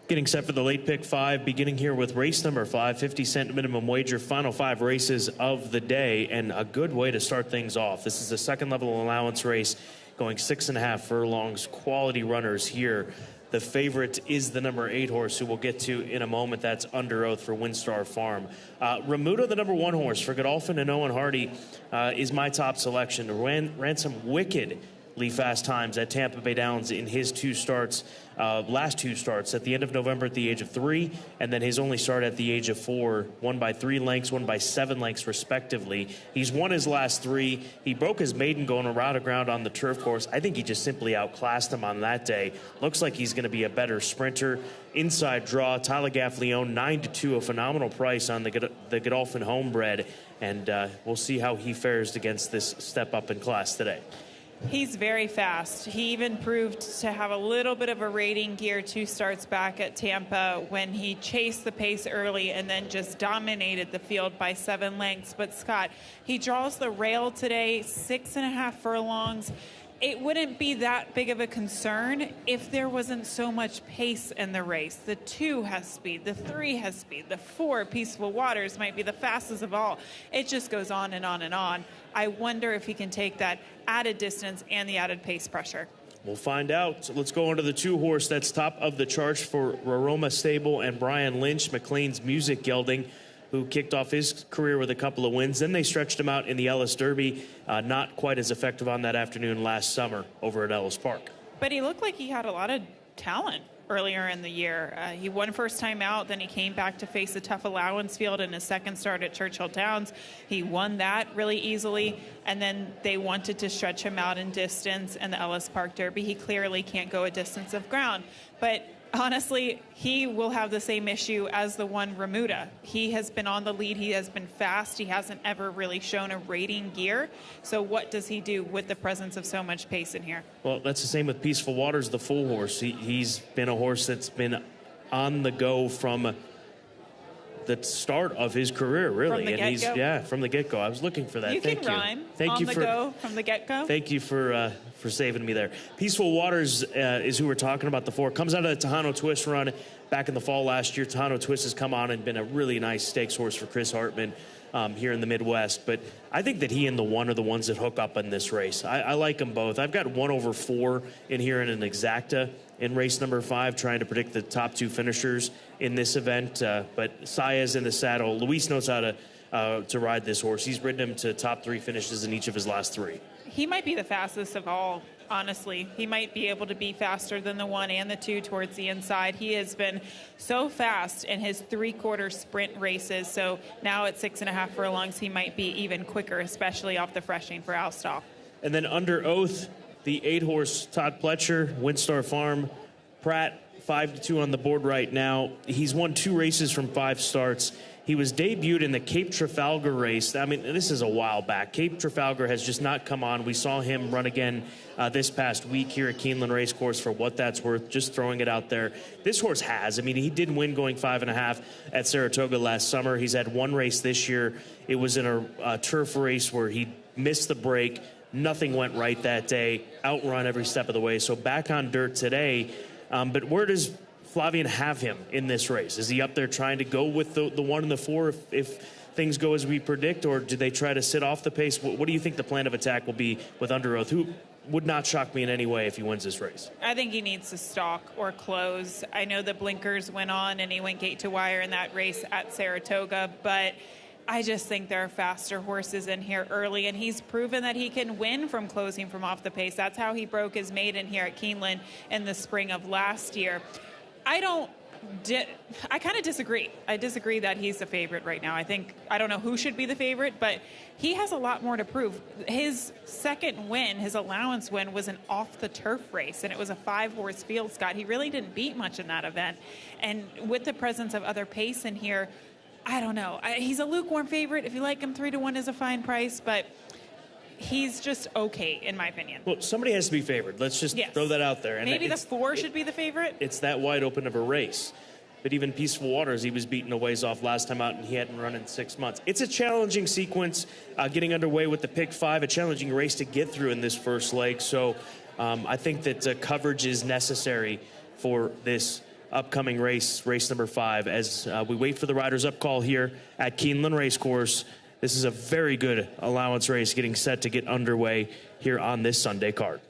Getting set for the late pick 5, beginning here with race number 5, 50-cent minimum wager, final 5 races of the day, and a good way to start things off. This is a second level allowance race going 6.5 furlongs, quality runners here. The favorite is the number 8 horse, who we'll get to in a moment. That's Under Oath for Windstar Farm. Remuda, the number 1 horse for Godolphin and Owen Hardy, is my top selection. Ran some wickedly fast times at Tampa Bay Downs in his last two starts at the end of November at the age of 3, and then his only start at the age of 4, won by 3 lengths, won by 7 lengths respectively. He's won his last 3. He broke his maiden going around ground on the turf course. I think he just simply outclassed him on that day. Looks like he's going to be a better sprinter. Inside draw, Tyler Gaffleone, 9-2, a phenomenal price on the Godolphin homebred, and we'll see how he fares against this step up in class today. He's very fast. He even proved to have a little bit of a rating gear 2 starts back at Tampa when he chased the pace early and then just dominated the field by 7 lengths. But Scott, he draws the rail today, 6.5 furlongs. It wouldn't be that big of a concern if there wasn't so much pace in the race. The 2 has speed, the 3 has speed, the 4, Peaceful Waters, might be the fastest of all. It just goes on and on and on. I wonder if he can take that added distance and the added pace pressure. We'll find out. So let's go on to the 2 horse that's top of the charts for Raroma Stable and Brian Lynch, McLean's Music Gelding, who kicked off his career with a couple of wins. Then they stretched him out in the Ellis Derby. Not quite as effective on that afternoon last summer over at Ellis Park. But he looked like he had a lot of talent earlier in the year. He won first time out, then he came back to face a tough allowance field in his second start at Churchill Downs. He won that really easily, and then they wanted to stretch him out in distance in the Ellis Park Derby. He clearly can't go a distance of ground. But honestly, he will have the same issue as the one Remuda. He has been on the lead. He has been fast. He hasn't ever really shown a rating gear. So what does he do with the presence of so much pace in here? Well, that's the same with Peaceful Waters, the full horse. He's been a horse that's been on the go from the start of his career, really. From the get-go? From the get-go. I was looking for that. You Thank can rhyme. Thank on you the for, go, from the get-go. Thank you for saving me there. Peaceful Waters is who we're talking about, the 4. Comes out of the Tejano Twist run back in the fall last year. Tejano Twist has come on and been a really nice stakes horse for Chris Hartman here in the Midwest. But I think that he and the 1 are the ones that hook up in this race. I like them both. I've got 1/4 in here in an exacta in race number 5, trying to predict the top 2 finishers in this event. But Saez in the saddle. Luis knows how to ride this horse. He's ridden him to top 3 finishes in each of his last 3. He might be the fastest of all, honestly. He might be able to be faster than the 1 and the 2 towards the inside. He has been so fast in his 3/4 sprint races. So now at 6.5 furlongs, he might be even quicker, especially off the freshing for Alstall. And then Under Oath, the 8 horse Todd Pletcher, Windstar Farm, Pratt, 5-2 on the board right now. He's won 2 races from 5 starts. He was debuted in the Cape Trafalgar race. I mean, this is a while back. Cape Trafalgar has just not come on. We saw him run again this past week here at Keeneland Racecourse, for what that's worth, just throwing it out there. This horse has. I mean, he did win going 5.5 at Saratoga last summer. He's had 1 race this year. It was in a turf race where he missed the break. Nothing went right that day. Outrun every step of the way. So back on dirt today. But where does Flavien have him in this race? Is he up there trying to go with the 1 and the 4 if things go as we predict, or do they try to sit off the pace? What do you think the plan of attack will be with Under Oath, who would not shock me in any way if he wins this race? I think he needs to stalk or close. I know the blinkers went on and he went gate to wire in that race at Saratoga, but I just think there are faster horses in here early, and he's proven that he can win from closing from off the pace. That's how he broke his maiden here at Keeneland in the spring of last year. I kind of disagree. I disagree that he's the favorite right now. I don't know who should be the favorite, but he has a lot more to prove. His second win, his allowance win, was an off-the-turf race, and it was a 5-horse field, Scott. He really didn't beat much in that event. And with the presence of other pace in here, I don't know. He's a lukewarm favorite. If you like him, 3-1 is a fine price, but he's just okay, in my opinion. Well, somebody has to be favored. Let's just throw that out there. And maybe the 4 should be the favorite? It's that wide open of a race. But even Peaceful Waters, he was beaten a ways off last time out, and he hadn't run in 6 months. It's a challenging sequence getting underway with the pick 5, a challenging race to get through in this first leg. So I think that coverage is necessary for this upcoming race number 5, as we wait for the riders up call here at Keeneland Racecourse. This is a very good allowance race getting set to get underway here on this Sunday card.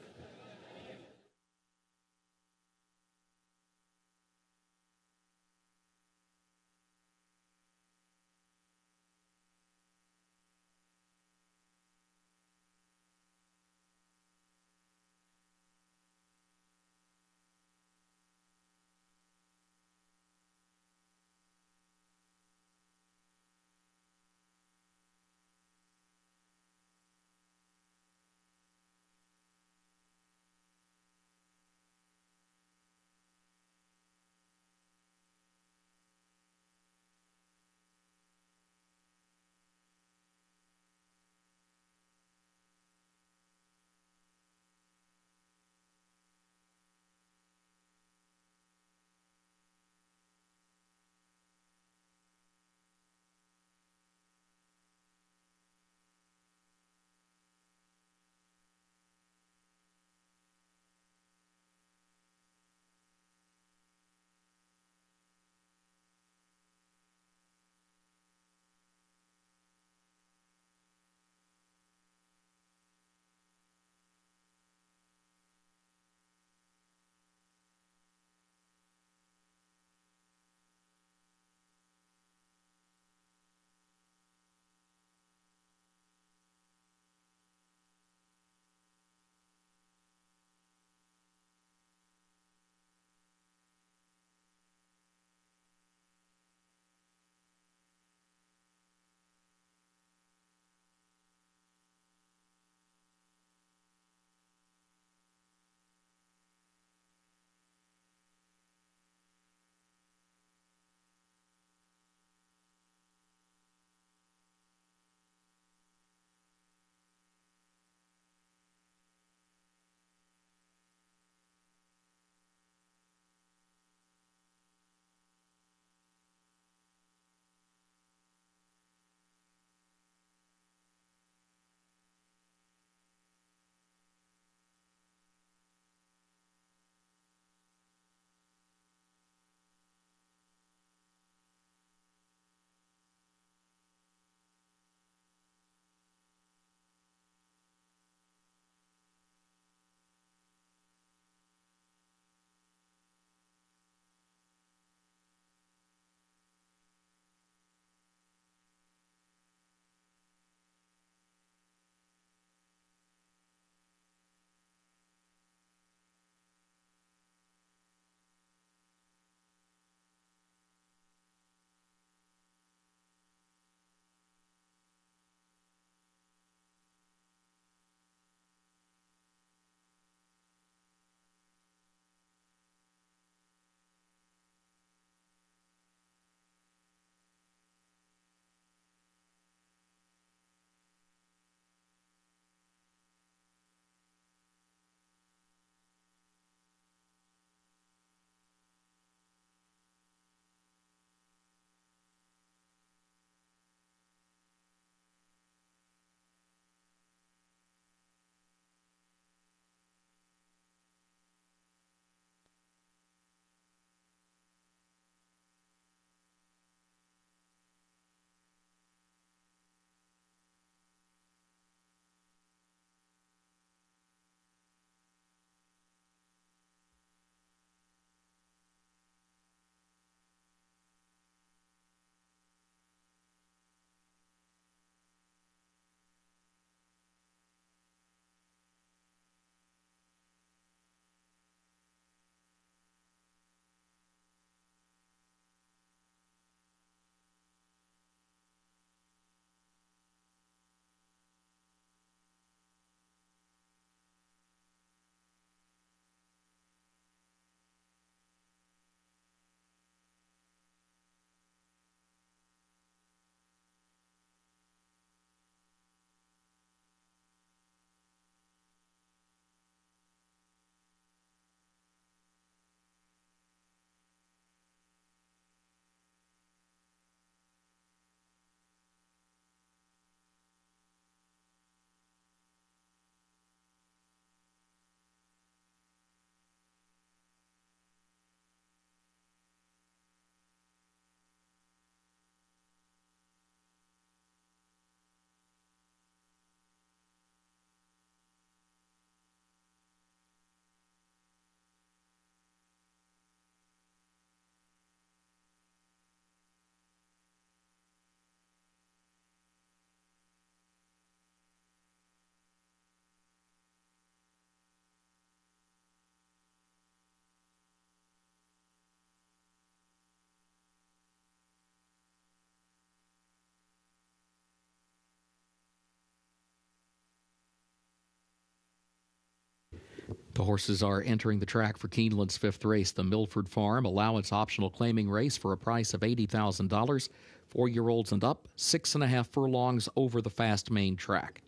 The horses are entering the track for Keeneland's 5th race, the Milford Farm allowance optional claiming race for a price of $80,000. 4-year-olds and up, 6.5 furlongs over the fast main track.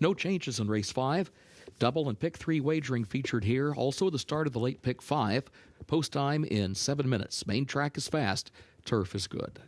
No changes in race 5. Double and pick 3 wagering featured here. Also the start of the late pick 5. Post time in 7 minutes. Main track is fast. Turf is good.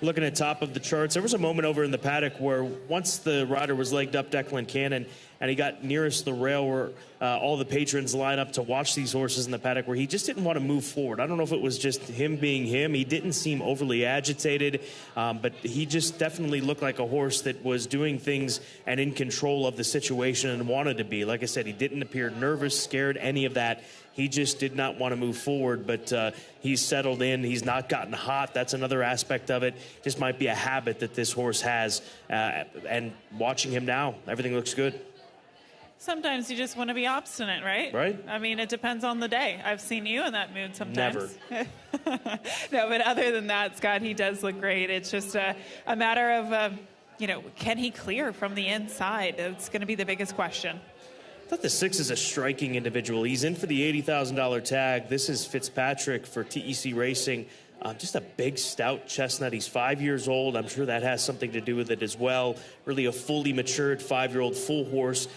Looking at top of the charts, there was a moment over in the paddock where once the rider was legged up, Declan Cannon, and he got nearest the rail where all the patrons line up to watch these horses in the paddock, where he just didn't want to move forward. I don't know if it was just him being him. He didn't seem overly agitated, but he just definitely looked like a horse that was doing things and in control of the situation and wanted to be. Like I said, he didn't appear nervous, scared, any of that. He just did not want to move forward, but he's settled in. He's not gotten hot. That's another aspect of it. Just might be a habit that this horse has. And watching him now, everything looks good. Sometimes you just want to be obstinate, right? Right. I mean, it depends on the day. I've seen you in that mood sometimes. Never. No, but other than that, Scott, he does look great. It's just a matter of, can he clear from the inside? It's going to be the biggest question. I thought the 6 is a striking individual. He's in for the $80,000 tag. This is Fitzpatrick for TEC Racing. Just a big, stout chestnut. He's 5 years old. I'm sure that has something to do with it as well. Really a fully matured 5-year-old full horse,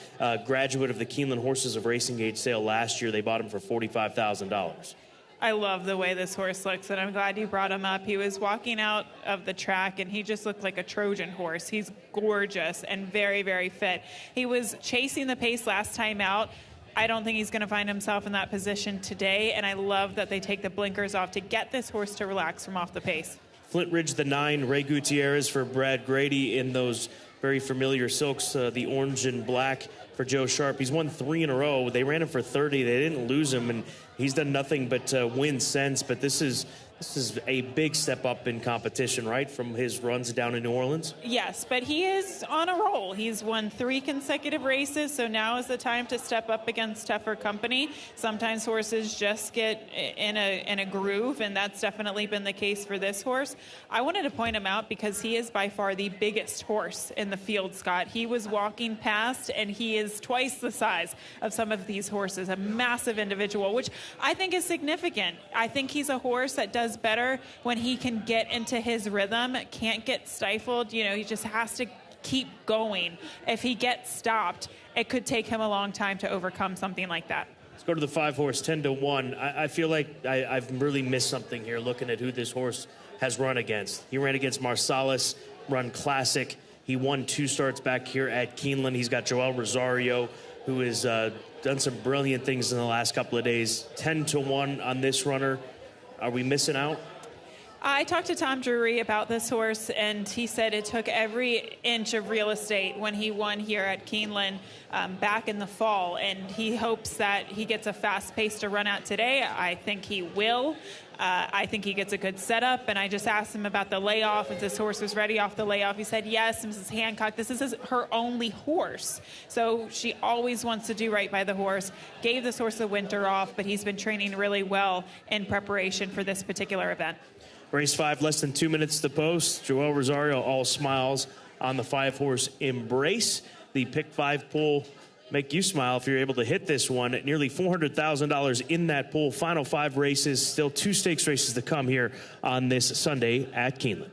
graduate of the Keeneland Horses of Racing Age sale last year. They bought him for $45,000. I love the way this horse looks, and I'm glad you brought him up. He was walking out of the track, and he just looked like a Trojan horse. He's gorgeous and very, very fit. He was chasing the pace last time out. I don't think he's going to find himself in that position today, and I love that they take the blinkers off to get this horse to relax from off the pace. Flint Ridge, the 9, Ray Gutierrez for Brad Grady in those very familiar silks, the orange and black for Joe Sharp. He's won 3 in a row. They ran him for 30. They didn't lose him, and he's done nothing but win since. But this is This is a big step up in competition, right, from his runs down in New Orleans? Yes, but he is on a roll. He's won 3 consecutive races, so now is the time to step up against tougher company. Sometimes horses just get in a groove, and that's definitely been the case for this horse. I wanted to point him out because he is by far the biggest horse in the field, Scott. He was walking past, and he is twice the size of some of these horses, a massive individual, which I think is significant. I think he's a horse that does better when he can get into his rhythm, can't get stifled. You know, he just has to keep going. If he gets stopped, it could take him a long time to overcome something like that. Let's go to the 5-horse, 10-1. I feel like I've really missed something here looking at who this horse has run against. He ran against Marsalis, run Classic. He won 2 starts back here at Keeneland. He's got Joel Rosario, who has done some brilliant things in the last couple of days. 10-1 on this runner. Are we missing out? I talked to Tom Drury about this horse, and he said it took every inch of real estate when he won here at Keeneland back in the fall, and he hopes that he gets a fast pace to run out today. I think he will. I think he gets a good setup, and I just asked him about the layoff, if this horse was ready off the layoff. He said, yes, Mrs. Hancock, this is her only horse, so she always wants to do right by the horse. Gave this horse the winter off, but he's been training really well in preparation for this particular event. Race 5, less than 2 minutes to post. Joel Rosario, all smiles on the 5-horse Embrace. The pick 5 pool make you smile if you're able to hit this one. Nearly $400,000 in that pool. Final 5 races, still 2 stakes races to come here on this Sunday at Keeneland.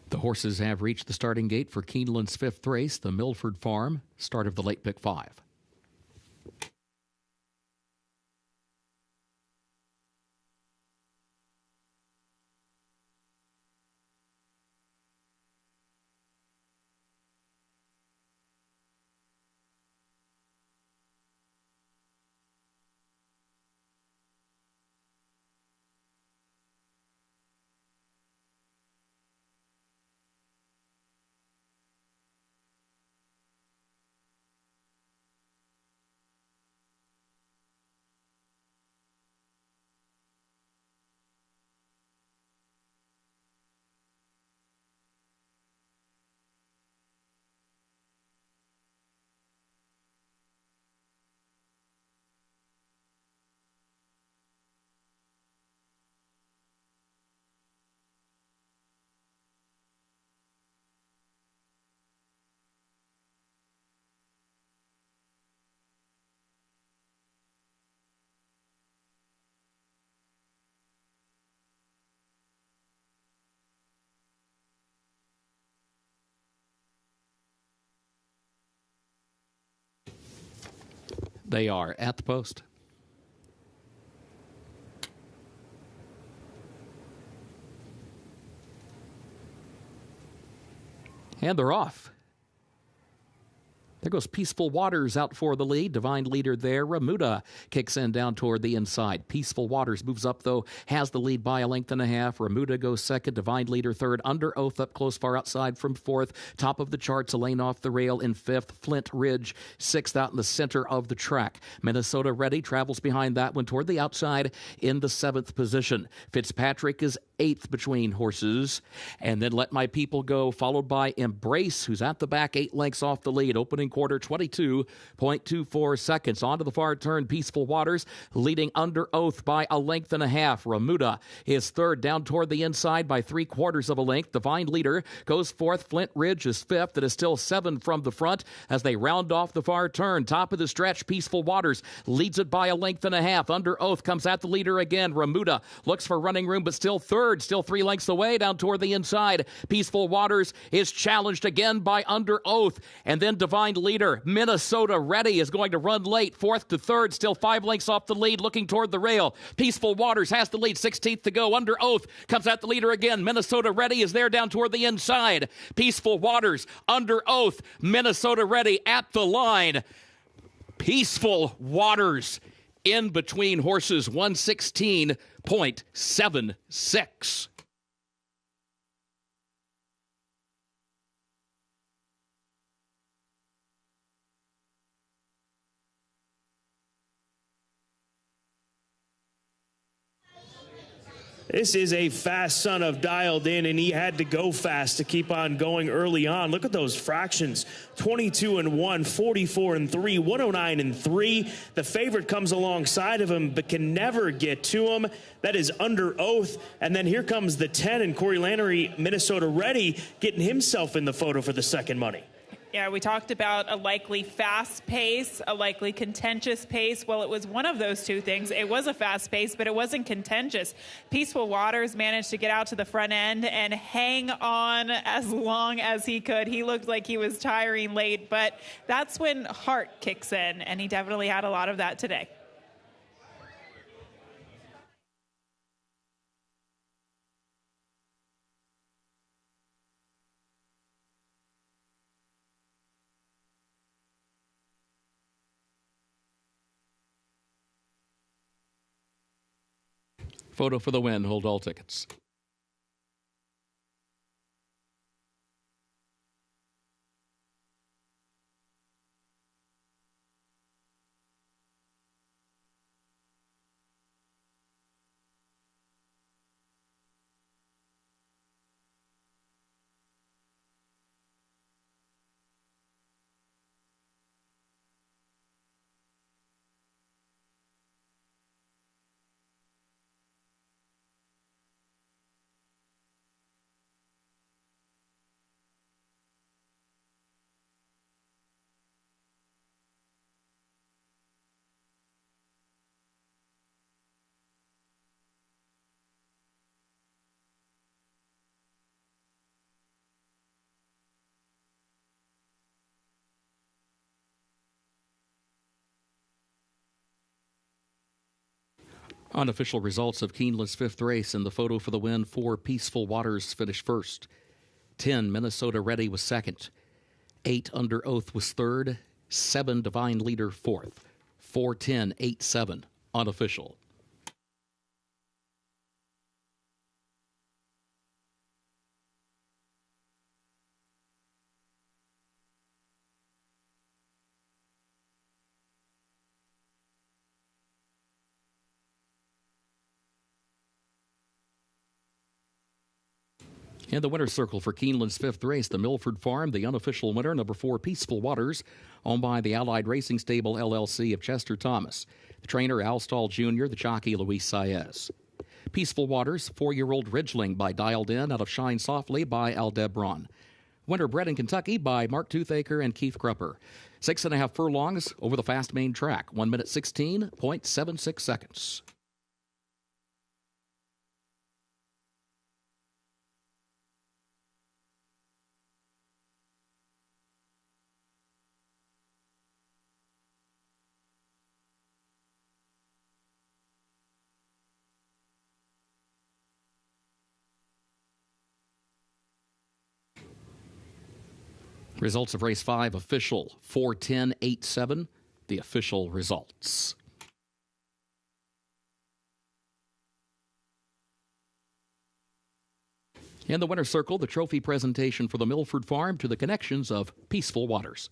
The horses have reached the starting gate for Keeneland's 5th race, the Milford Farm, start of the late pick 5. They are at the post. And they're off. There goes Peaceful Waters out for the lead. Divine Leader there. Remuda kicks in down toward the inside. Peaceful Waters moves up, though, has the lead by a length and a half. Remuda goes second. Divine Leader third. Under Oath up close, far outside from fourth. Top of the charts, Elaine off the rail in fifth. Flint Ridge sixth out in the center of the track. Minnesota Ready travels behind that one toward the outside in the 7th position. Fitzpatrick is 8th between horses. And then Let My People Go, followed by Embrace, who's at the back 8 lengths off the lead. Opening quarter, 22.24 seconds. Onto the far turn, Peaceful Waters, leading Under Oath by a length and a half. Remuda is third, down toward the inside by 3/4 of a length. Divine Leader goes fourth. Flint Ridge is fifth. It is still 7 from the front as they round off the far turn. Top of the stretch, Peaceful Waters leads it by a length and a half. Under Oath comes at the leader again. Remuda looks for running room, but still third, still 3 lengths away down toward the inside. Peaceful Waters is challenged again by Under Oath. And then Divine Leader, Minnesota Ready, is going to run late. Fourth to third, still 5 lengths off the lead, looking toward the rail. Peaceful Waters has the lead, 16th to go. Under Oath comes at the leader again. Minnesota Ready is there down toward the inside. Peaceful Waters, Under Oath, Minnesota Ready at the line. Peaceful Waters in between horses, 116.76. This is a fast son of Dialed In, and he had to go fast to keep on going early on. Look at those fractions, 22-1, 44-3, 109-3. The favorite comes alongside of him, but can never get to him. That is Under Oath. And then here comes the 10, and Corey Lannery, Minnesota Ready, getting himself in the photo for the second money. Yeah, we talked about a likely fast pace, a likely contentious pace. Well, it was one of those two things. It was a fast pace, but it wasn't contentious. Peaceful Waters managed to get out to the front end and hang on as long as he could. He looked like he was tiring late, but that's when heart kicks in, and he definitely had a lot of that today. Photo for the win. Hold all tickets. Unofficial results of Keeneland's 5th race, in the photo for the win. 4 Peaceful Waters finished first. 10 Minnesota Ready was second. 8 Under Oath was third. 7 Divine Leader fourth. 4-10-8-7 unofficial. In the winner's circle for Keeneland's 5th race, the Milford Farm, the unofficial winner, number 4, Peaceful Waters, owned by the Allied Racing Stable, LLC of Chester Thomas. The trainer, Al Stahl Jr., the jockey, Luis Saez. Peaceful Waters, 4-year-old Ridgeling by Dialed In, out of Shine Softly by Aldebron. Winner bred in Kentucky by Mark Toothaker and Keith Krupper. 6.5 furlongs over the fast main track, 1 minute 16.76 seconds. Results of race 5, official 4-10-8-7, the official results. In the winner's circle, the trophy presentation for the Milford Farm to the connections of Peaceful Waters.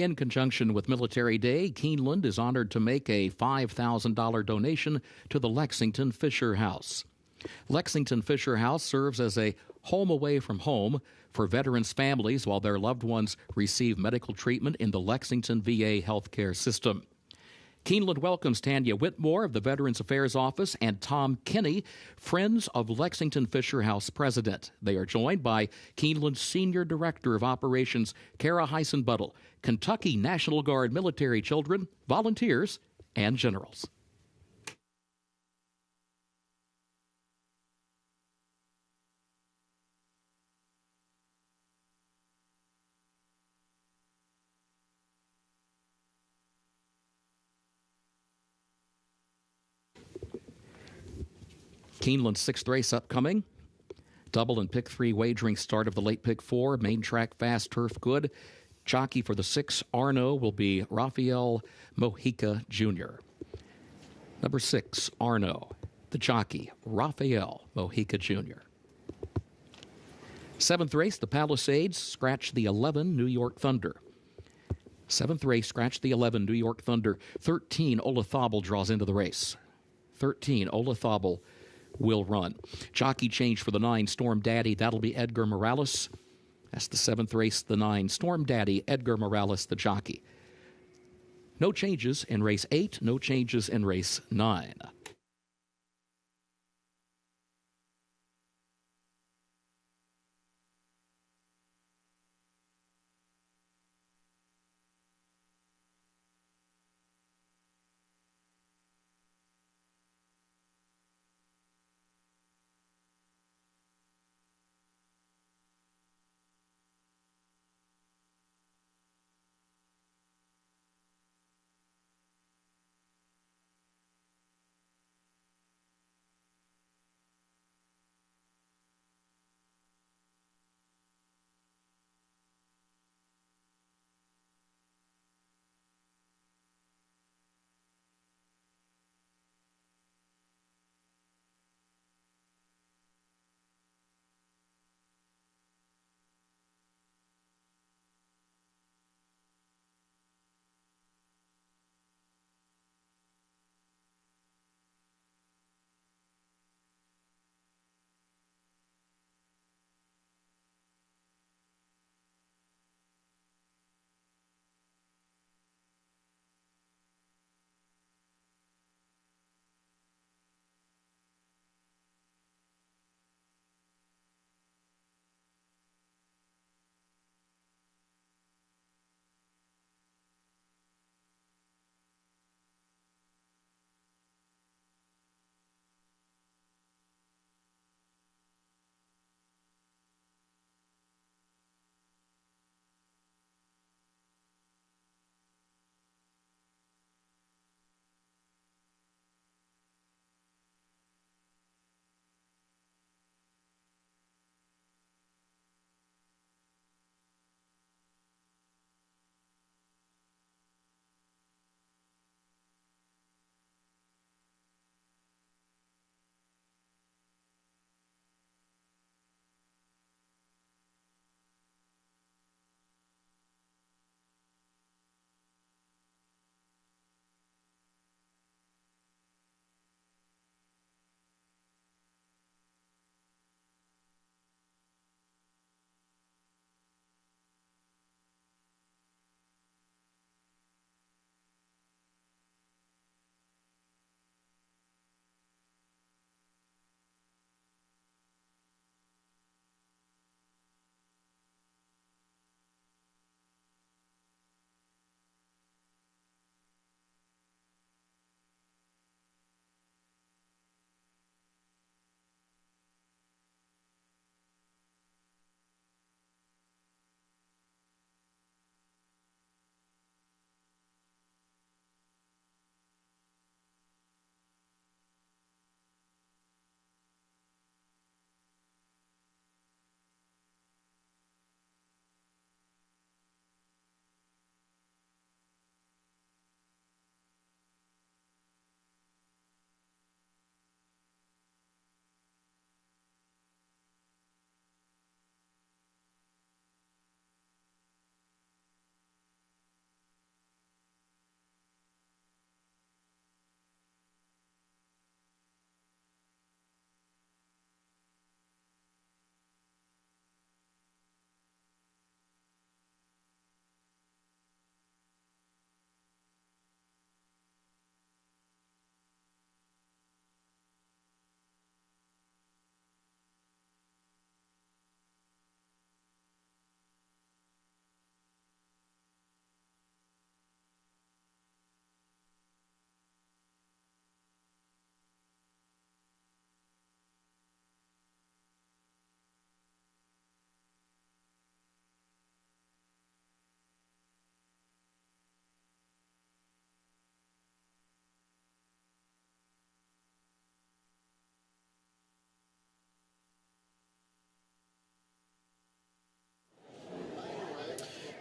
In conjunction with Military Day, Keeneland is honored to make a $5,000 donation to the Lexington Fisher House. Lexington Fisher House serves as a home away from home for veterans' families while their loved ones receive medical treatment in the Lexington VA healthcare system. Keeneland welcomes Tanya Whitmore of the Veterans Affairs Office and Tom Kinney, Friends of Lexington Fisher House president. They are joined by Keeneland's Senior Director of Operations, Kara Heisenbuttel, Kentucky National Guard military children, volunteers, and generals. Keeneland's sixth race upcoming. Double and pick 3 wagering start of the late pick 4. Main track fast, turf good. Jockey for the 6, Arno, will be Rafael Mojica Jr. Number 6, Arno. The jockey, Rafael Mojica Jr. Seventh race, the Palisades, scratch the 11, New York Thunder. Seventh race, scratch the 11, New York Thunder. 13, Olathable draws into the race. 13, Olathable will run. Jockey change for the 9, Storm Daddy. That'll be Edgar Morales. That's the 7th race, the 9, Storm Daddy, Edgar Morales, the jockey. No changes in race 8, no changes in race 9.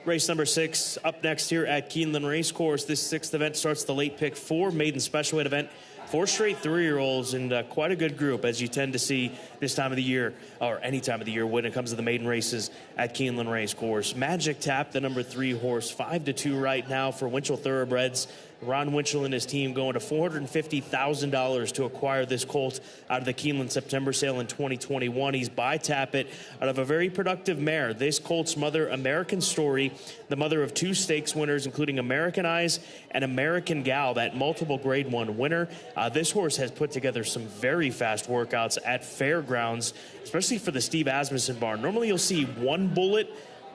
Race number 6 up next here at Keeneland Racecourse. This 6th event starts the late pick 4 maiden special weight event. 4 straight 3-year-olds, and quite a good group, as you tend to see this time of the year, or any time of the year when it comes to the maiden races at Keeneland Racecourse. Magic Tap, the number 3 horse, 5-2 right now for Winchell Thoroughbreds. Ron Winchell and his team going to $450,000 to acquire this colt out of the Keeneland September sale in 2021. He's by Tappet out of a very productive mare. This colt's mother, American Story, the mother of 2 stakes winners, including American Eyes and American Gal, that multiple Grade 1 winner. This horse has put together some very fast workouts at fairgrounds, especially for the Steve Asmussen barn. Normally you'll see 1 bullet,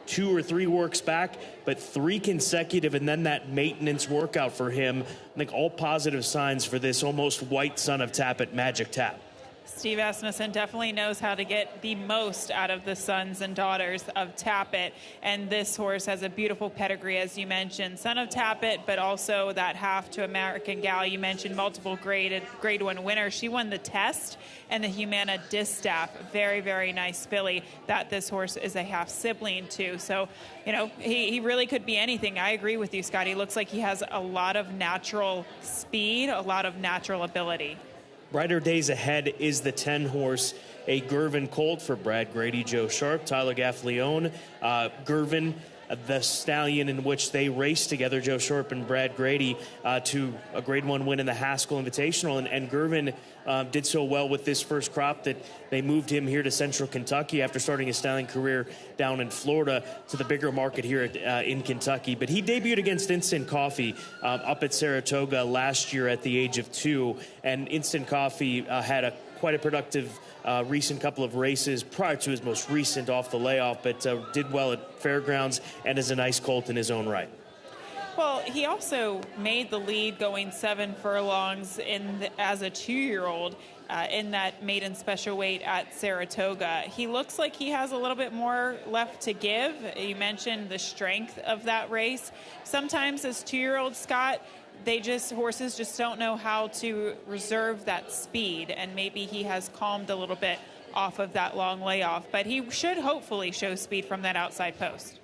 2 or 3 works back, but 3 consecutive, and then that maintenance workout for him. I think all positive signs for this almost white son of Tappet, Magic Tap. Steve Asmussen definitely knows how to get the most out of the sons and daughters of Tappet, and this horse has a beautiful pedigree, as you mentioned. Son of Tappet, but also that half to American Gal. You mentioned multiple grade 1 winner. She won the test and the Humana Distaff. Very, very nice filly that this horse is a half sibling to. So, you know, he really could be anything. I agree with you, Scott. He looks like he has a lot of natural speed, a lot of natural ability. Brighter days ahead is the 10 horse, a Gervin colt for Brad Grady, Joe Sharp, Tyler Gaffleone. Gervin, the stallion in which they raced together, Joe Sharp and Brad Grady, to a Grade 1 win in the Haskell Invitational. And Gervin did so well with this first crop that they moved him here to Central Kentucky after starting his stallion career down in Florida to the bigger market here in Kentucky. But he debuted against Instant Coffee up at Saratoga last year at the age of 2. And Instant Coffee had quite a productive recent couple of races prior to his most recent off the layoff, but did well at fairgrounds and is a nice colt in his own right. Well, he also made the lead going 7 furlongs as a 2-year-old in that maiden special weight at Saratoga. He looks like he has a little bit more left to give. You mentioned the strength of that race. Sometimes as 2-year-olds, Scott, horses just don't know how to reserve that speed, and maybe he has calmed a little bit off of that long layoff, but he should hopefully show speed from that outside post.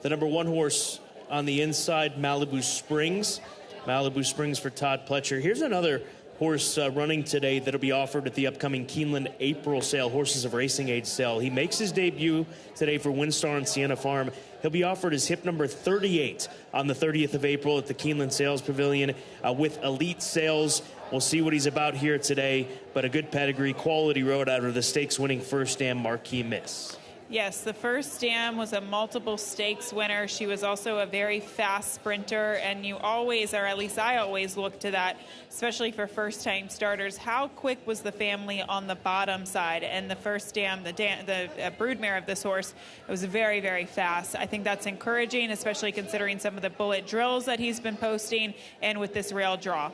The number 1 horse on the inside, Malibu Springs. Malibu Springs for Todd Pletcher. Here's another horse running today that'll be offered at the upcoming Keeneland April sale, Horses of Racing Age sale. He makes his debut today for Windstar and Sienna Farm. He'll be offered his hip number 38 on the 30th of April at the Keeneland Sales Pavilion with Elite Sales. We'll see what he's about here today, but a good pedigree, quality road out of the stakes-winning First Dam Marquee Miss. Yes, the First Dam was a multiple stakes winner. She was also a very fast sprinter, and you always, or at least I always, look to that, especially for first-time starters. How quick was the family on the bottom side? And the First Dam, the broodmare of this horse, was very, very fast. I think that's encouraging, especially considering some of the bullet drills that he's been posting, and with this rail draw.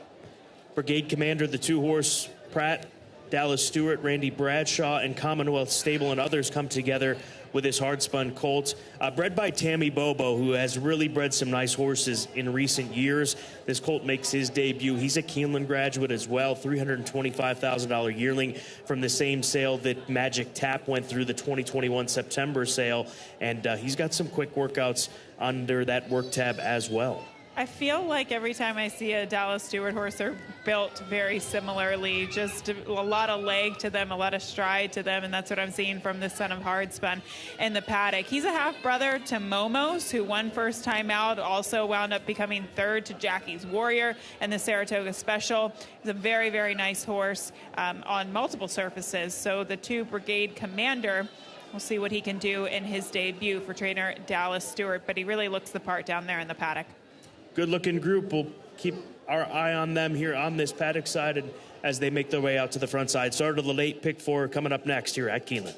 Brigade Commander, the 2-horse, Pratt, Dallas Stewart, Randy Bradshaw, and Commonwealth Stable and others come together with his hard-spun colt. Bred by Tammy Bobo, who has really bred some nice horses in recent years. This colt makes his debut. He's a Keeneland graduate as well, $325,000 yearling from the same sale that Magic Tap went through, the 2021 September sale. And he's got some quick workouts under that work tab as well. I feel like every time I see a Dallas Stewart horse, they're built very similarly. Just a lot of leg to them, a lot of stride to them, and that's what I'm seeing from this son of Hardspun in the paddock. He's a half-brother to Momos, who won first time out, also wound up becoming 3rd to Jackie's Warrior and the Saratoga Special. He's a very, very nice horse on multiple surfaces. So the 2 Brigade Commander, we'll see what he can do in his debut for trainer Dallas Stewart, but he really looks the part down there in the paddock. Good-looking group. We'll keep our eye on them here on this paddock side and as they make their way out to the front side. Start of the late pick 4 coming up next here at Keeneland.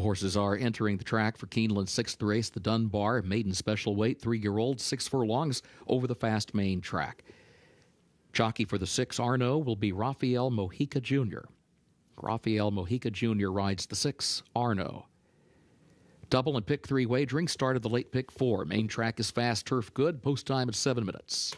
horses are entering the track for Keeneland's 6th race, the Dunbar maiden special weight 3-year-old 6 furlongs over the fast main track. Jockey for the 6 Arno will be Rafael Mojica Jr. Rafael Mojica Jr. rides the 6 Arno. Double and pick 3 wagering started the late pick 4. Main track is fast, turf good. Post time at 7 minutes.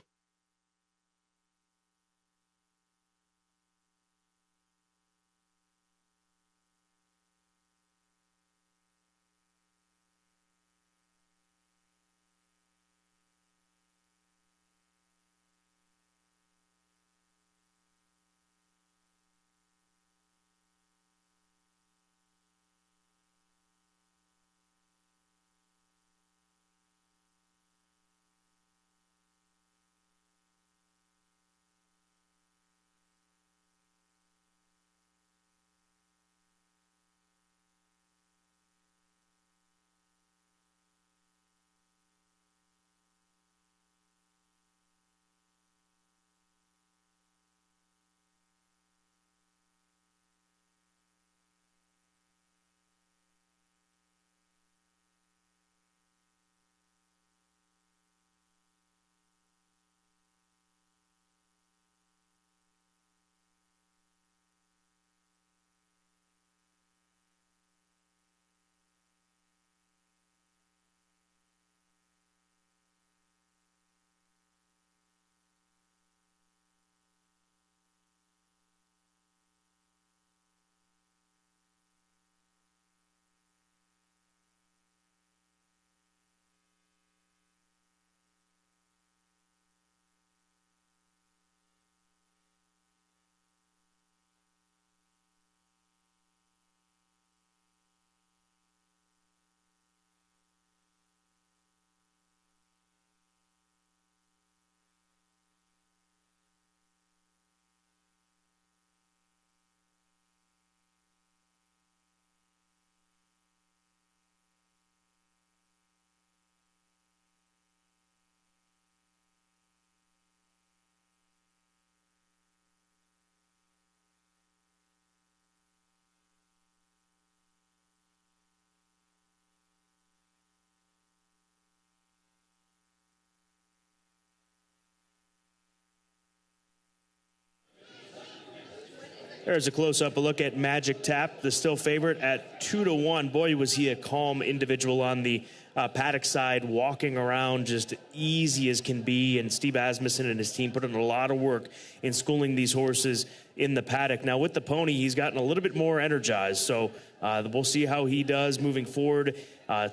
There's a close-up look at Magic Tap, the still favorite at 2-1. Boy, was he a calm individual on the paddock side, walking around just easy as can be. And Steve Asmussen and his team put in a lot of work in schooling these horses in the paddock. Now, with the pony, he's gotten a little bit more energized. So we'll see how he does moving forward.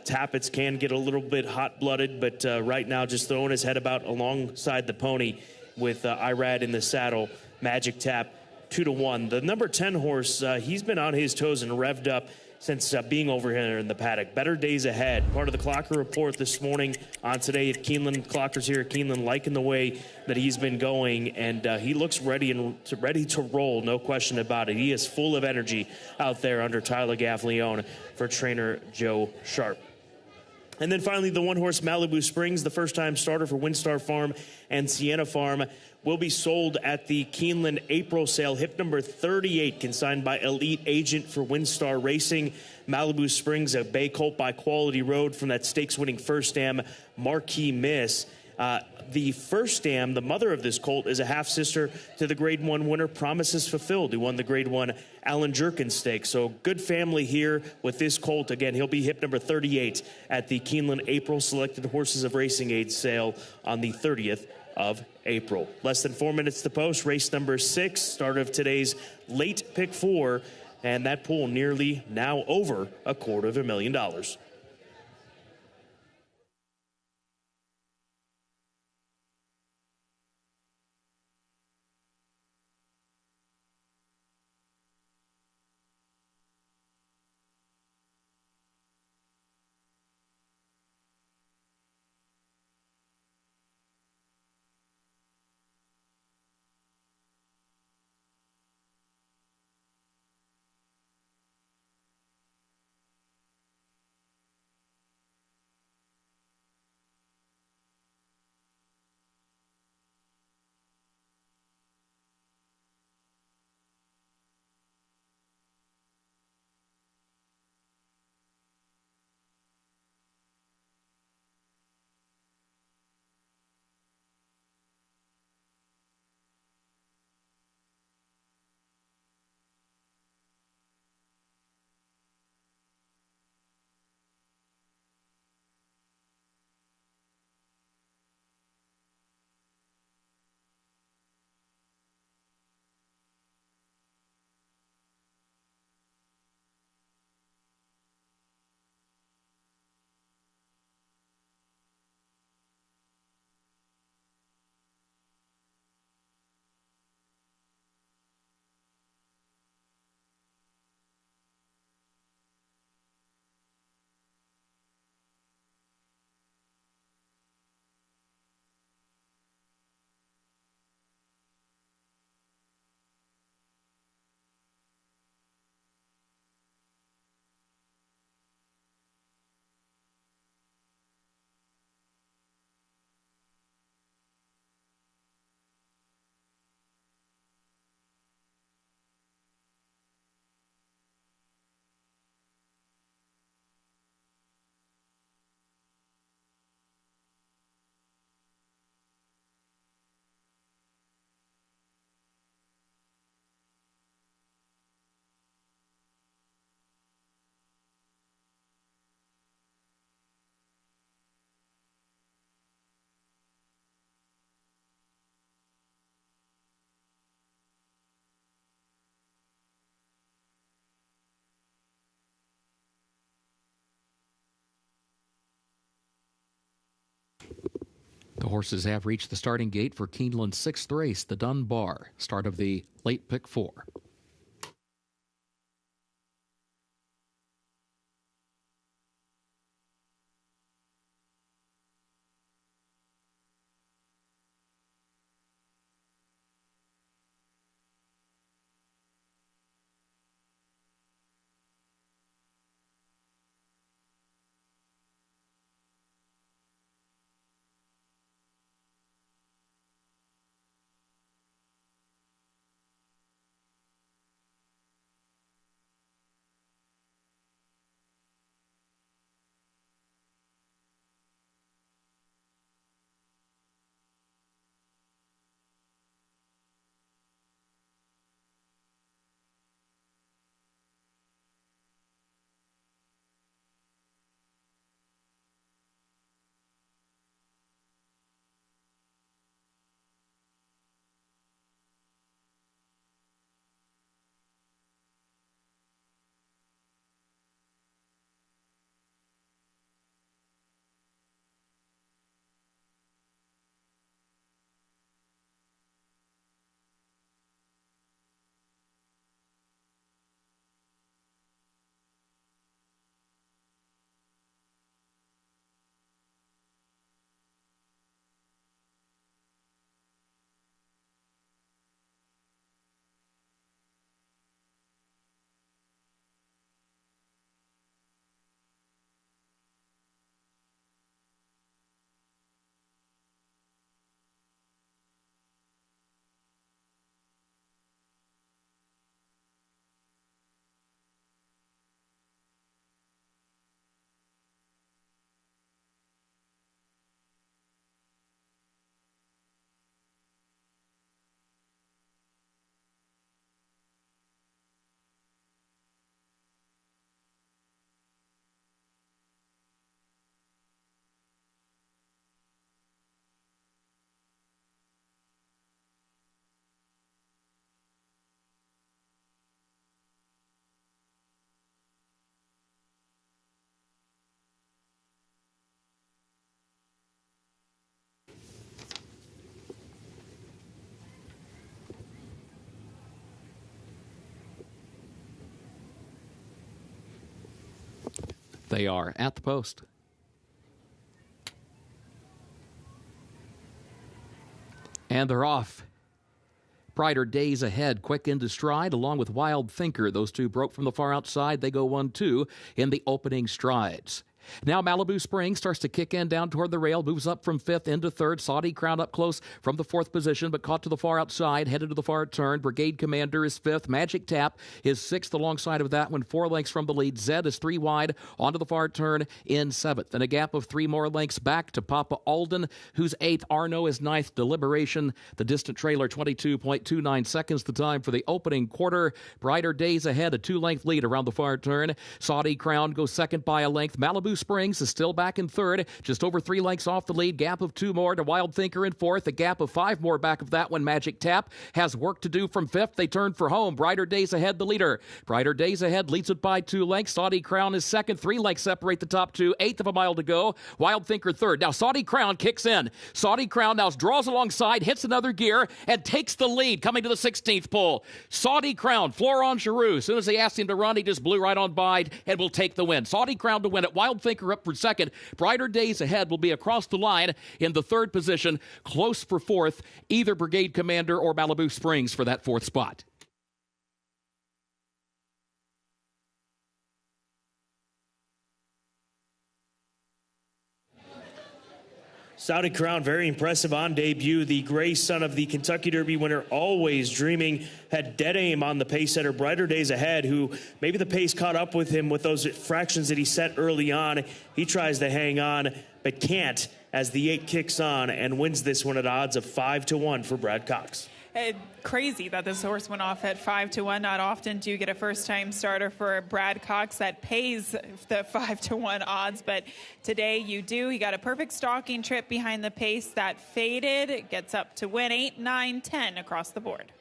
Tappets can get a little bit hot-blooded, but right now just throwing his head about alongside the pony with Irad in the saddle. Magic Tap 2-1. The number 10 horse, he's been on his toes and revved up since being over here in the paddock. Better days ahead. Part of the Clocker report this morning on today at Keeneland. Clockers here at Keeneland liking the way that he's been going, and he looks ready to roll, no question about it. He is full of energy out there under Tyler Gaffleone for trainer Joe Sharp. And then finally, the one-horse Malibu Springs, the first-time starter for Windstar Farm and Sienna Farm, will be sold at the Keeneland April sale. Hip number 38, consigned by Elite Agent for Windstar Racing. Malibu Springs, a bay colt by Quality Road from that stakes-winning first dam, Marquee Miss. The first dam, the mother of this colt, is a half-sister to the Grade 1 winner, Promises Fulfilled, who won the Grade 1 Alan Jerkin Stakes. So good family here with this colt. Again, he'll be hip number 38 at the Keeneland April Selected Horses of Racing Aid sale on the 30th of April. Less than 4 minutes to post. Race number 6, start of today's late pick 4, and that pool nearly now over $250,000. The horses have reached the starting gate for Keeneland's 6th race, the Dunbar, start of the late pick 4. They are at the post. And they're off. Brighter Days Ahead, quick into stride, along with Wild Thinker. Those two broke from the far outside. They go 1-2 in the opening strides. Now Malibu Springs starts to kick in down toward the rail, moves up from 5th into 3rd. Saudi Crown up close from the 4th position, but caught to the far outside, headed to the far turn. Brigade Commander is 5th. Magic Tap is 6th alongside of that one, 4 lengths from the lead. Zed is 3 wide onto the far turn in 7th. And a gap of 3 more lengths back to Papa Alden, who's 8th. Arno is 9th. Deliberation, the distant trailer, 22.29 seconds the time for the opening quarter. Brighter Days Ahead, a 2-length lead around the far turn. Saudi Crown goes 2nd by a length. Malibu Springs is still back in 3rd, just over 3 lengths off the lead. Gap of 2 more to Wild Thinker in 4th. A gap of 5 more back of that one. Magic Tap has work to do from 5th. They turn for home. Brighter Days Ahead, the leader. Brighter Days Ahead leads it by 2 lengths. Saudi Crown is 2nd. 3 lengths separate the top 2. 1/8 of a mile to go. Wild Thinker 3rd. Now Saudi Crown kicks in. Saudi Crown now draws alongside, hits another gear, and takes the lead coming to the 16th pole. Saudi Crown, Florent Giroux. As soon as they asked him to run, he just blew right on by and will take the win. Saudi Crown to win it. Wild Thinker up for 2nd. Brighter Days Ahead will be across the line in the 3rd position, close for 4th, either Brigade Commander or Malibu Springs for that 4th spot. Saudi Crown, very impressive on debut. The gray son of the Kentucky Derby winner, Always Dreaming, had dead aim on the pace setter, Brighter Days Ahead, who maybe the pace caught up with him with those fractions that he set early on. He tries to hang on, but can't as the 8 kicks on and wins this one at odds of 5-1 for Brad Cox. Crazy that this horse went off at 5-1. Not often do you get a first-time starter for Brad Cox that pays the 5-1 odds, but today you do. He got a perfect stalking trip behind the pace that faded. Gets up to win 8, 9, 10 across the board.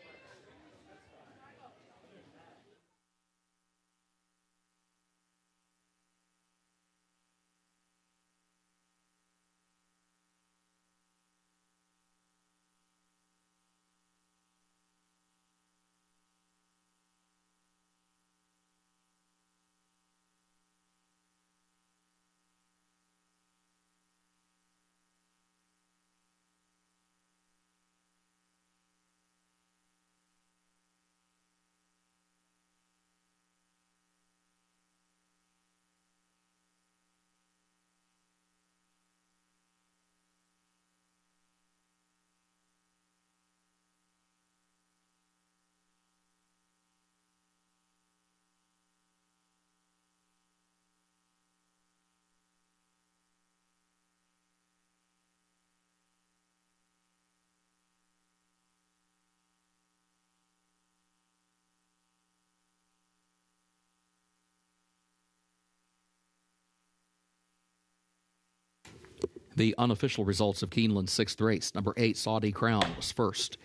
The unofficial results of Keeneland's 6th race. Number 8, Saudi Crown, was first.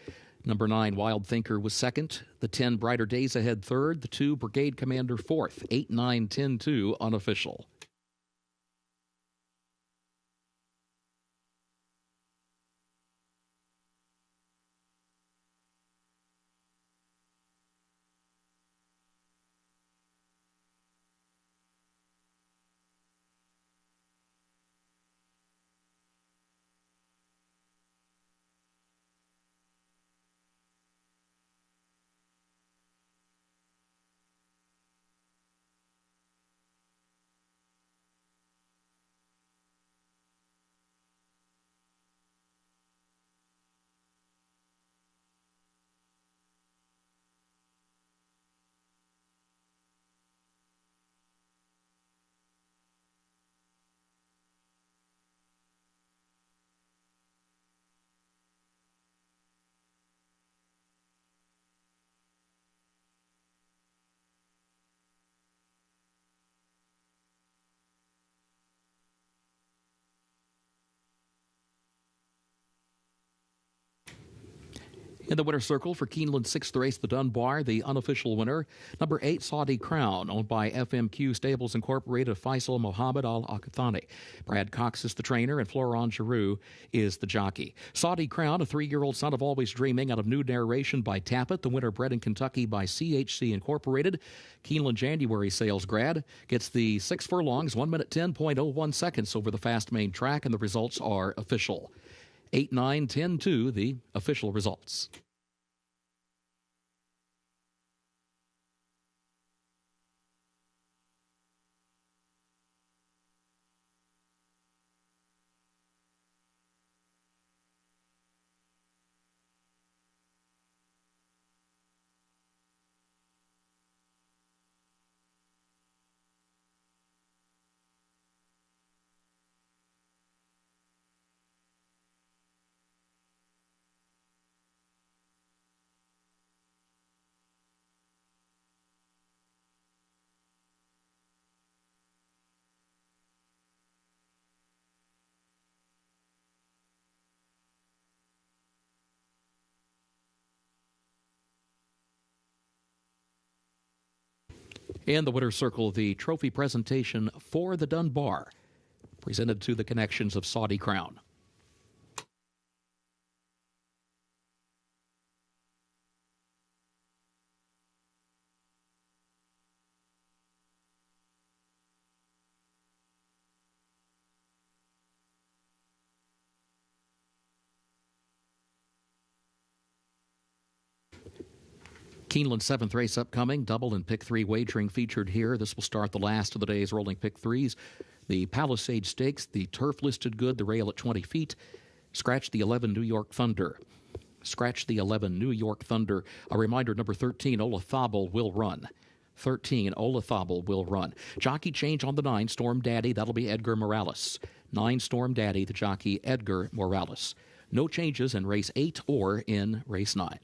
Number 9, Wild Thinker, was second. The 10, Brighter Days Ahead, third. The 2, Brigade Commander, fourth. 8, 9, 10, 2, unofficial. In the winner's circle for Keeneland's 6th race, the Dunbar, the unofficial winner, number 8, Saudi Crown, owned by FMQ Stables Incorporated of Faisal Mohammed Al Akathani. Brad Cox is the trainer, and Florent Giroux is the jockey. Saudi Crown, a 3-year-old son of Always Dreaming, out of new narration by Tappet, the winner bred in Kentucky by CHC Incorporated. Keeneland January sales grad gets the 6 furlongs, 1 minute 10.01 seconds over the fast main track, and the results are official. 8, 9, 10, 2, the official results. In the winner's circle, the trophy presentation for the Dunbar, presented to the connections of Saudi Crown. Keeneland's 7th race upcoming, double and pick 3 wagering featured here. This will start the last of the day's rolling pick 3s. The Palisade Stakes, the turf listed good, the rail at 20 feet. Scratch the 11 New York Thunder. Scratch the 11 New York Thunder. A reminder, number 13, Olathable will run. 13, Olathable will run. Jockey change on the 9, Storm Daddy. That'll be Edgar Morales. 9, Storm Daddy, the jockey Edgar Morales. No changes in race 8 or in race 9.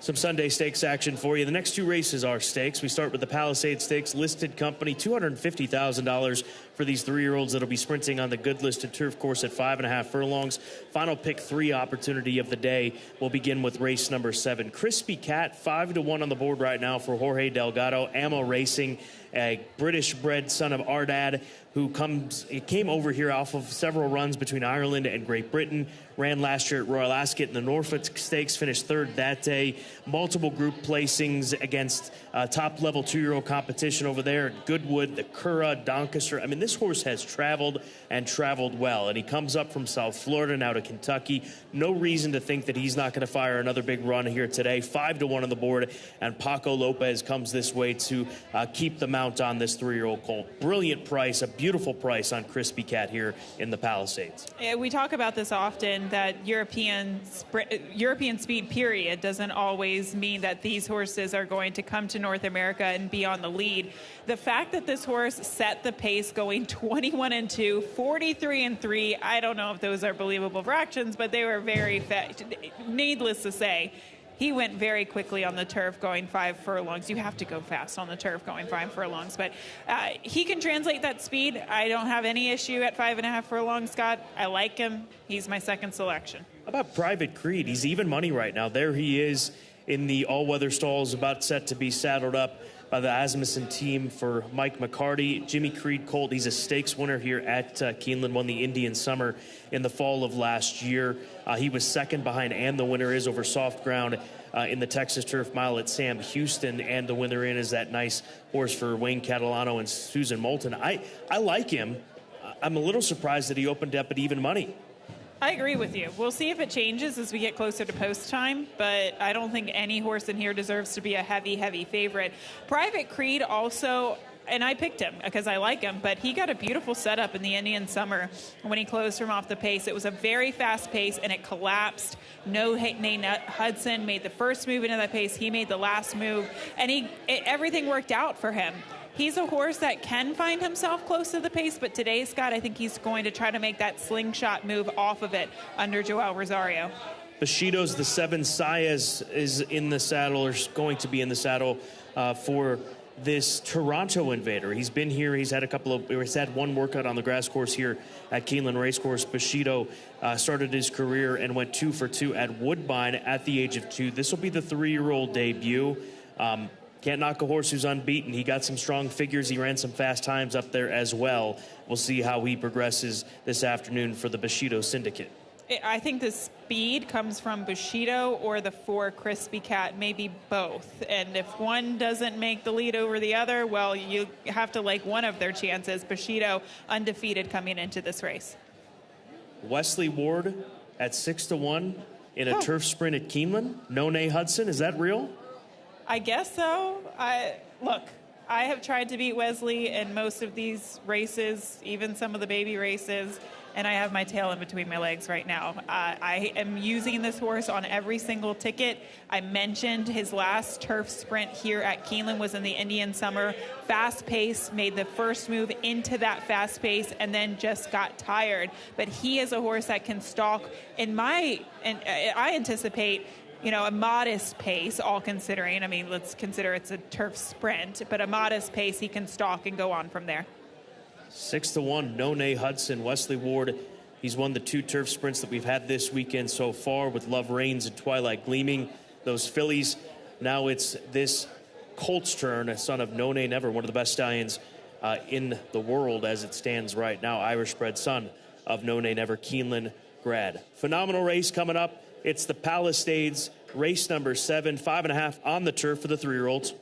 Some Sunday stakes action for you. The next two races are stakes. We start with the Palisade Stakes listed company, $250,000 for these 3-year-olds that'll be sprinting on the good listed turf course at 5.5 furlongs. Final pick 3 opportunity of the day will begin with race number 7. Crispy Cat, 5-1 on the board right now for Jorge Delgado. Ammo Racing, a British-bred son of Ardad, who came over here off of several runs between Ireland and Great Britain. Ran last year at Royal Ascot in the Norfolk Stakes, finished 3rd that day. Multiple group placings against top-level 2-year-old competition over there at Goodwood, the Curragh, Doncaster. I mean, this horse has traveled and traveled well, and he comes up from South Florida now to Kentucky. No reason to think that he's not going to fire another big run here today. 5-1 on the board, and Paco Lopez comes this way to keep the mount on this 3-year-old colt. Brilliant price, a beautiful price on Crispy Cat here in the Palisades. Yeah, we talk about this often, that European speed period doesn't always mean that these horses are going to come to North America and be on the lead. The fact that this horse set the pace going 21-2, 43-3, I don't know if those are believable fractions, but they were very fast. Needless to say, he went very quickly on the turf going 5 furlongs. You have to go fast on the turf going 5 furlongs. But he can translate that speed. I don't have any issue at 5.5 furlongs, Scott. I like him. He's my second selection. How about Private Creed? He's even money right now. There he is in the all-weather stalls, about set to be saddled up by the Asmussen team for Mike McCarty. Jimmy Creed colt, he's a stakes winner here at Keeneland, won the Indian Summer in the fall of last year. He was second behind, and the winner is over soft ground in the Texas Turf Mile at Sam Houston, and the winner in is that nice horse for Wayne Catalano and Susan Moulton. I like him. I'm a little surprised that he opened up at even money. I agree with you. We'll see if it changes as we get closer to post time, but I don't think any horse in here deserves to be a heavy, heavy favorite. Private Creed also, and I picked him because I like him, but he got a beautiful setup in the Indian Summer when he closed from off the pace. It was a very fast pace, and it collapsed. No Nate Hudson made the first move into that pace. He made the last move, and everything worked out for him. He's a horse that can find himself close to the pace, but today, Scott, I think he's going to try to make that slingshot move off of it under Joel Rosario. Bushido's the 7 Sayas is in the saddle, or is going to be in the saddle for this Toronto Invader. He's been here. He's had one workout on the grass course here at Keeneland Racecourse. Bushido started his career and went 2 for 2 at Woodbine at the age of 2. This will be the 3-year-old debut. Can't knock a horse who's unbeaten. He got some strong figures. He ran some fast times up there as well. We'll see how he progresses this afternoon for the Bushido Syndicate. I think the speed comes from Bushido or the 4 Crispy Cat, maybe both. And if one doesn't make the lead over the other, well, you have to like one of their chances. Bushido undefeated coming into this race. Wesley Ward at 6-1 in a turf sprint at Keeneland. None Hudson, is that real? I guess so. Look, I have tried to beat Wesley in most of these races, even some of the baby races, and I have my tail in between my legs right now. I am using this horse on every single ticket. I mentioned his last turf sprint here at Keeneland was in the Indian Summer. Fast pace, made the first move into that fast pace, and then just got tired. But he is a horse that can stalk. I anticipate a modest pace, all considering. I mean, let's consider it's a turf sprint, but a modest pace, he can stalk and go on from there. 6-1, None Hudson. Wesley Ward, he's won the 2 turf sprints that we've had this weekend so far with Love Reigns and Twilight Gleaming. Those fillies, now it's this colt's turn, a son of None Never, one of the best stallions in the world as it stands right now. Irish-bred son of None Never, Keeneland grad. Phenomenal race coming up. It's the Palisades, race number 7, 5.5 on the turf for the 3-year-olds.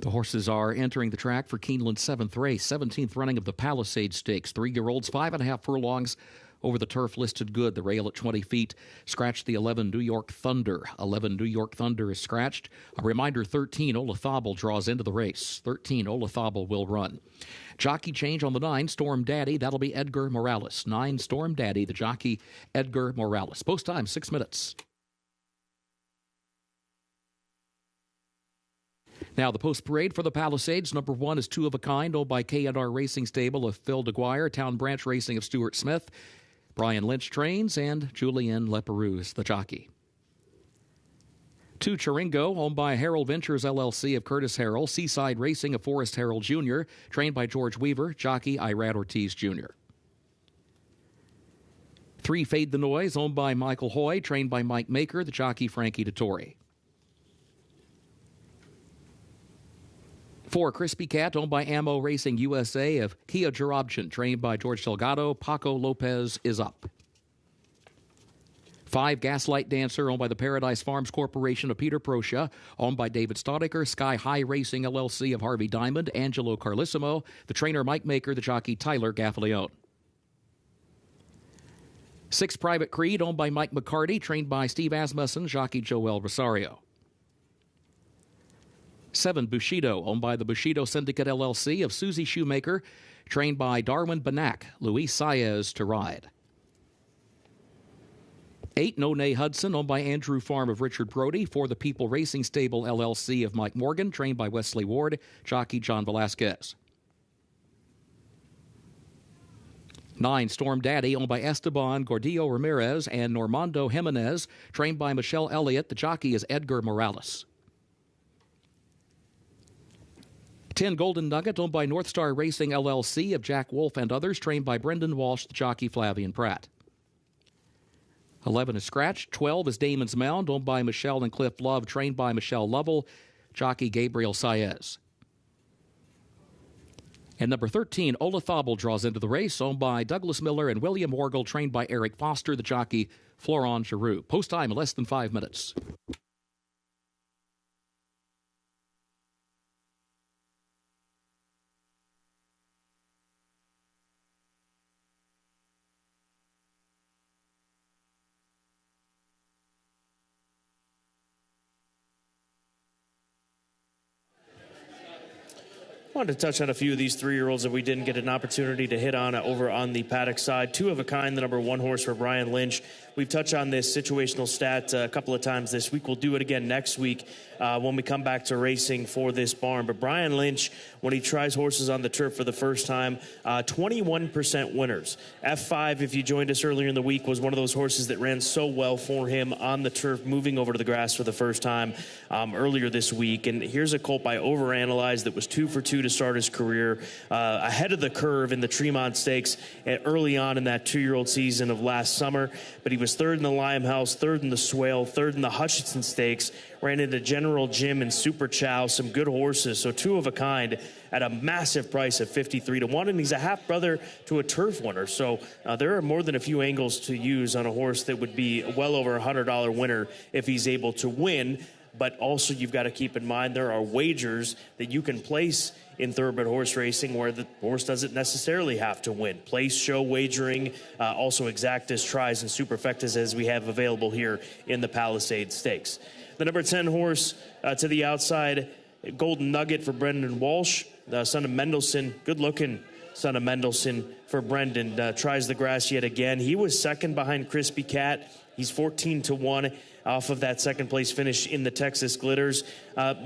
The horses are entering the track for Keeneland's 7th race, 17th running of the Palisade Stakes. 3-year-olds, 5.5 furlongs over the turf listed good. The rail at 20 feet scratched the 11 New York Thunder. 11 New York Thunder is scratched. A reminder, 13 Olithable draws into the race. 13 Olithable will run. Jockey change on the 9, Storm Daddy. That'll be Edgar Morales. 9 Storm Daddy, the jockey Edgar Morales. Post time, 6 minutes. Now, the post parade for the Palisades. Number 1 is Two of a Kind, owned by K&R Racing Stable of Phil DeGuire, Town Branch Racing of Stuart Smith. Brian Lynch trains, and Julian Leperoux is the jockey. 2 Chiringo, owned by Harold Ventures LLC of Curtis Harrell. Seaside Racing of Forrest Harrell Jr., trained by George Weaver, jockey Irad Ortiz Jr. 3 Fade the Noise, owned by Michael Hoy, trained by Mike Maker, the jockey Frankie Dettori. 4 Crispy Cat, owned by Ammo Racing USA of Kia Jarobchin, trained by George Delgado. Paco Lopez is up. 5 Gaslight Dancer, owned by the Paradise Farms Corporation of Peter Proscia, owned by David Staudiker. Sky High Racing LLC of Harvey Diamond, Angelo Carlissimo, the trainer Mike Maker, the jockey Tyler Gaffalione. 6 Private Creed, owned by Mike McCarty, trained by Steve Asmussen, jockey Joel Rosario. 7 Bushido, owned by the Bushido Syndicate LLC of Susie Shoemaker, trained by Darwin Banak, Luis Saez to ride. 8 No-Nay Hudson, owned by Andrew Farm of Richard Brody, for the People Racing Stable LLC of Mike Morgan, trained by Wesley Ward, jockey John Velasquez. 9 Storm Daddy, owned by Esteban Gordillo Ramirez and Normando Jimenez, trained by Michelle Elliott, the jockey is Edgar Morales. 10 Golden Nugget, owned by North Star Racing LLC of Jack Wolf and others, trained by Brendan Walsh, the jockey Flavian Pratt. 11 is scratched. 12 is Damon's Mound, owned by Michelle and Cliff Love, trained by Michelle Lovell, jockey Gabriel Saez. And number 13, Olithable, draws into the race, owned by Douglas Miller and William Wargel, trained by Eric Foster, the jockey Florent Giroux. Post time, less than 5 minutes. I wanted to touch on a few of these 3-year-olds that we didn't get an opportunity to hit on over on the paddock side. Two of a Kind, the number 1 horse for Brian Lynch. We've touched on this situational stat a couple of times this week. We'll do it again next week when we come back to racing for this barn. But Brian Lynch, when he tries horses on the turf for the first time, 21% winners. F5, if you joined us earlier in the week, was one of those horses that ran so well for him on the turf, moving over to the grass for the first time earlier this week. And here's a colt by Overanalyze that was 2 for 2 to start his career, ahead of the curve in the Tremont Stakes early on in that 2-year-old season of last summer. But he was 3rd in the Limehouse, 3rd in the Swale, 3rd in the Hutchinson Stakes, ran into General Jim and Super Chow, some good horses. So 2 of a Kind at a massive price of 53 to 1, and he's a half brother to a turf winner. So there are more than a few angles to use on a horse that would be well over $100 winner if he's able to win. But also you've got to keep in mind there are wagers that you can place in thoroughbred horse racing where the horse doesn't necessarily have to win. Place show wagering, also exactas, tries, and superfectas as we have available here in the Palisade Stakes. The number 10 horse to the outside, Golden Nugget for Brendan Walsh, the son of Mendelssohn, good-looking son of Mendelssohn for Brendan. Tries the grass yet again. He was second behind Crispy Cat. He's 14 to 1 off of that second place finish in the Texas Glitters.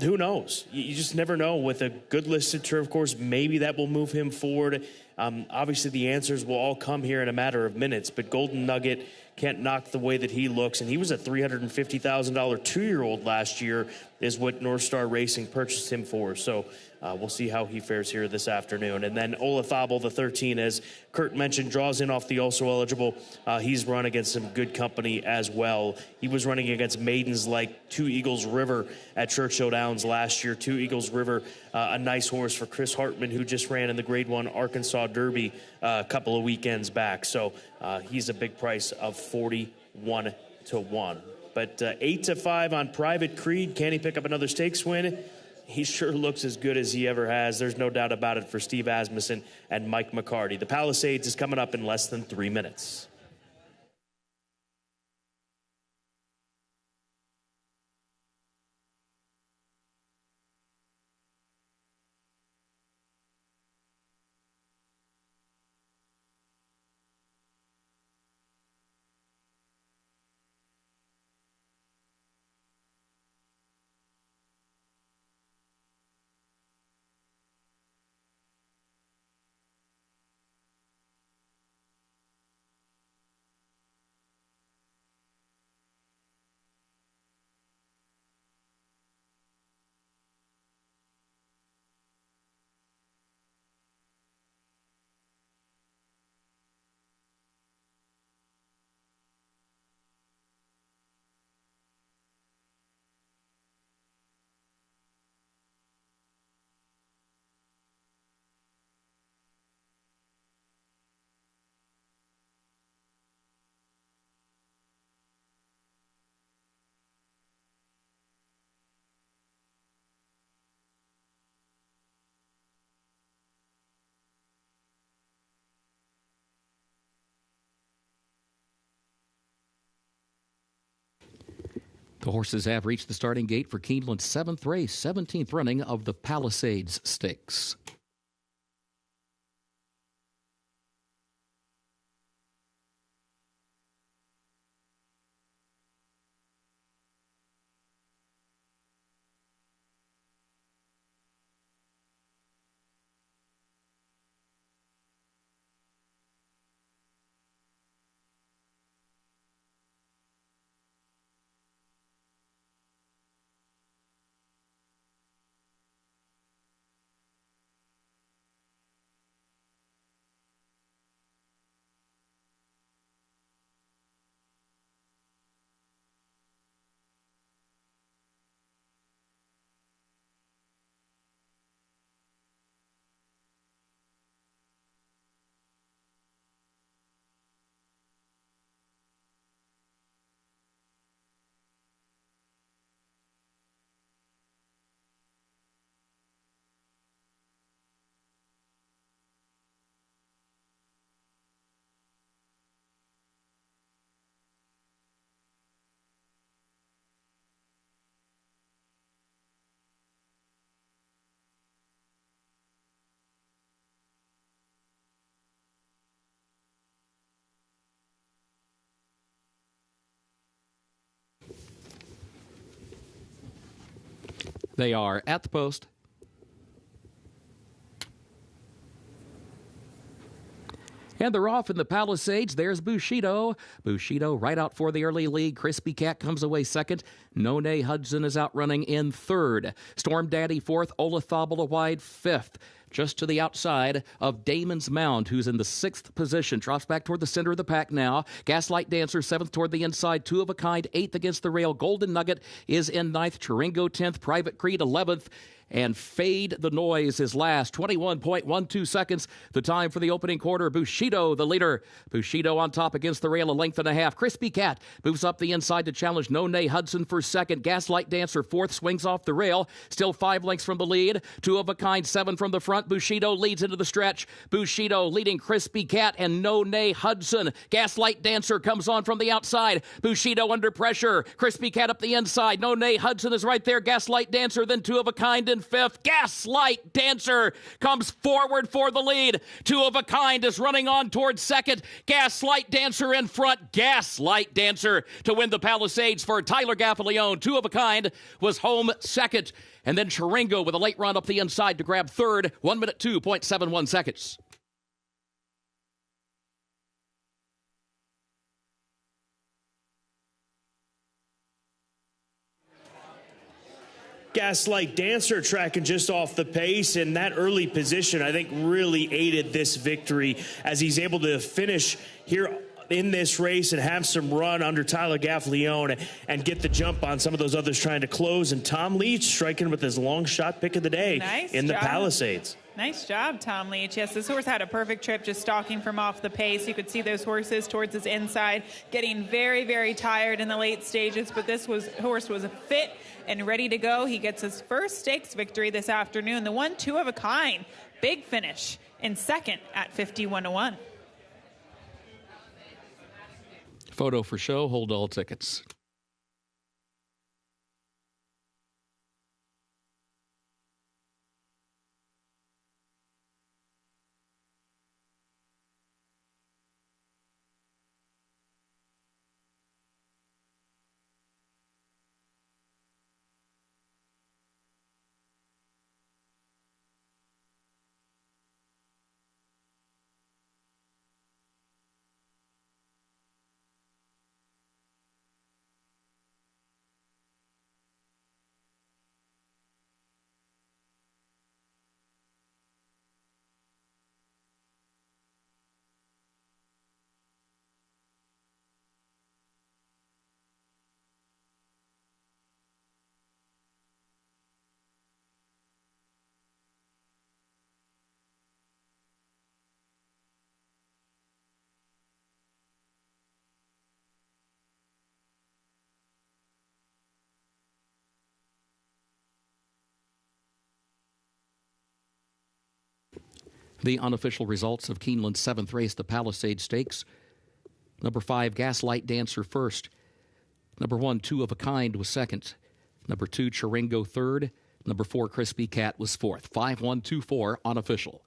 Who knows? You just never know. With a good listed turf course, maybe that will move him forward. Obviously, the answers will all come here in a matter of minutes, but Golden Nugget can't knock the way that he looks, and he was a $350,000 2-year-old last year is what North Star Racing purchased him for. So we'll see how he fares here this afternoon. And then Olithable, the 13, as Kurt mentioned, draws in off the also eligible. He's run against some good company as well. He was running against maidens like Two Eagles River at Churchill Downs last year. Two Eagles River, a nice horse for Chris Hartman, who just ran in the Grade 1 Arkansas Derby a couple of weekends back. So he's a big price of 41 to 1. But 8 to 5 on Private Creed. Can he pick up another stakes win? he sure looks as good as he ever has. There's no doubt about it for Steve Asmussen and Mike McCarty. The Palisades is coming up in less than 3 minutes. The horses have reached the starting gate for Keeneland's 7th race, 17th running of the Palisades Stakes. They are at the post. And they're off in the Palisades. There's Bushido. Bushido right out for the early lead. Crispy Cat comes away second. No Nay Hudson is outrunning in third. Storm Daddy fourth. Olathabala Wide fifth. Just to the outside of Damon's Mound, who's in the 6th position. Drops back toward the center of the pack now. Gaslight Dancer, 7th toward the inside. Two of a Kind, 8th against the rail. Golden Nugget is in 9th. Chiringo, 10th. Private Creed, 11th. And Fade the Noise is last. 21.12 seconds, the time for the opening quarter. Bushido, the leader. Bushido on top against the rail, a length and a half. Crispy Cat moves up the inside to challenge No Nay Hudson for second. Gaslight Dancer, fourth, swings off the rail. Still 5 lengths from the lead. Two of a Kind, 7 from the front. Bushido leads into the stretch. Bushido leading Crispy Cat and No Nay Hudson. Gaslight Dancer comes on from the outside. Bushido under pressure. Crispy Cat up the inside. No Nay Hudson is right there. Gaslight Dancer, then Two of a Kind in 5th. Gaslight Dancer comes forward for the lead. Two of a Kind is running on towards second. Gaslight Dancer in front. Gaslight Dancer to win the Palisades for Tyler Gaffalione. Two of a Kind was home second. And then Chiringo with a late run up the inside to grab third. 1 minute 2.71 seconds. Gaslight Dancer tracking just off the pace, and that early position I think really aided this victory as he's able to finish here in this race and have some run under Tyler Gaffalione and get the jump on some of those others trying to close. And Tom Leach striking with his long shot pick of the day in the Palisades. Nice job, Tom Leach. Yes, this horse had a perfect trip, just stalking from off the pace. You could see those horses towards his inside getting very, very tired in the late stages, but this horse was fit and ready to go. He gets his first stakes victory this afternoon, the 1-2 of a kind. Big finish in second at 51-1. Photo for show. Hold all tickets. The unofficial results of Keeneland's 7th race, the Palisade Stakes. Number 5, Gaslight Dancer first. Number 1, Two of a Kind was second. Number 2, Chiringo third. Number 4, Crispy Cat was fourth. 5-1-2-4 unofficial.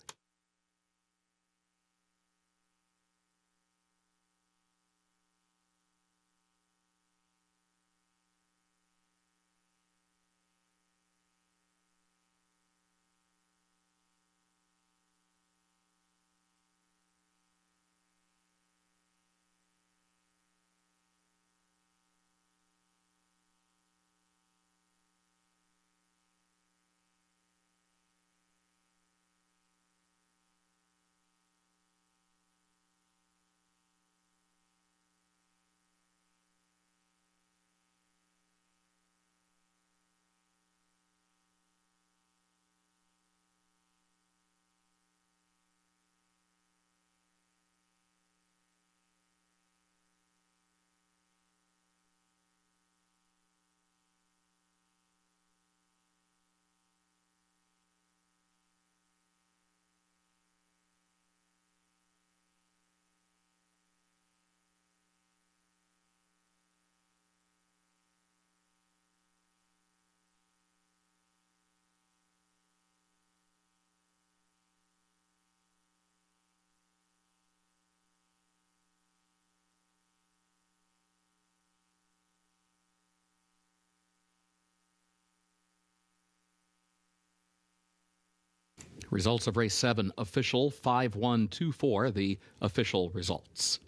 Results of race 7 official. 5-1-2-4 the official results.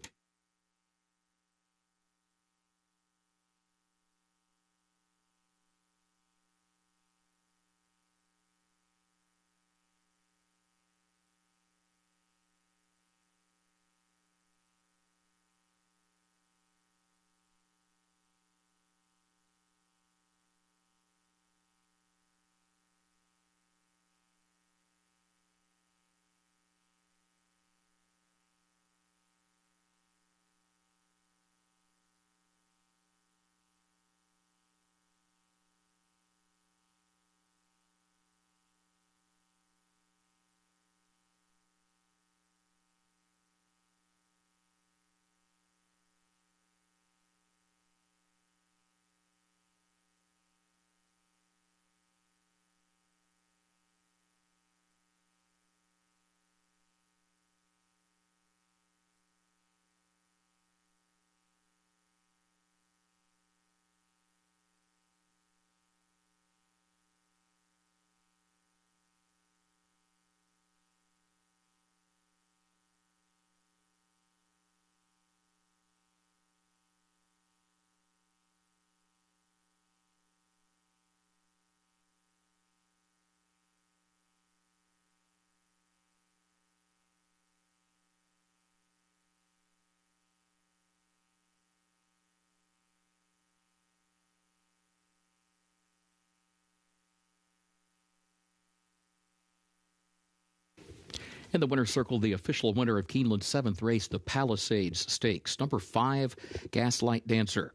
In the winner's circle, the official winner of Keeneland's 7th race, the Palisades Stakes, number 5, Gaslight Dancer.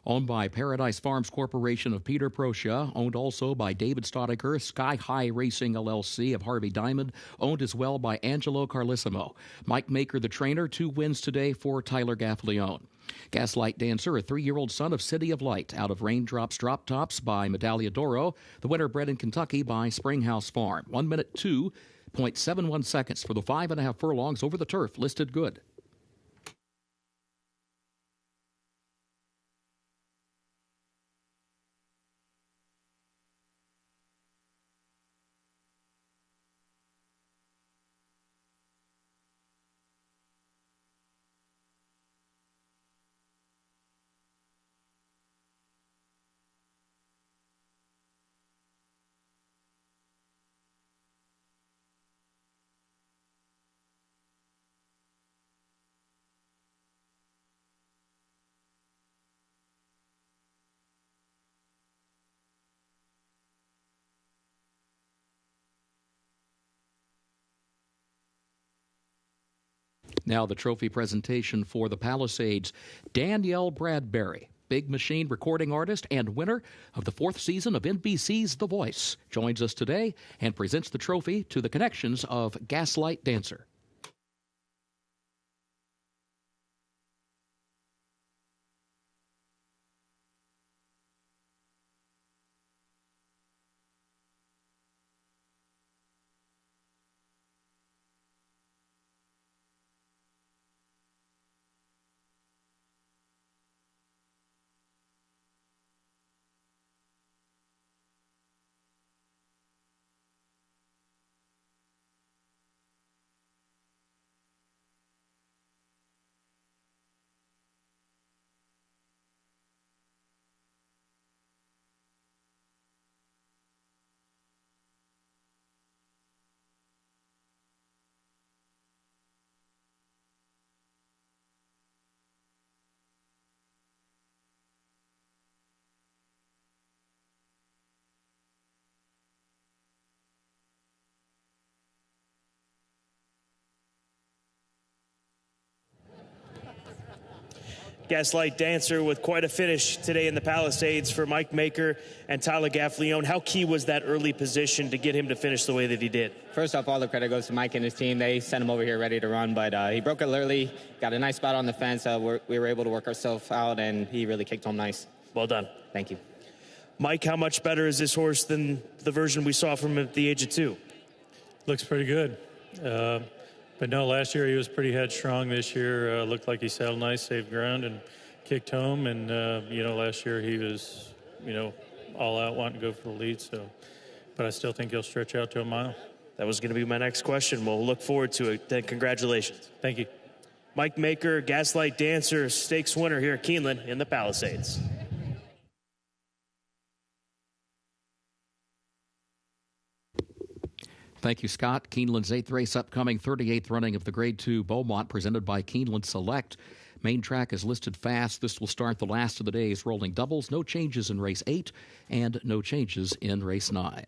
Owned by Paradise Farms Corporation of Peter Procia, owned also by David Stodiker, Sky High Racing LLC of Harvey Diamond, owned as well by Angelo Carlissimo. Mike Maker, the trainer, 2 wins today for Tyler Gaffalione. Gaslight Dancer, a 3-year-old son of City of Light, out of Raindrops Drop Tops by Medaglia d'Oro. The winner bred in Kentucky by Springhouse Farm. 1 minute 2.71 seconds for the 5.5 furlongs over the turf, listed good. Now the trophy presentation for the Palisades. Danielle Bradbury, Big Machine recording artist and winner of the 4th season of NBC's The Voice, joins us today and presents the trophy to the connections of Gaslight Dancer. Gaslight Dancer with quite a finish today in the Palisades for Mike Maker and Tyler Gaffalione. How key was that early position to get him to finish the way that he did? First off, all the credit goes to Mike and his team. They sent him over here ready to run, but he broke it early, got a nice spot on the fence. We were able to work ourselves out, and he really kicked home nice. Well done. Thank you. Mike, how much better is this horse than the version we saw from him at the age of 2? Looks pretty good. But no, last year he was pretty headstrong. This year looked like he settled nice, saved ground, and kicked home. And, last year he was, all out wanting to go for the lead. But I still think he'll stretch out to a mile. That was going to be my next question. We'll look forward to it. Then congratulations. Thank you. Mike Maker, Gaslight Dancer, stakes winner here at Keeneland in the Palisades. Thank you, Scott. Keeneland's 8th race upcoming, 38th running of the Grade 2 Beaumont, presented by Keeneland Select. Main track is listed fast. This will start the last of the day's rolling doubles. No changes in race 8 and no changes in race 9.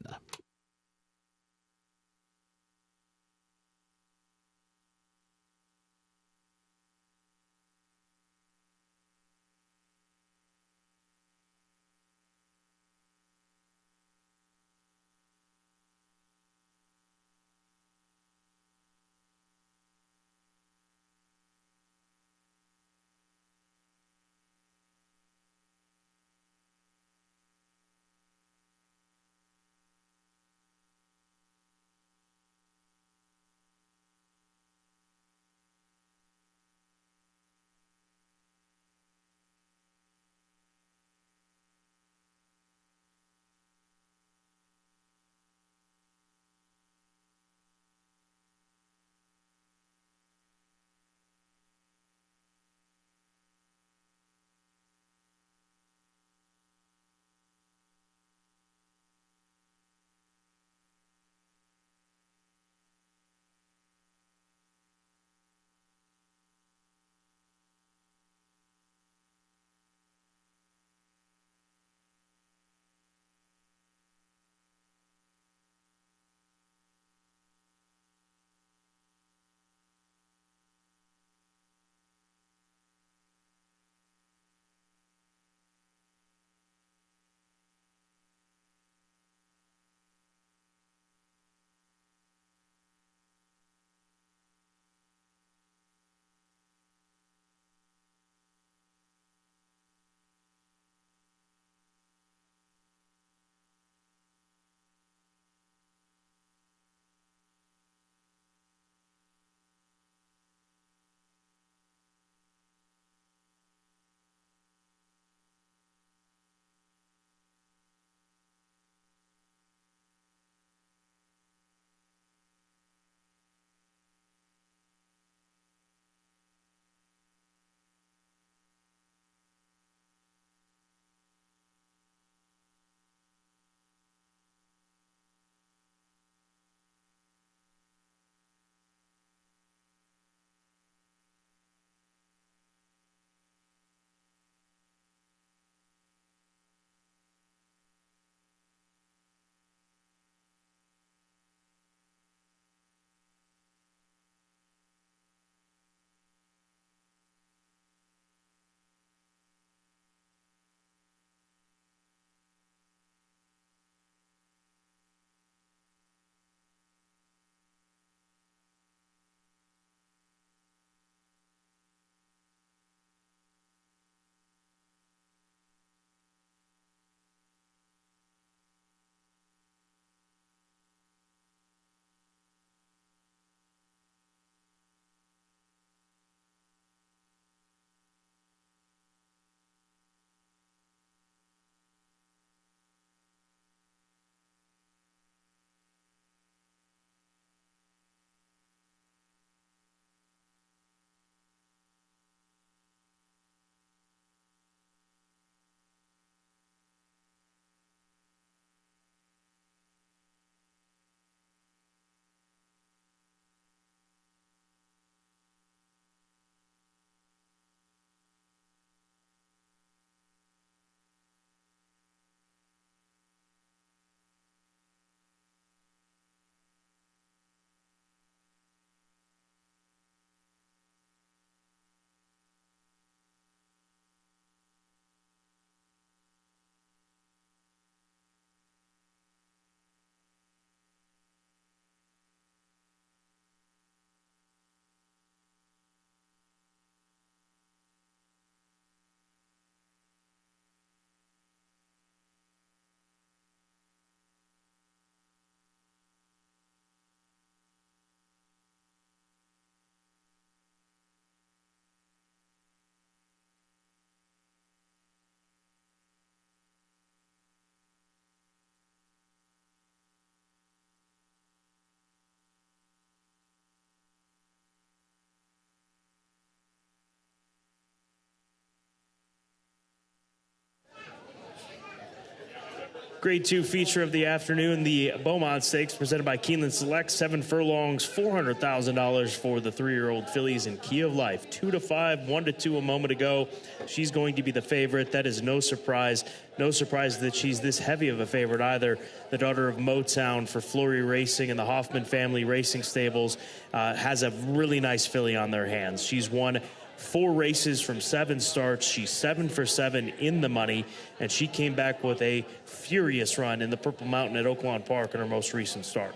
Grade 2 feature of the afternoon, the Beaumont Stakes, presented by Keeneland Select. 7 furlongs, $400,000 for the 3-year-old fillies in Key of Life. 2-5, 1-2 a moment ago. She's going to be the favorite. That is no surprise. No surprise that she's this heavy of a favorite either. The daughter of Motown for Flory Racing and the Hoffman family racing stables has a really nice filly on their hands. She's won 4 races from 7 starts. She's 7 for 7 in the money, and she came back with a furious run in the Purple Mountain at Oaklawn Park in her most recent start.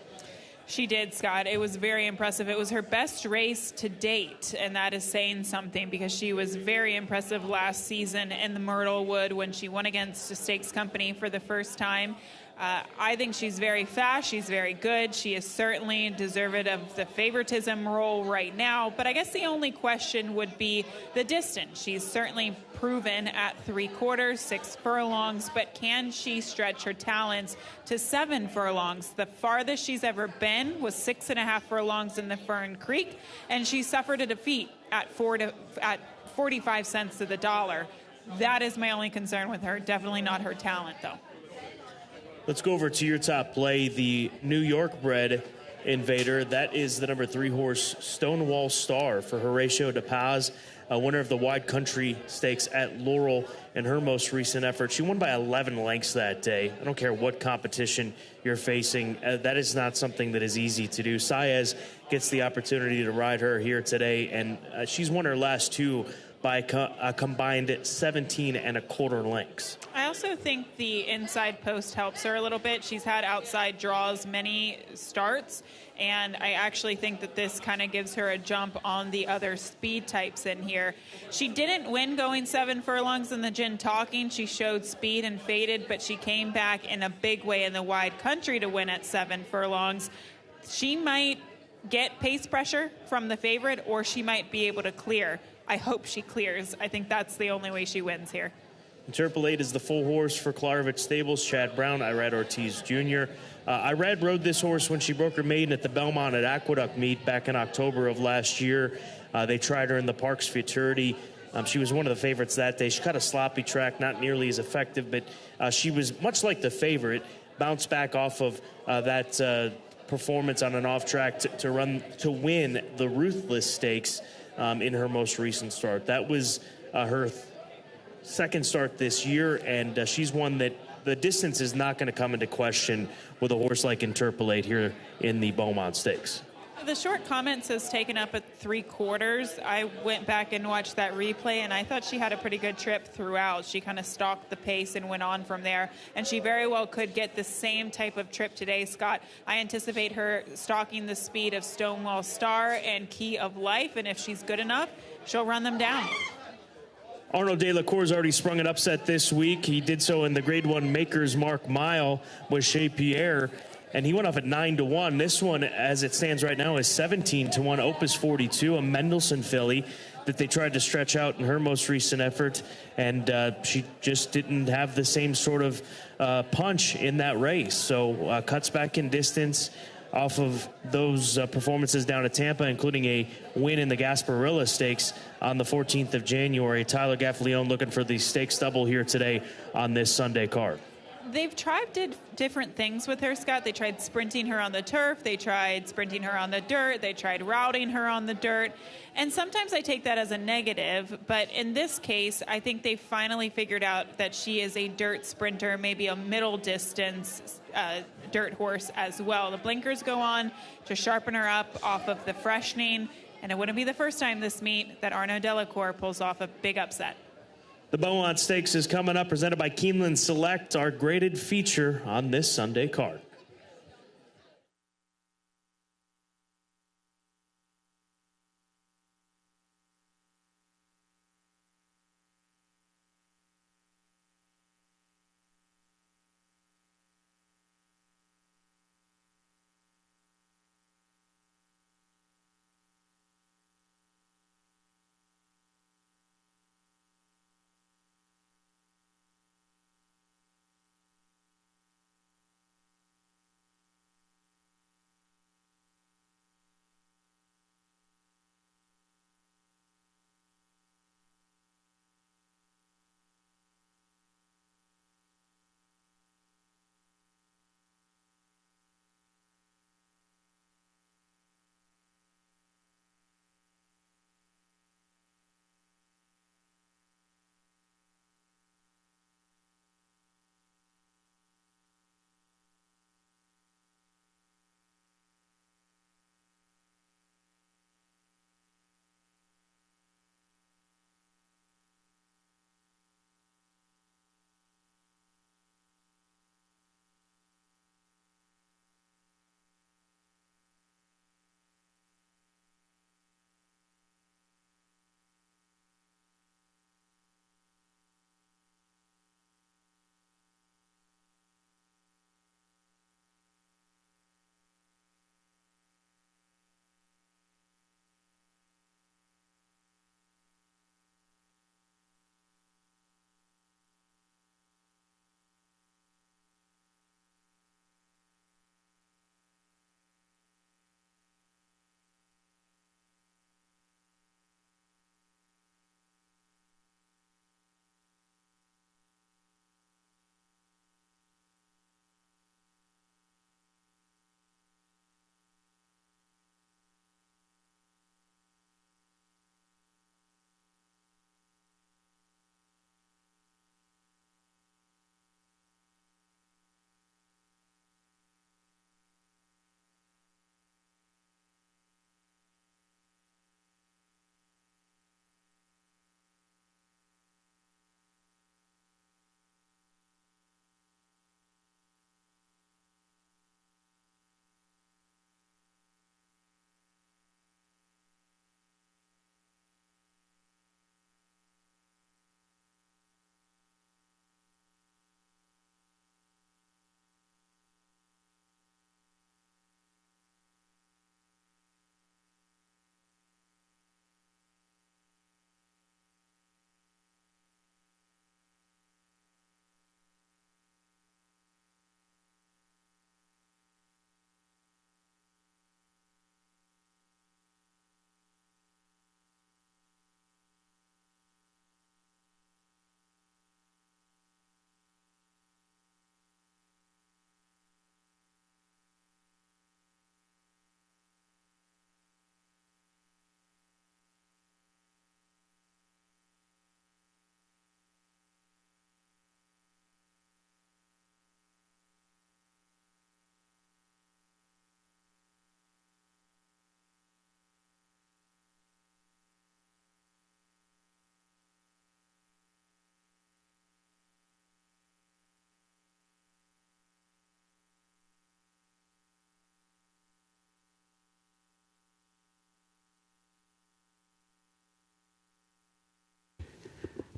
She did, Scott. It was very impressive. It was her best race to date, and that is saying something because she was very impressive last season in the Myrtlewood when she won against a stakes company for the first time. I think she's very fast. She's very good. She is certainly deserved of the favoritism role right now. But I guess the only question would be the distance. She's certainly proven at 3/4, 6 furlongs. But can she stretch her talents to 7 furlongs? The farthest she's ever been was 6.5 furlongs in the Fern Creek, and she suffered a defeat at 45 cents to the dollar. That is my only concern with her. Definitely not her talent, though. Let's go over to your top play, the New York bred Invader. That is the number 3 horse, Stonewall Star, for Horatio De Paz, a winner of the Wide Country Stakes at Laurel in her most recent effort. She won by 11 lengths that day. I don't care what competition you're facing. That is not something that is easy to do. Saez gets the opportunity to ride her here today, and she's won her last 2 by a combined 17.25 lengths. I also think the inside post helps her a little bit. She's had outside draws many starts, and I actually think that this kind of gives her a jump on the other speed types in here. She didn't win going 7 furlongs in the Gin Talking. She showed speed and faded, but she came back in a big way in the Wide Country to win at 7 furlongs. She might get pace pressure from the favorite, or she might be able to clear. I hope she clears. I think that's the only way she wins here. Interpolate is the full horse for Klarovich Stables. Chad Brown, Irad Ortiz Jr. Irad rode this horse when she broke her maiden at the Belmont at Aqueduct meet back in October of last year. They tried her in the Parks Futurity. She was one of the favorites that day. She got a sloppy track, not nearly as effective, but she was much like the favorite, bounced back off of that performance on an off track to win the Ruthless Stakes in her most recent start. That was her second start this year, and she's one that the distance is not going to come into question with a horse like Interpolate here in the Beaumont Stakes. The short comment says taken up at 3/4. I went back and watched that replay, and I thought she had a pretty good trip throughout. She kind of stalked the pace and went on from there, and she very well could get the same type of trip today, Scott. I anticipate her stalking the speed of Stonewall Star and Key of Life, and if she's good enough, she'll run them down. Arnaud De La Cour's already sprung an upset this week. He did so in the Grade 1 Maker's Mark Mile with Chez Pierre, and he went off at 9-1. This one, as it stands right now, is 17-1. Opus 42, a Mendelssohn filly that they tried to stretch out in her most recent effort, and she just didn't have the same sort of punch in that race. So cuts back in distance off of those performances down at Tampa, including a win in the Gasparilla Stakes on the 14th of January. Tyler Gaffalione looking for the stakes double here today on this Sunday card. They've tried different things with her, Scott. They tried sprinting her on the turf. They tried sprinting her on the dirt. They tried routing her on the dirt. And sometimes I take that as a negative. But in this case, I think they finally figured out that she is a dirt sprinter, maybe a middle distance dirt horse as well. The blinkers go on to sharpen her up off of the freshening. And it wouldn't be the first time this meet that Arnaud De La Cour pulls off a big upset. The Beaumont Stakes is coming up, presented by Keeneland Select, our graded feature on this Sunday card.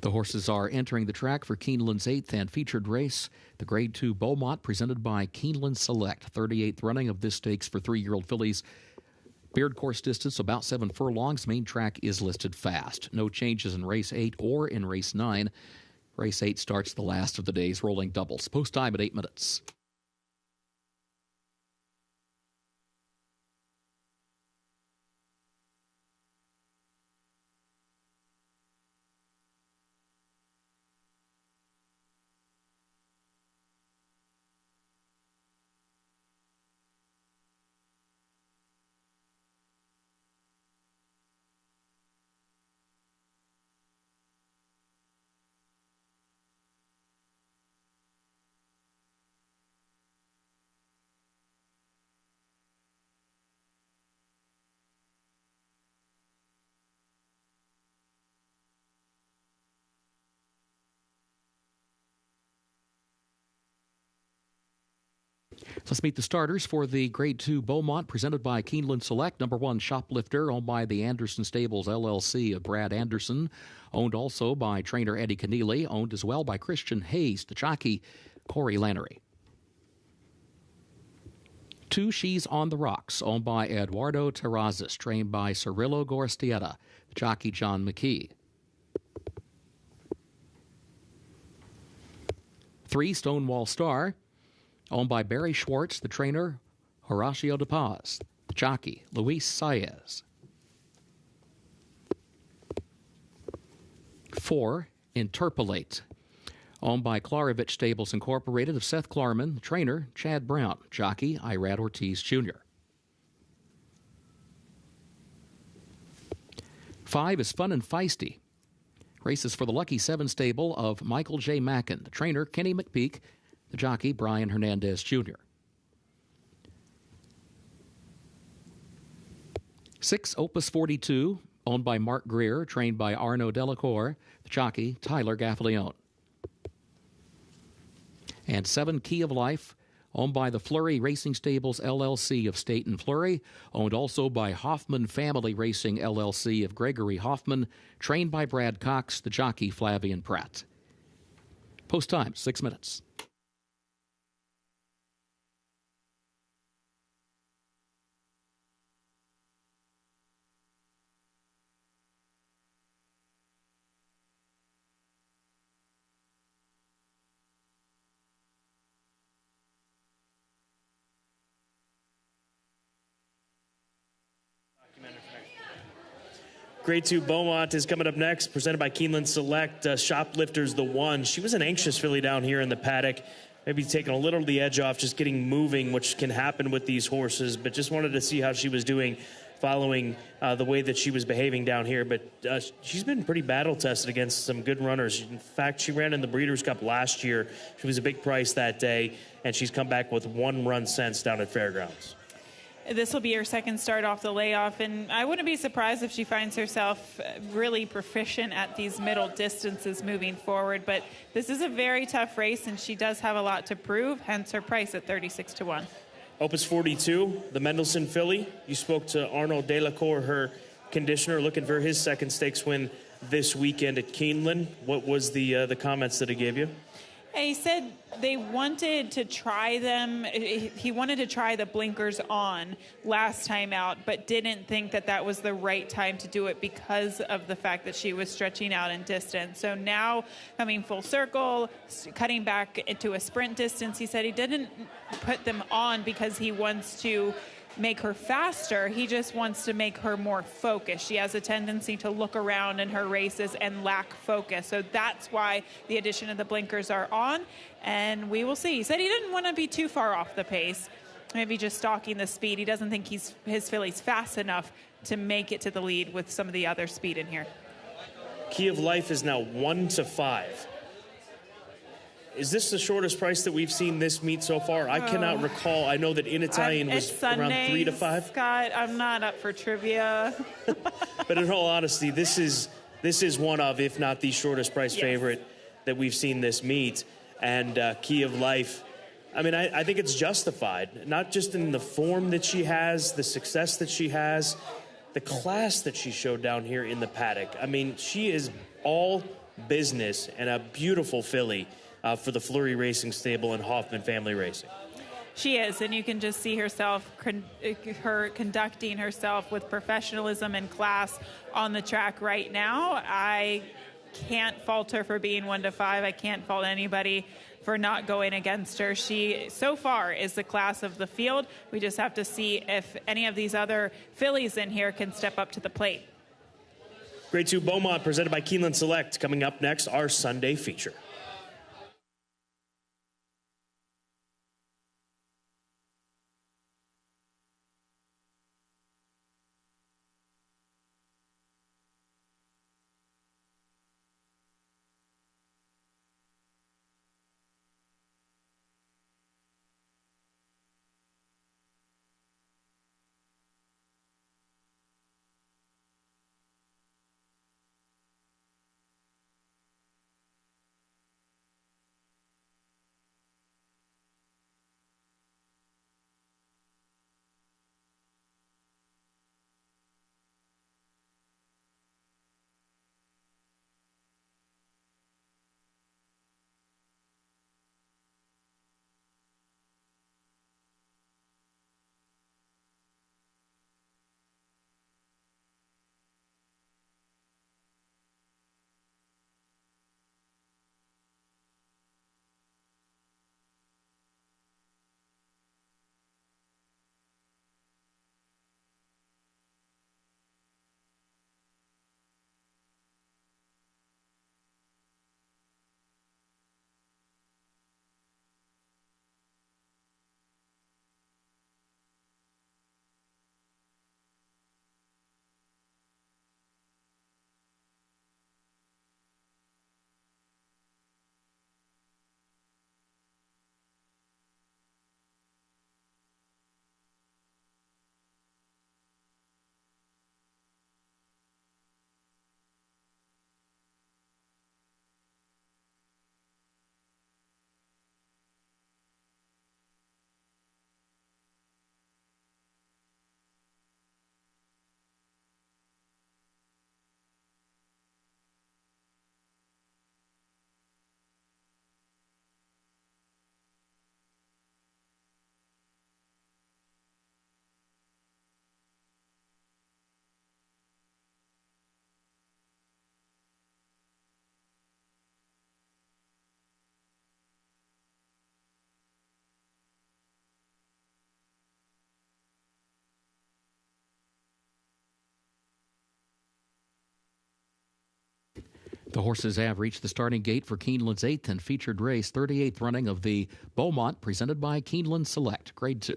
The horses are entering the track for Keeneland's 8th and featured race, the Grade 2 Beaumont, presented by Keeneland Select, 38th running of this stakes for 3-year-old fillies. Beard course distance about 7 furlongs. Main track is listed fast. No changes in race 8 or in race 9. Race 8 starts the last of the day's rolling doubles. Post time at 8 minutes. Let's meet the starters for the Grade 2 Beaumont, presented by Keeneland Select. Number 1, Shoplifter, owned by the Anderson Stables LLC of Brad Anderson. Owned also by trainer Eddie Keneally. Owned as well by Christian Hayes, the jockey Corey Lannery. 2, She's on the Rocks, owned by Eduardo Terrazas, trained by Cirillo Gorostieta, the jockey John McKee. 3, Stonewall Star, owned by Barry Schwartz, the trainer Horacio De Paz, the jockey Luis Saez. 4, Interpolate, owned by Klarovich Stables Incorporated of Seth Klarman, the trainer Chad Brown, jockey Irad Ortiz Jr. 5 is Fun and Feisty. Races for the Lucky 7 stable of Michael J. Mackin, the trainer Kenny McPeak, the jockey Brian Hernandez Jr. 6, Opus 42, owned by Mark Greer, trained by Arnaud Delacour, the jockey Tyler Gaffalione. And 7, Key of Life, owned by the Fleury Racing Stables LLC of Staten Fleury, owned also by Hoffman Family Racing LLC of Gregory Hoffman, trained by Brad Cox, the jockey Flavian Pratt. Post time, 6 minutes. Grade 2 Beaumont is coming up next, presented by Keeneland Select. Shoplifter's the 1. She was an anxious filly down here in the paddock, maybe taking a little of the edge off, just getting moving, which can happen with these horses, but just wanted to see how she was doing following the way that she was behaving down here. But she's been pretty battle-tested against some good runners. In fact, she ran in the Breeders' Cup last year. She was a big price that day, and she's come back with 1 run since down at Fairgrounds. This will be her second start off the layoff, and I wouldn't be surprised if she finds herself really proficient at these middle distances moving forward. But this is a very tough race, and she does have a lot to prove, hence her price at 36-1. Opus 42, the Mendelssohn filly. You spoke to Arnaud Delacour, her conditioner, looking for his second stakes win this weekend at Keeneland. What was the comments that he gave you? He said they wanted to try them. He wanted to try the blinkers on last time out, but didn't think that that was the right time to do it because of the fact that she was stretching out in distance. So now coming full circle, cutting back into a sprint distance, he said he didn't put them on because he wants to make her faster. He just wants to make her more focused. She has a tendency to look around in her races and lack focus. So that's why the addition of the blinkers are on, and we will see. He said he didn't want to be too far off the pace, maybe just stalking the speed. He doesn't think his filly's fast enough to make it to the lead with some of the other speed in here. Key of Life is now 1-5. Is this the shortest price that we've seen this meet so far? I cannot recall. I know that In Italian was around 3 to 5. Scott, I'm not up for trivia. But in all honesty, this is one of, if not the shortest price favorite that we've seen this meet. And Key of Life, I mean, I think it's justified, not just in the form that she has, the success that she has, the class that she showed down here in the paddock. I mean, she is all business and a beautiful filly for the Fleury Racing Stable and Hoffman Family Racing. She is, and you can just see herself, her conducting herself with professionalism and class on the track right now. I can't fault her for being 1-5. I can't fault anybody for not going against her. She, so far, is the class of the field. We just have to see if any of these other fillies in here can step up to the plate. Grade 2 Beaumont, presented by Keeneland Select. Coming up next, our Sunday feature. The horses have reached the starting gate for Keeneland's 8th and featured race, 38th running of the Beaumont, presented by Keeneland Select, Grade 2.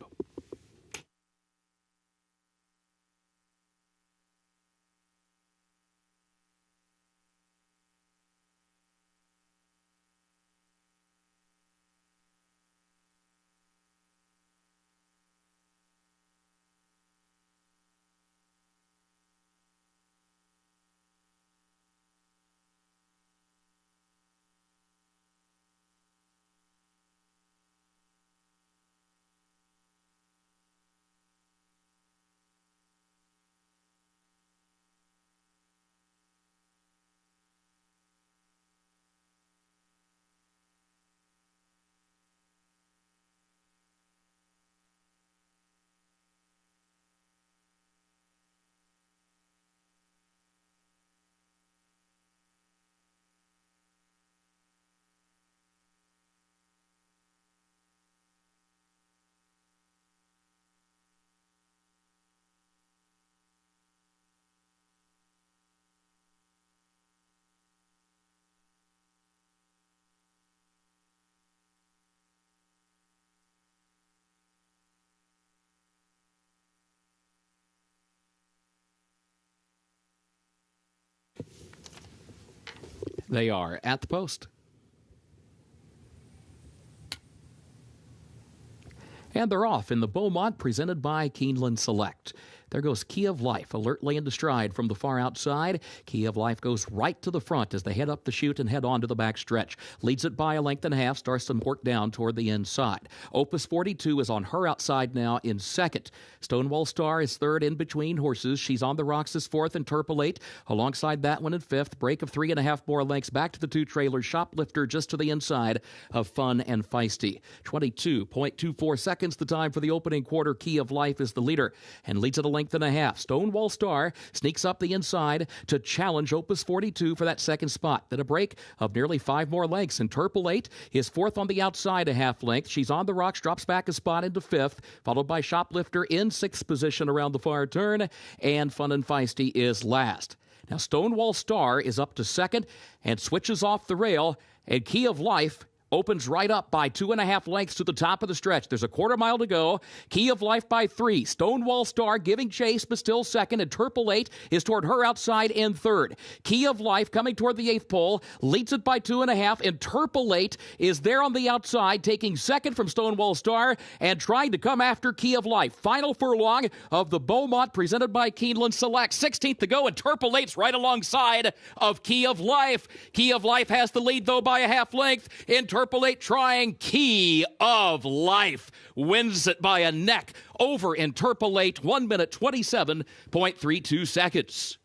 They are at the post. And they're off in the Beaumont, presented by Keeneland Select. There goes Key of Life, alertly into stride from the far outside. Key of Life goes right to the front as they head up the chute and head on to the back stretch. Leads it by a length and a half, starts to work down toward the inside. Opus 42 is on her outside now in second. Stonewall Star is third in between horses. She's on the rocks as fourth. Interpolate alongside that one in fifth. Break of 3.5 more lengths back to the two trailers. Shoplifter just to the inside of Fun and Feisty. 22.24 seconds the time for the opening quarter. Key of Life is the leader and leads at a length and a half. Stonewall Star sneaks up the inside to challenge Opus 42 for that second spot. Then a break of nearly 5 more lengths. Interpolate is fourth on the outside a half length. She's on the rocks, drops back a spot into fifth, followed by Shoplifter in sixth position around the far turn, and Fun and Feisty is last. Now Stonewall Star is up to second and switches off the rail, and Key of Life opens right up by 2.5 lengths to the top of the stretch. There's a quarter mile to go. Key of Life by 3. Stonewall Star giving chase, but still second. Interpolate is toward her outside in third. Key of Life coming toward the 8th pole, leads it by 2.5. Interpolate is there on the outside, taking second from Stonewall Star and trying to come after Key of Life. Final furlong of the Beaumont presented by Keeneland Select. 16th to go. Interpolate's right alongside of Key of Life. Key of Life has the lead, though, by a half length. Interpolate trying. Key of Life wins it by a neck over Interpolate. 1 minute 27.32 seconds.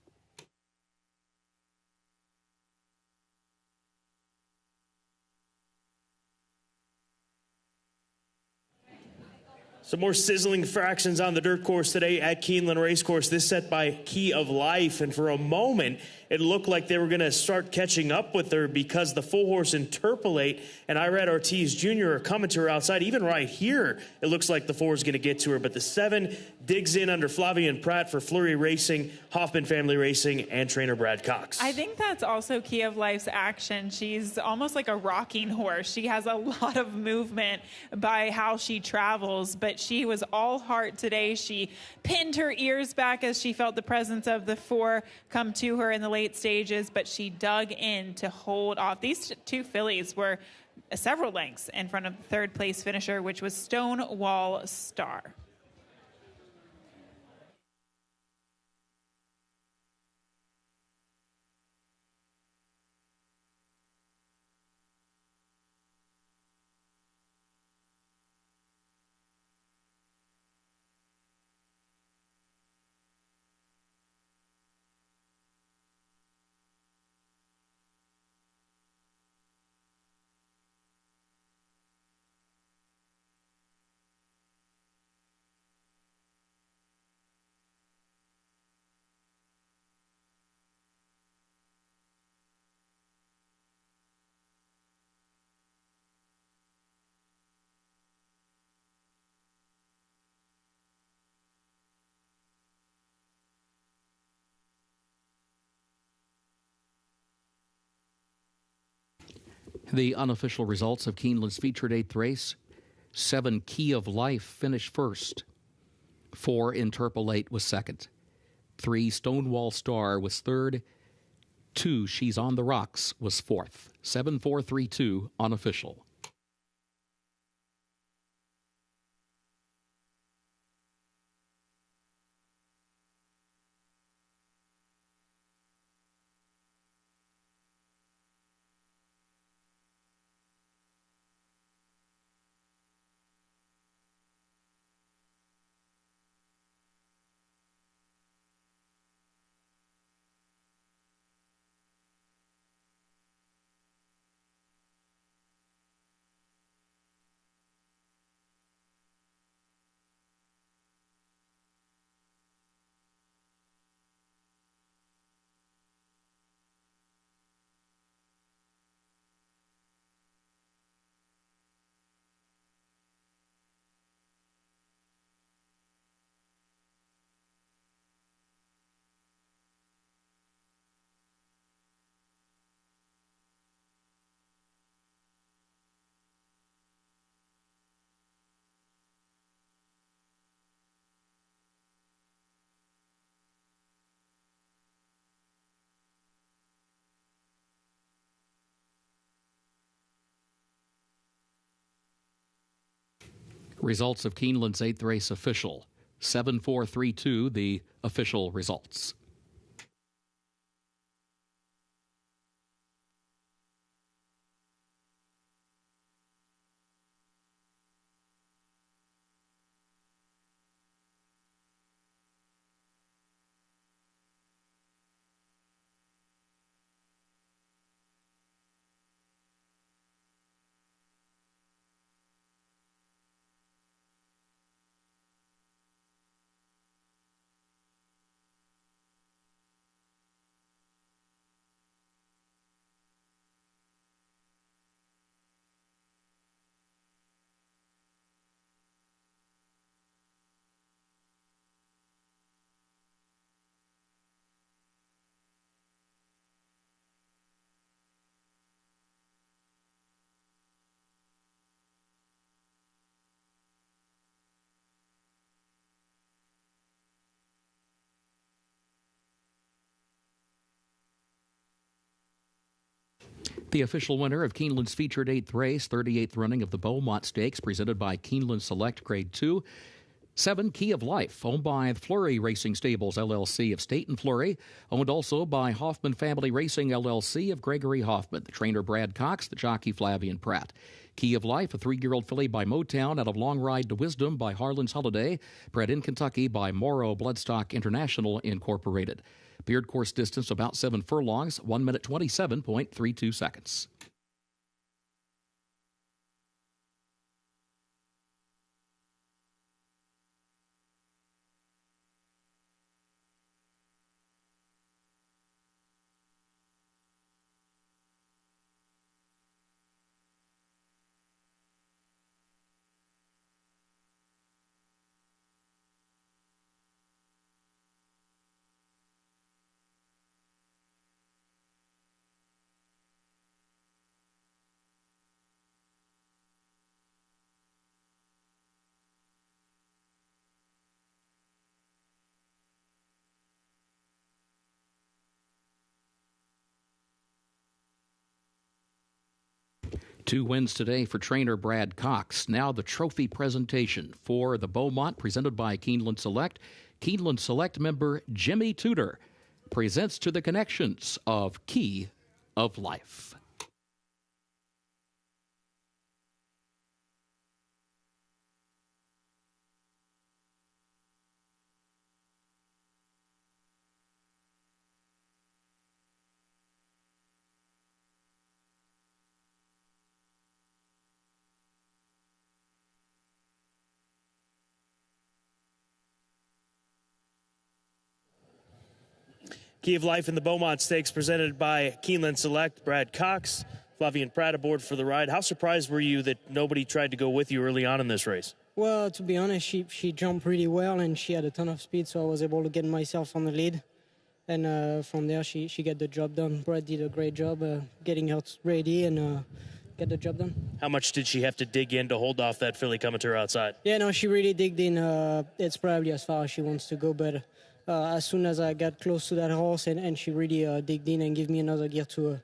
Some more sizzling fractions on the dirt course today at Keeneland Racecourse. This set by Key of Life, and for a moment it looked like they were going to start catching up with her because the full horse Interpolate and Irad Ortiz Jr. are coming to her outside. Even right here, it looks like the 4 is going to get to her, but the 7 digs in under Flavian Pratt for Fleury Racing, Hoffman Family Racing, and trainer Brad Cox. I think that's also Key of Life's action. She's almost like a rocking horse. She has a lot of movement by how she travels, but she was all heart today. She pinned her ears back as she felt the presence of the 4 come to her in the late stages, but she dug in to hold off. These 2 fillies were several lengths in front of the third place finisher, which was Stonewall Star. The unofficial results of Keeneland's featured 8th race: 7 Key of Life finished first. 4 Interpolate was second. 3 Stonewall Star was third. 2 She's on the Rocks was fourth. 7-4-3-2 unofficial. Results of Keeneland's 8th race official. 7-4-3-2, the official results. The official winner of Keeneland's featured 8th race, 38th running of the Beaumont Stakes, presented by Keeneland Select Grade 2. 7, Key of Life, owned by Fleury Racing Stables, LLC of Staten Fleury, owned also by Hoffman Family Racing, LLC of Gregory Hoffman, the trainer Brad Cox, the jockey Flavian Pratt. Key of Life, a 3-year-old filly by Motown out of Long Ride to Wisdom by Harlan's Holiday, bred in Kentucky by Morrow Bloodstock International Incorporated. Beard course distance about 7 furlongs, 1 minute 27.32 seconds. Two wins today for trainer Brad Cox. Now the trophy presentation for the Beaumont, presented by Keeneland Select. Keeneland Select member Jimmy Tudor presents to the connections of Key of Life. Key of Life in the Beaumont Stakes, presented by Keeneland Select. Brad Cox, Flavian Pratt aboard for the ride. How surprised were you that nobody tried to go with you early on in this race? Well, to be honest, she jumped really well and she had a ton of speed, so I was able to get myself on the lead. And from there, she got the job done. Brad did a great job getting her ready and get the job done. How much did she have to dig in to hold off that filly coming to her outside? Yeah, no, she really digged in. It's probably as far as she wants to go, but as soon as I got close to that horse and she really digged in and gave me another gear to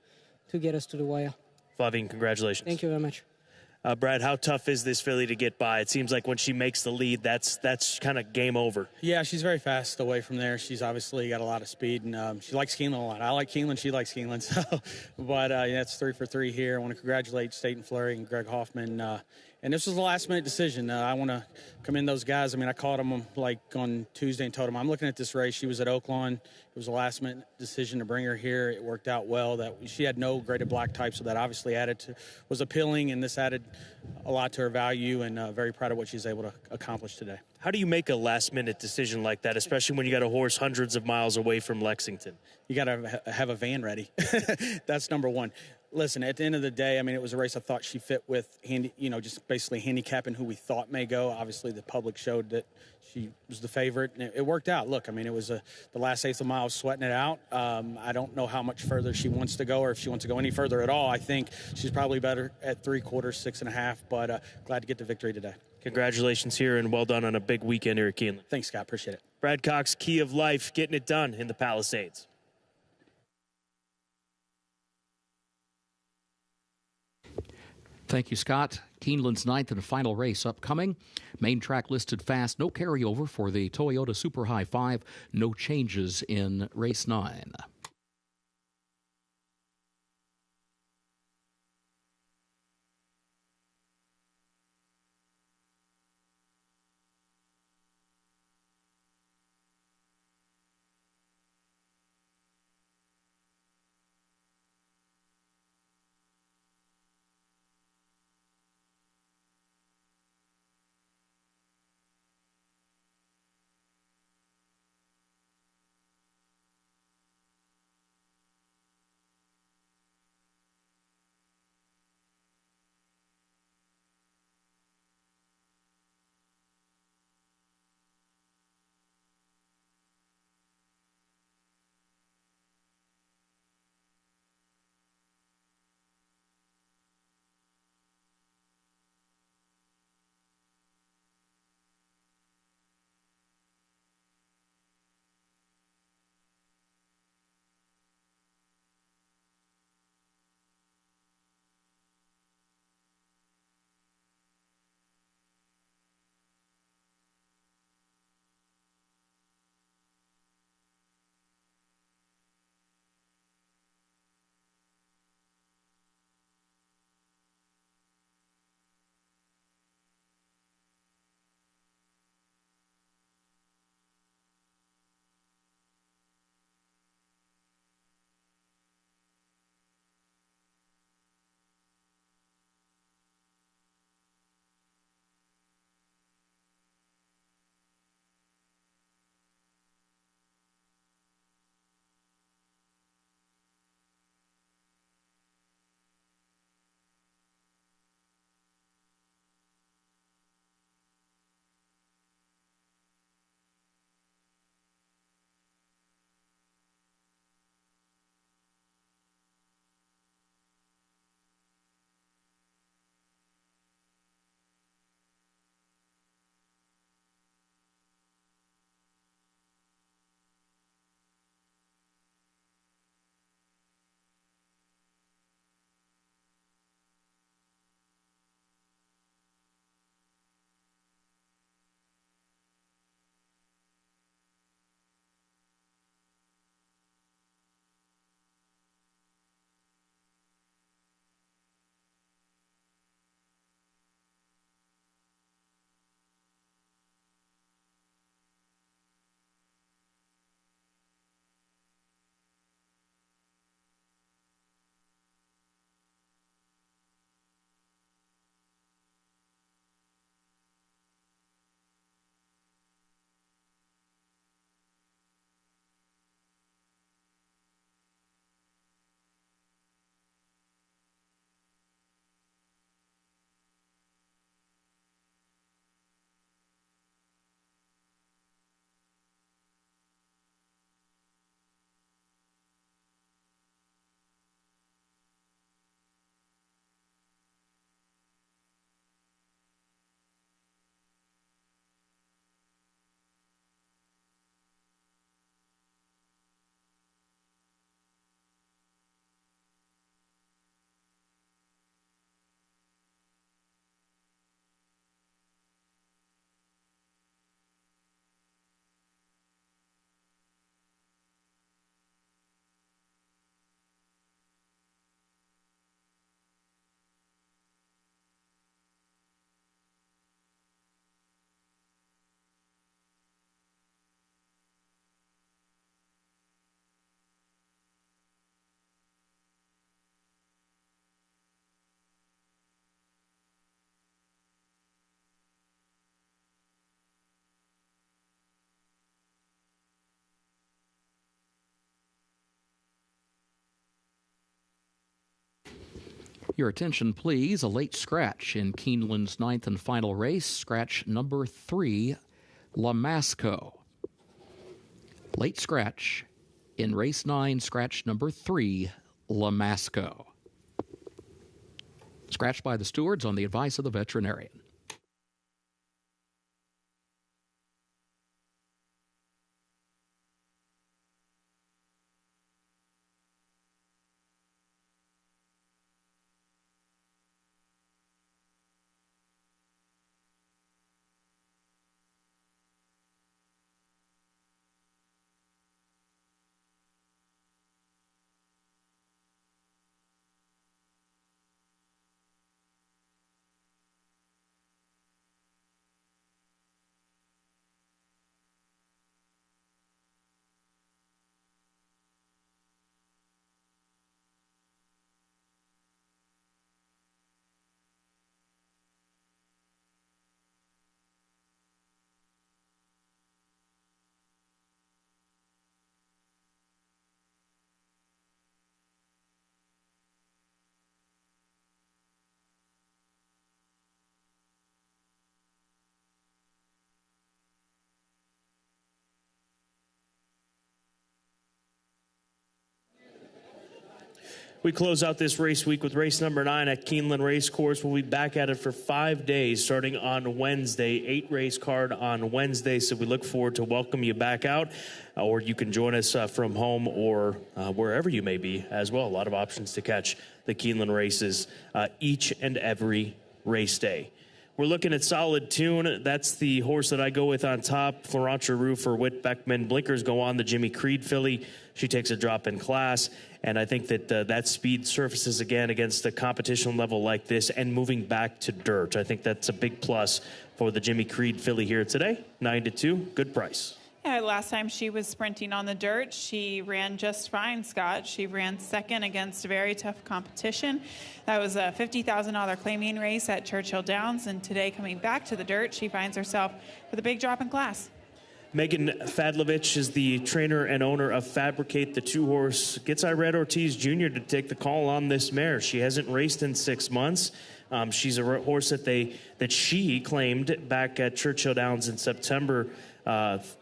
get us to the wire. Flavian, congratulations. Thank you very much. Brad, how tough is this filly to get by? It seems like when she makes the lead, that's kind of game over. Yeah, she's very fast away from there. She's obviously got a lot of speed, and she likes Keeneland a lot. I like Keeneland, she likes Keeneland. So, but yeah, it's 3 for 3 here. I want to congratulate Staten Fleury and Greg Hoffman. And this was a last-minute decision. I want to commend those guys. I mean, I called them like on Tuesday and told them, I'm looking at this race. She was at Oaklawn. It was a last-minute decision to bring her here. It worked out well. That she had no graded black type, so that obviously was appealing, and this added a lot to her value, and very proud of what she's able to accomplish today. How do you make a last-minute decision like that, especially when you got a horse hundreds of miles away from Lexington? You got to have a van ready. That's number one. Listen, at the end of the day, I mean, it was a race I thought she fit with, just basically handicapping who we thought may go. Obviously, the public showed that she was the favorite, and it worked out. Look, I mean, it was the last eighth of a mile, sweating it out. I don't know how much further she wants to go or if she wants to go any further at all. I think she's probably better at 3/4, 6.5, but glad to get the victory today. Congratulations here, and well done on a big weekend here at Keeneland. Thanks, Scott. Appreciate it. Brad Cox, Key of Life, getting it done in the Palisades. Thank you, Scott. Keeneland's ninth and final race upcoming. Main track listed fast. No carryover for the Toyota Super High 5. No changes in race 9. Your attention, please. A late scratch in Keeneland's ninth and final race. Scratch number 3, Lamasco. Late scratch in race 9, scratch number 3, Lamasco. Scratched by the stewards on the advice of the veterinarian. We close out this race week with race number 9 at Keeneland Racecourse. We'll be back at it for 5 days starting on Wednesday. 8 race card on Wednesday, so we look forward to welcome you back out. Or you can join us from home or wherever you may be as well. A lot of options to catch the Keeneland races each and every race day. We're looking at Solid Tune. That's the horse that I go with on top. Florent Giroux for Whit Beckman. Blinkers go on the Jimmy Creed filly. She takes a drop in class. And I think that that speed surfaces again against a competition level like this and moving back to dirt. I think that's a big plus for the Jimmy Creed filly here today. 9-2, good price. Yeah, last time she was sprinting on the dirt, she ran just fine, Scott. She ran second against very tough competition. That was a $50,000 claiming race at Churchill Downs, and today coming back to the dirt, she finds herself with a big drop in class. Megan Fadlovich is the trainer and owner of Fabricate, the 2-horse. Gets Irad Ortiz Jr. to take the call on this mare. She hasn't raced in 6 months. She's a horse that she claimed back at Churchill Downs in September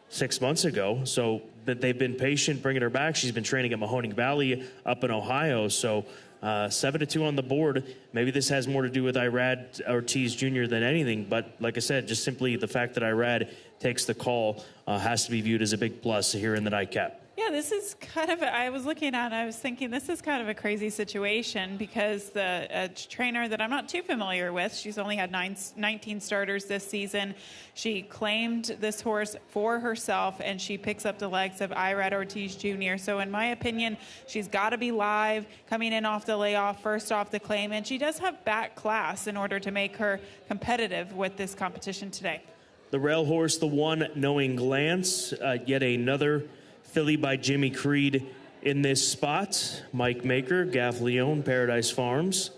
6 months ago. So that they've been patient bringing her back. She's been training at Mahoning Valley up in Ohio. So 7-2 on the board. Maybe this has more to do with Irad Ortiz Jr. than anything. But like I said, just simply the fact that Irad takes the call has to be viewed as a big plus here in the nightcap. Yeah, this is kind of, I was looking at it, I was thinking this is kind of a crazy situation because the trainer that I'm not too familiar with, she's only had 19 starters this season. She claimed this horse for herself, and she picks up the legs of Irad Ortiz Jr. So in my opinion, she's got to be live, coming in off the layoff, first off the claim, and she does have back class in order to make her competitive with this competition today. The rail horse, the One Knowing Glance, yet another filly by Jimmy Creed in this spot. Mike Maker, Gaff Leone, Paradise Farms.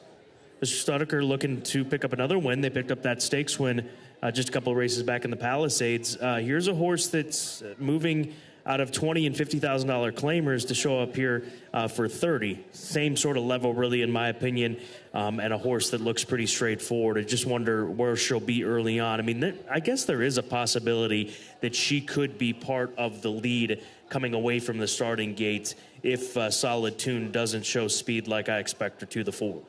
Mr. Studeker looking to pick up another win. They picked up that stakes win just a couple of races back in the Palisades. Here's a horse that's moving out of $20,000 and $50,000 claimers to show up here for 30. Same sort of level, really, in my opinion, and a horse that looks pretty straightforward. I just wonder where she'll be early on. I mean, I guess there is a possibility that she could be part of the lead coming away from the starting gate if Solid Tune doesn't show speed like I expect her to the forward.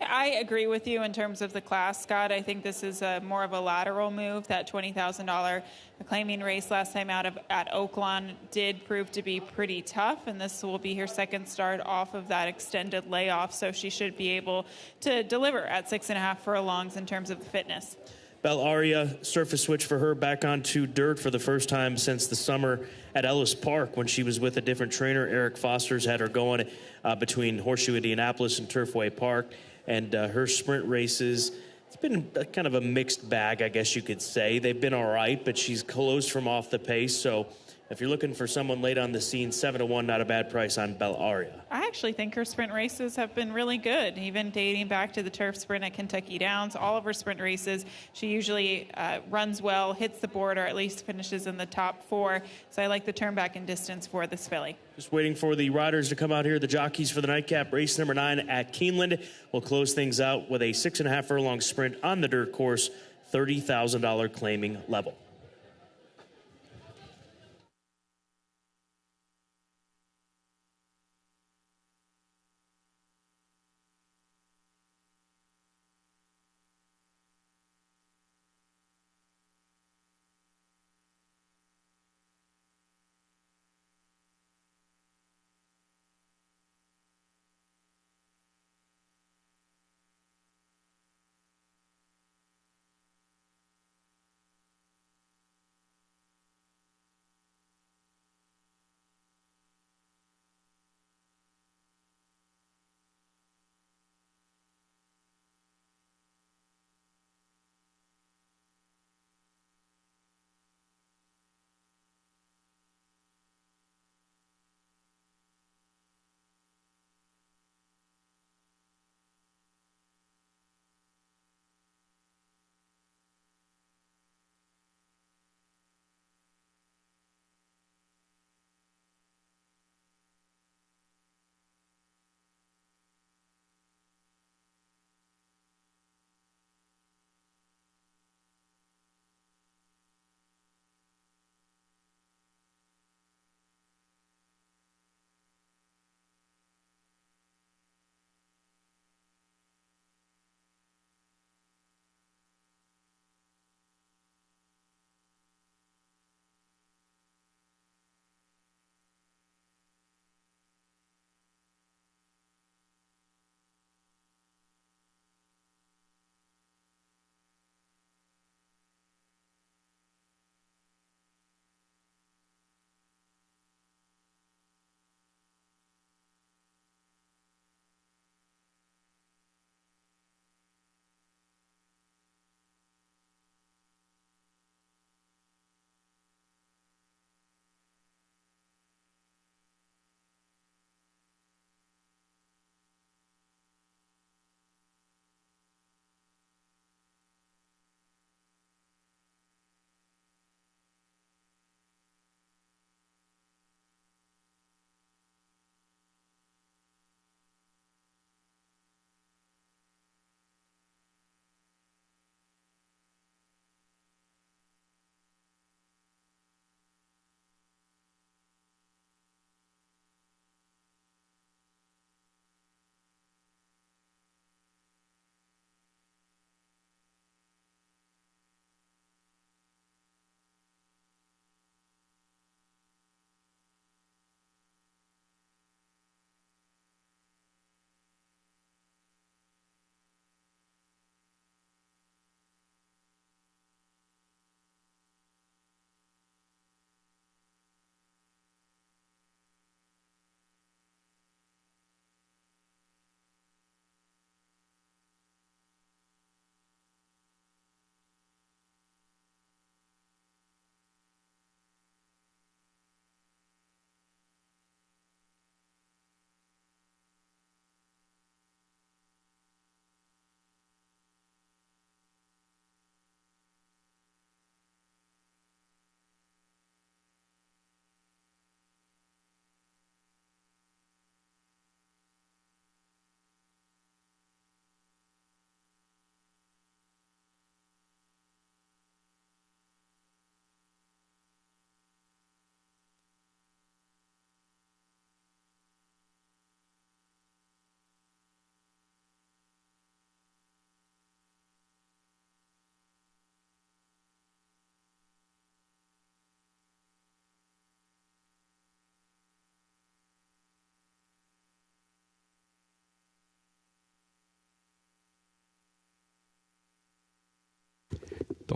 I agree with you in terms of the class, Scott. I think this is more of a lateral move. That $20,000 claiming race last time out at Oaklawn did prove to be pretty tough, and this will be her second start off of that extended layoff, so she should be able to deliver at 6.5 furlongs in terms of the fitness. Bel Aria, surface switch for her back onto dirt for the first time since the summer at Ellis Park when she was with a different trainer. Eric Foster's had her going between Horseshoe Indianapolis and Turfway Park. And her sprint races, it's been kind of a mixed bag, I guess you could say. They've been all right, but she's closed from off the pace. So if you're looking for someone late on the scene, 7-1, not a bad price on Bel Aria. I actually think her sprint races have been really good, even dating back to the turf sprint at Kentucky Downs. All of her sprint races, she usually runs well, hits the board, or at least finishes in the top 4. So I like the turn back in distance for this filly. Just waiting for the riders to come out here, the jockeys for the nightcap. Race number 9 at Keeneland. We'll close things out with a 6.5 furlong sprint on the dirt course, $30,000 claiming level.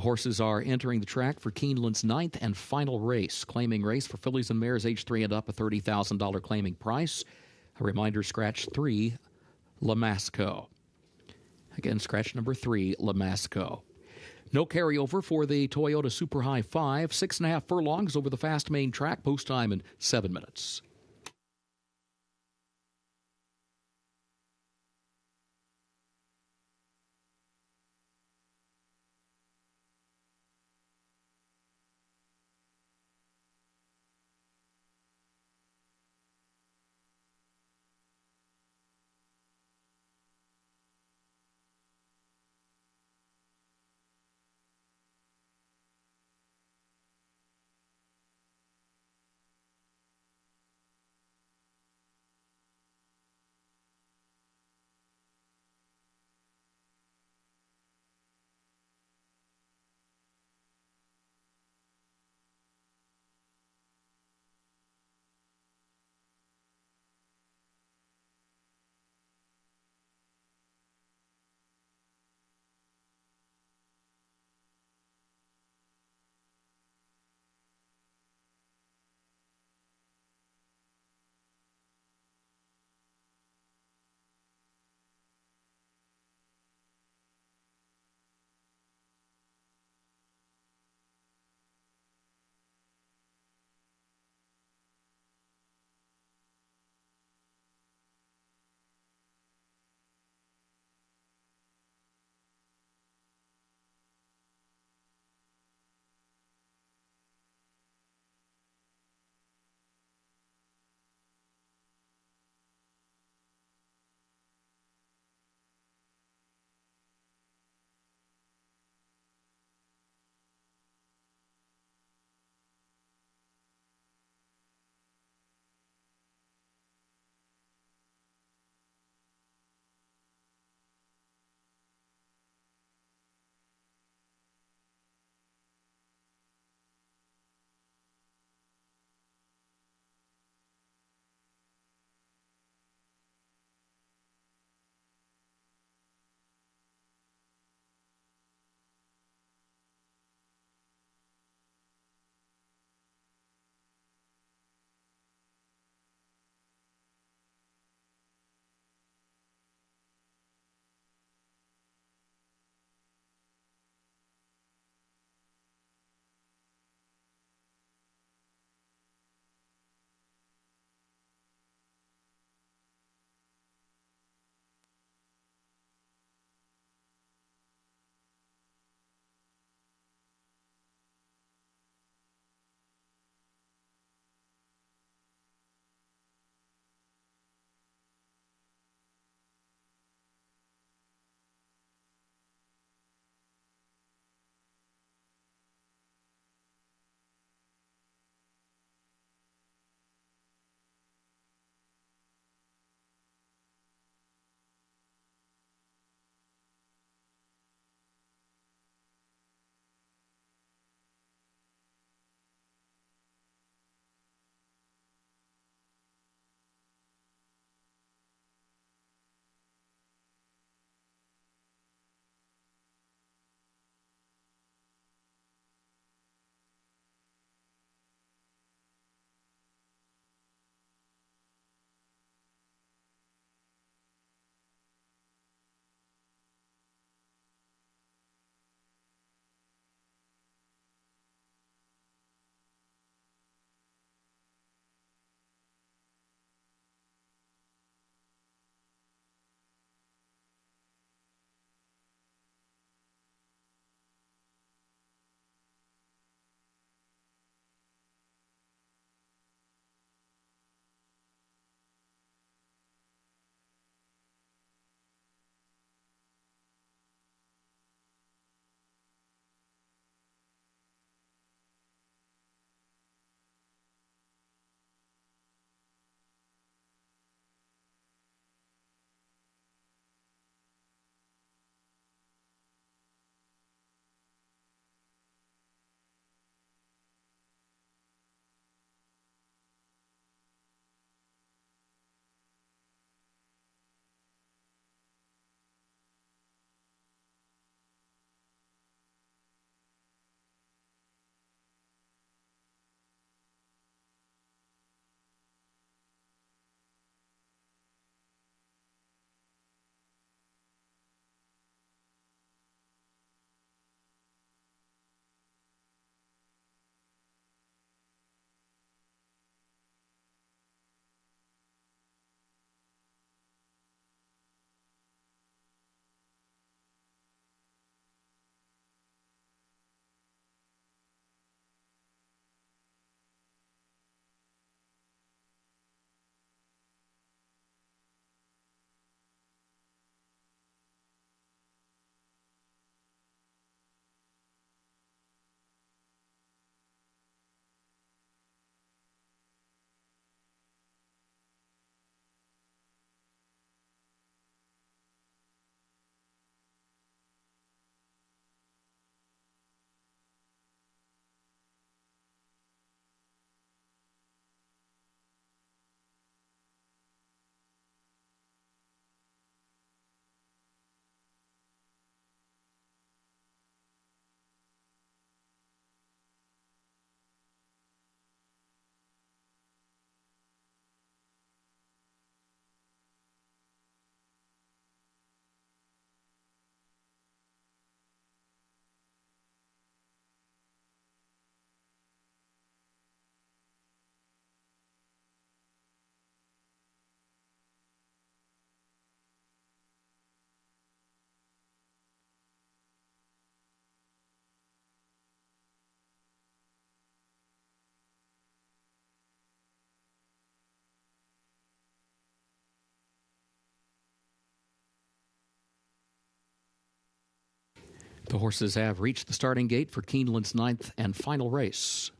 horses are entering the track for Keeneland's 9th and final race. Claiming race for fillies and mares age 3 and up, a $30,000 claiming price. A reminder, scratch 3, Lamasco. Again, scratch number 3, Lamasco. No carryover for the Toyota Super High 5. 6.5 furlongs over the fast main track. Post time in 7 minutes. The horses have reached the starting gate for Keeneland's 9th and final race.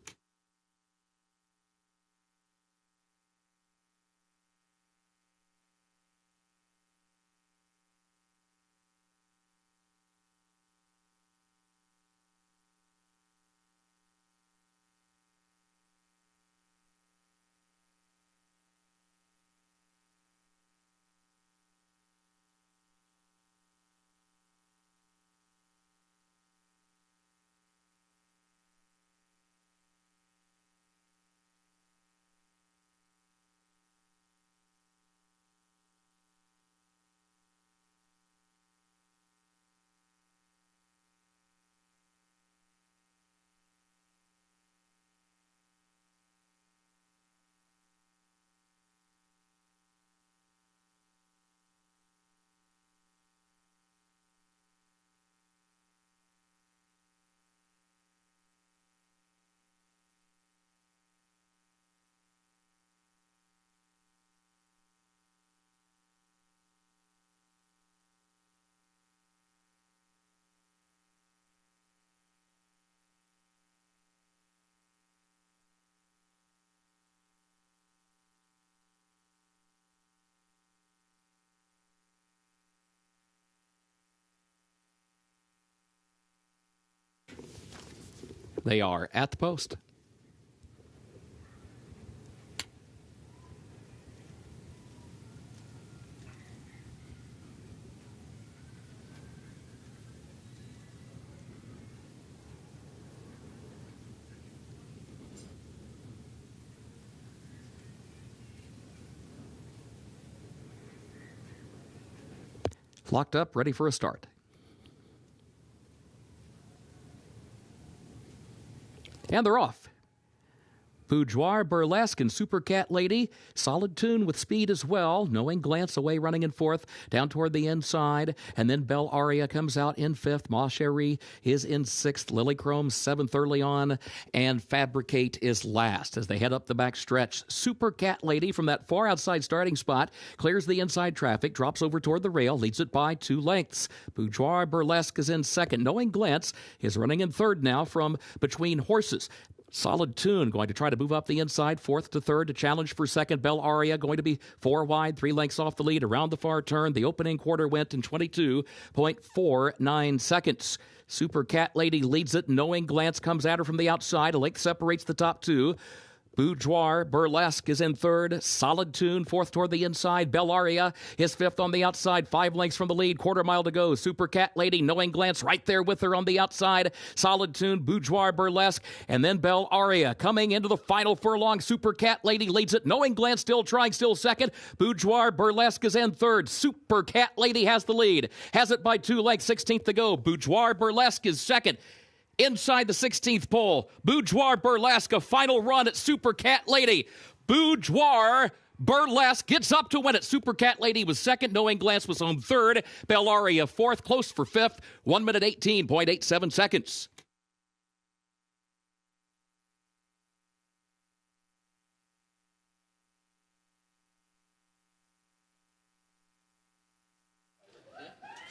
They are at the post. Locked up, ready for a start. And they're off. Boudoir, Burlesque, and Super Cat Lady. Solid Tune with speed as well. Knowing Glance away running in fourth, down toward the inside. And then Belle Aria comes out in fifth. Ma Cherie is in sixth. Lily Chrome seventh early on. And Fabricate is last as they head up the back stretch. Super Cat Lady from that far outside starting spot clears the inside traffic, drops over toward the rail, leads it by 2 lengths. Boudoir, Burlesque is in second. Knowing Glance is running in third now from between horses. Solid Tune going to try to move up the inside, fourth to third to challenge for second. Belle Aria going to be 4 wide, 3 lengths off the lead around the far turn. The opening quarter went in 22.49 seconds. Super Cat Lady leads it. Knowing Glance comes at her from the outside. A length separates the top two. Boudoir, Burlesque is in third. Solid Tune, fourth toward the inside. Belle Aria is fifth on the outside. 5 lengths from the lead. Quarter mile to go. Super Cat Lady, Knowing Glance right there with her on the outside. Solid Tune, Boudoir, Burlesque, and then Belle Aria coming into the final furlong. Super Cat Lady leads it. Knowing Glance still trying, still second. Boudoir, Burlesque is in third. Super Cat Lady has the lead. Has it by 2 lengths. 16th to go. Boudoir, Burlesque is second. Inside the 16th pole, Boudoir, Burlesque, a final run at Super Cat Lady. Boudoir, Burlesque gets up to win it. Super Cat Lady was second. Knowing Glance was on third. Belle Aria fourth, close for fifth. 1 minute 18.87 seconds.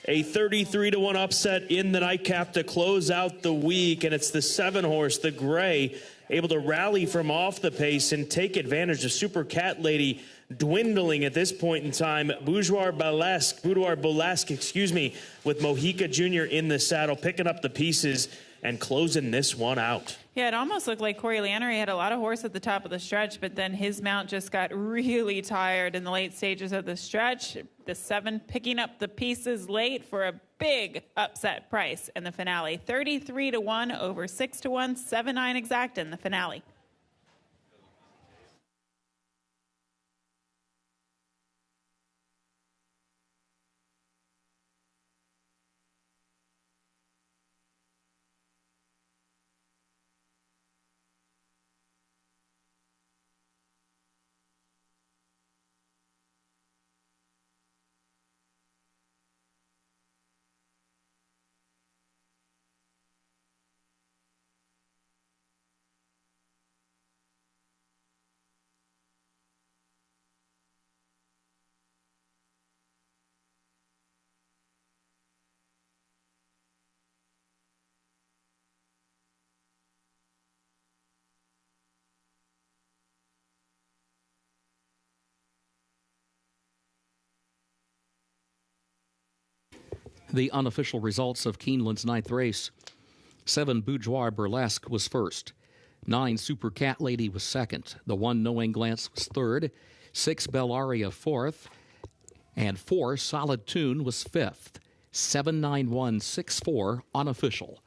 A 33-1 upset in the nightcap to close out the week, and it's the 7-horse, the Gray, able to rally from off the pace and take advantage of Super Cat Lady dwindling at this point in time. Boudoir Burlesque, with Mojica Jr. in the saddle, picking up the pieces and closing this one out. Yeah, it almost looked like Corey Lannery had a lot of horse at the top of the stretch, but then his mount just got really tired in the late stages of the stretch. The 7 picking up the pieces late for a big upset price in the finale. 33-1 over 6-1, 7-9 exact in the finale. The unofficial results of Keeneland's ninth race. 7 Boudoir Burlesque was first. 9 Super Cat Lady was second. The 1 Knowing Glance was third. 6 Bellaria fourth. And 4 Solid Tune was fifth. 79164 unofficial.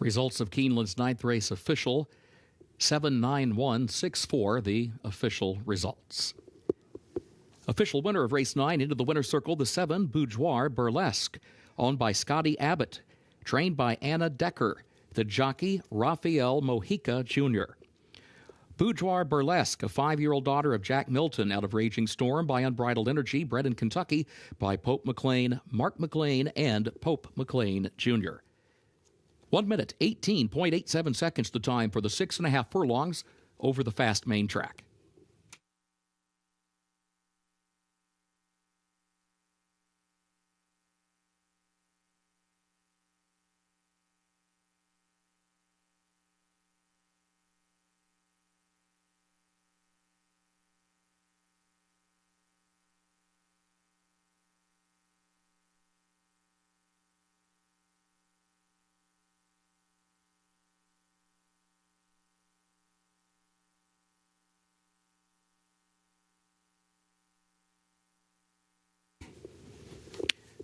Results of Keeneland's ninth race official. 79164, the official results. Official winner of race 9 into the winner's circle, the 7 Boudoir Burlesque, owned by Scotty Abbott, trained by Anna Decker, the jockey Rafael Mojica Jr. Boudoir Burlesque, a 5-year-old daughter of Jack Milton out of Raging Storm by Unbridled Energy, bred in Kentucky by Pope McLean, Mark McLean, and Pope McLean Jr. 1 minute, 18.87 seconds the time for the 6.5 furlongs over the fast main track.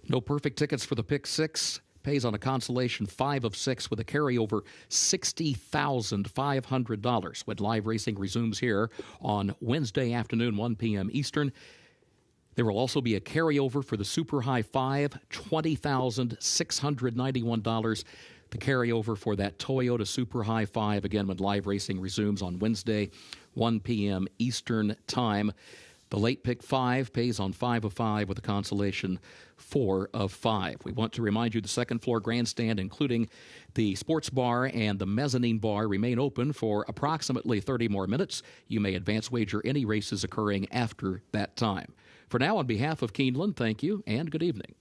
No perfect tickets for the pick 6. Pays on a consolation 5 of 6 with a carryover $60,500 when live racing resumes here on Wednesday afternoon, 1 p.m. Eastern. There will also be a carryover for the Super High 5, $20,691. The carryover for that Toyota Super High 5, again, when live racing resumes on Wednesday, 1 p.m. Eastern Time. The late pick 5 pays on 5 of 5 with a consolation 4 of 5. We want to remind you the second floor grandstand, including the sports bar and the mezzanine bar, remain open for approximately 30 more minutes. You may advance wager any races occurring after that time. For now, on behalf of Keeneland, thank you and good evening.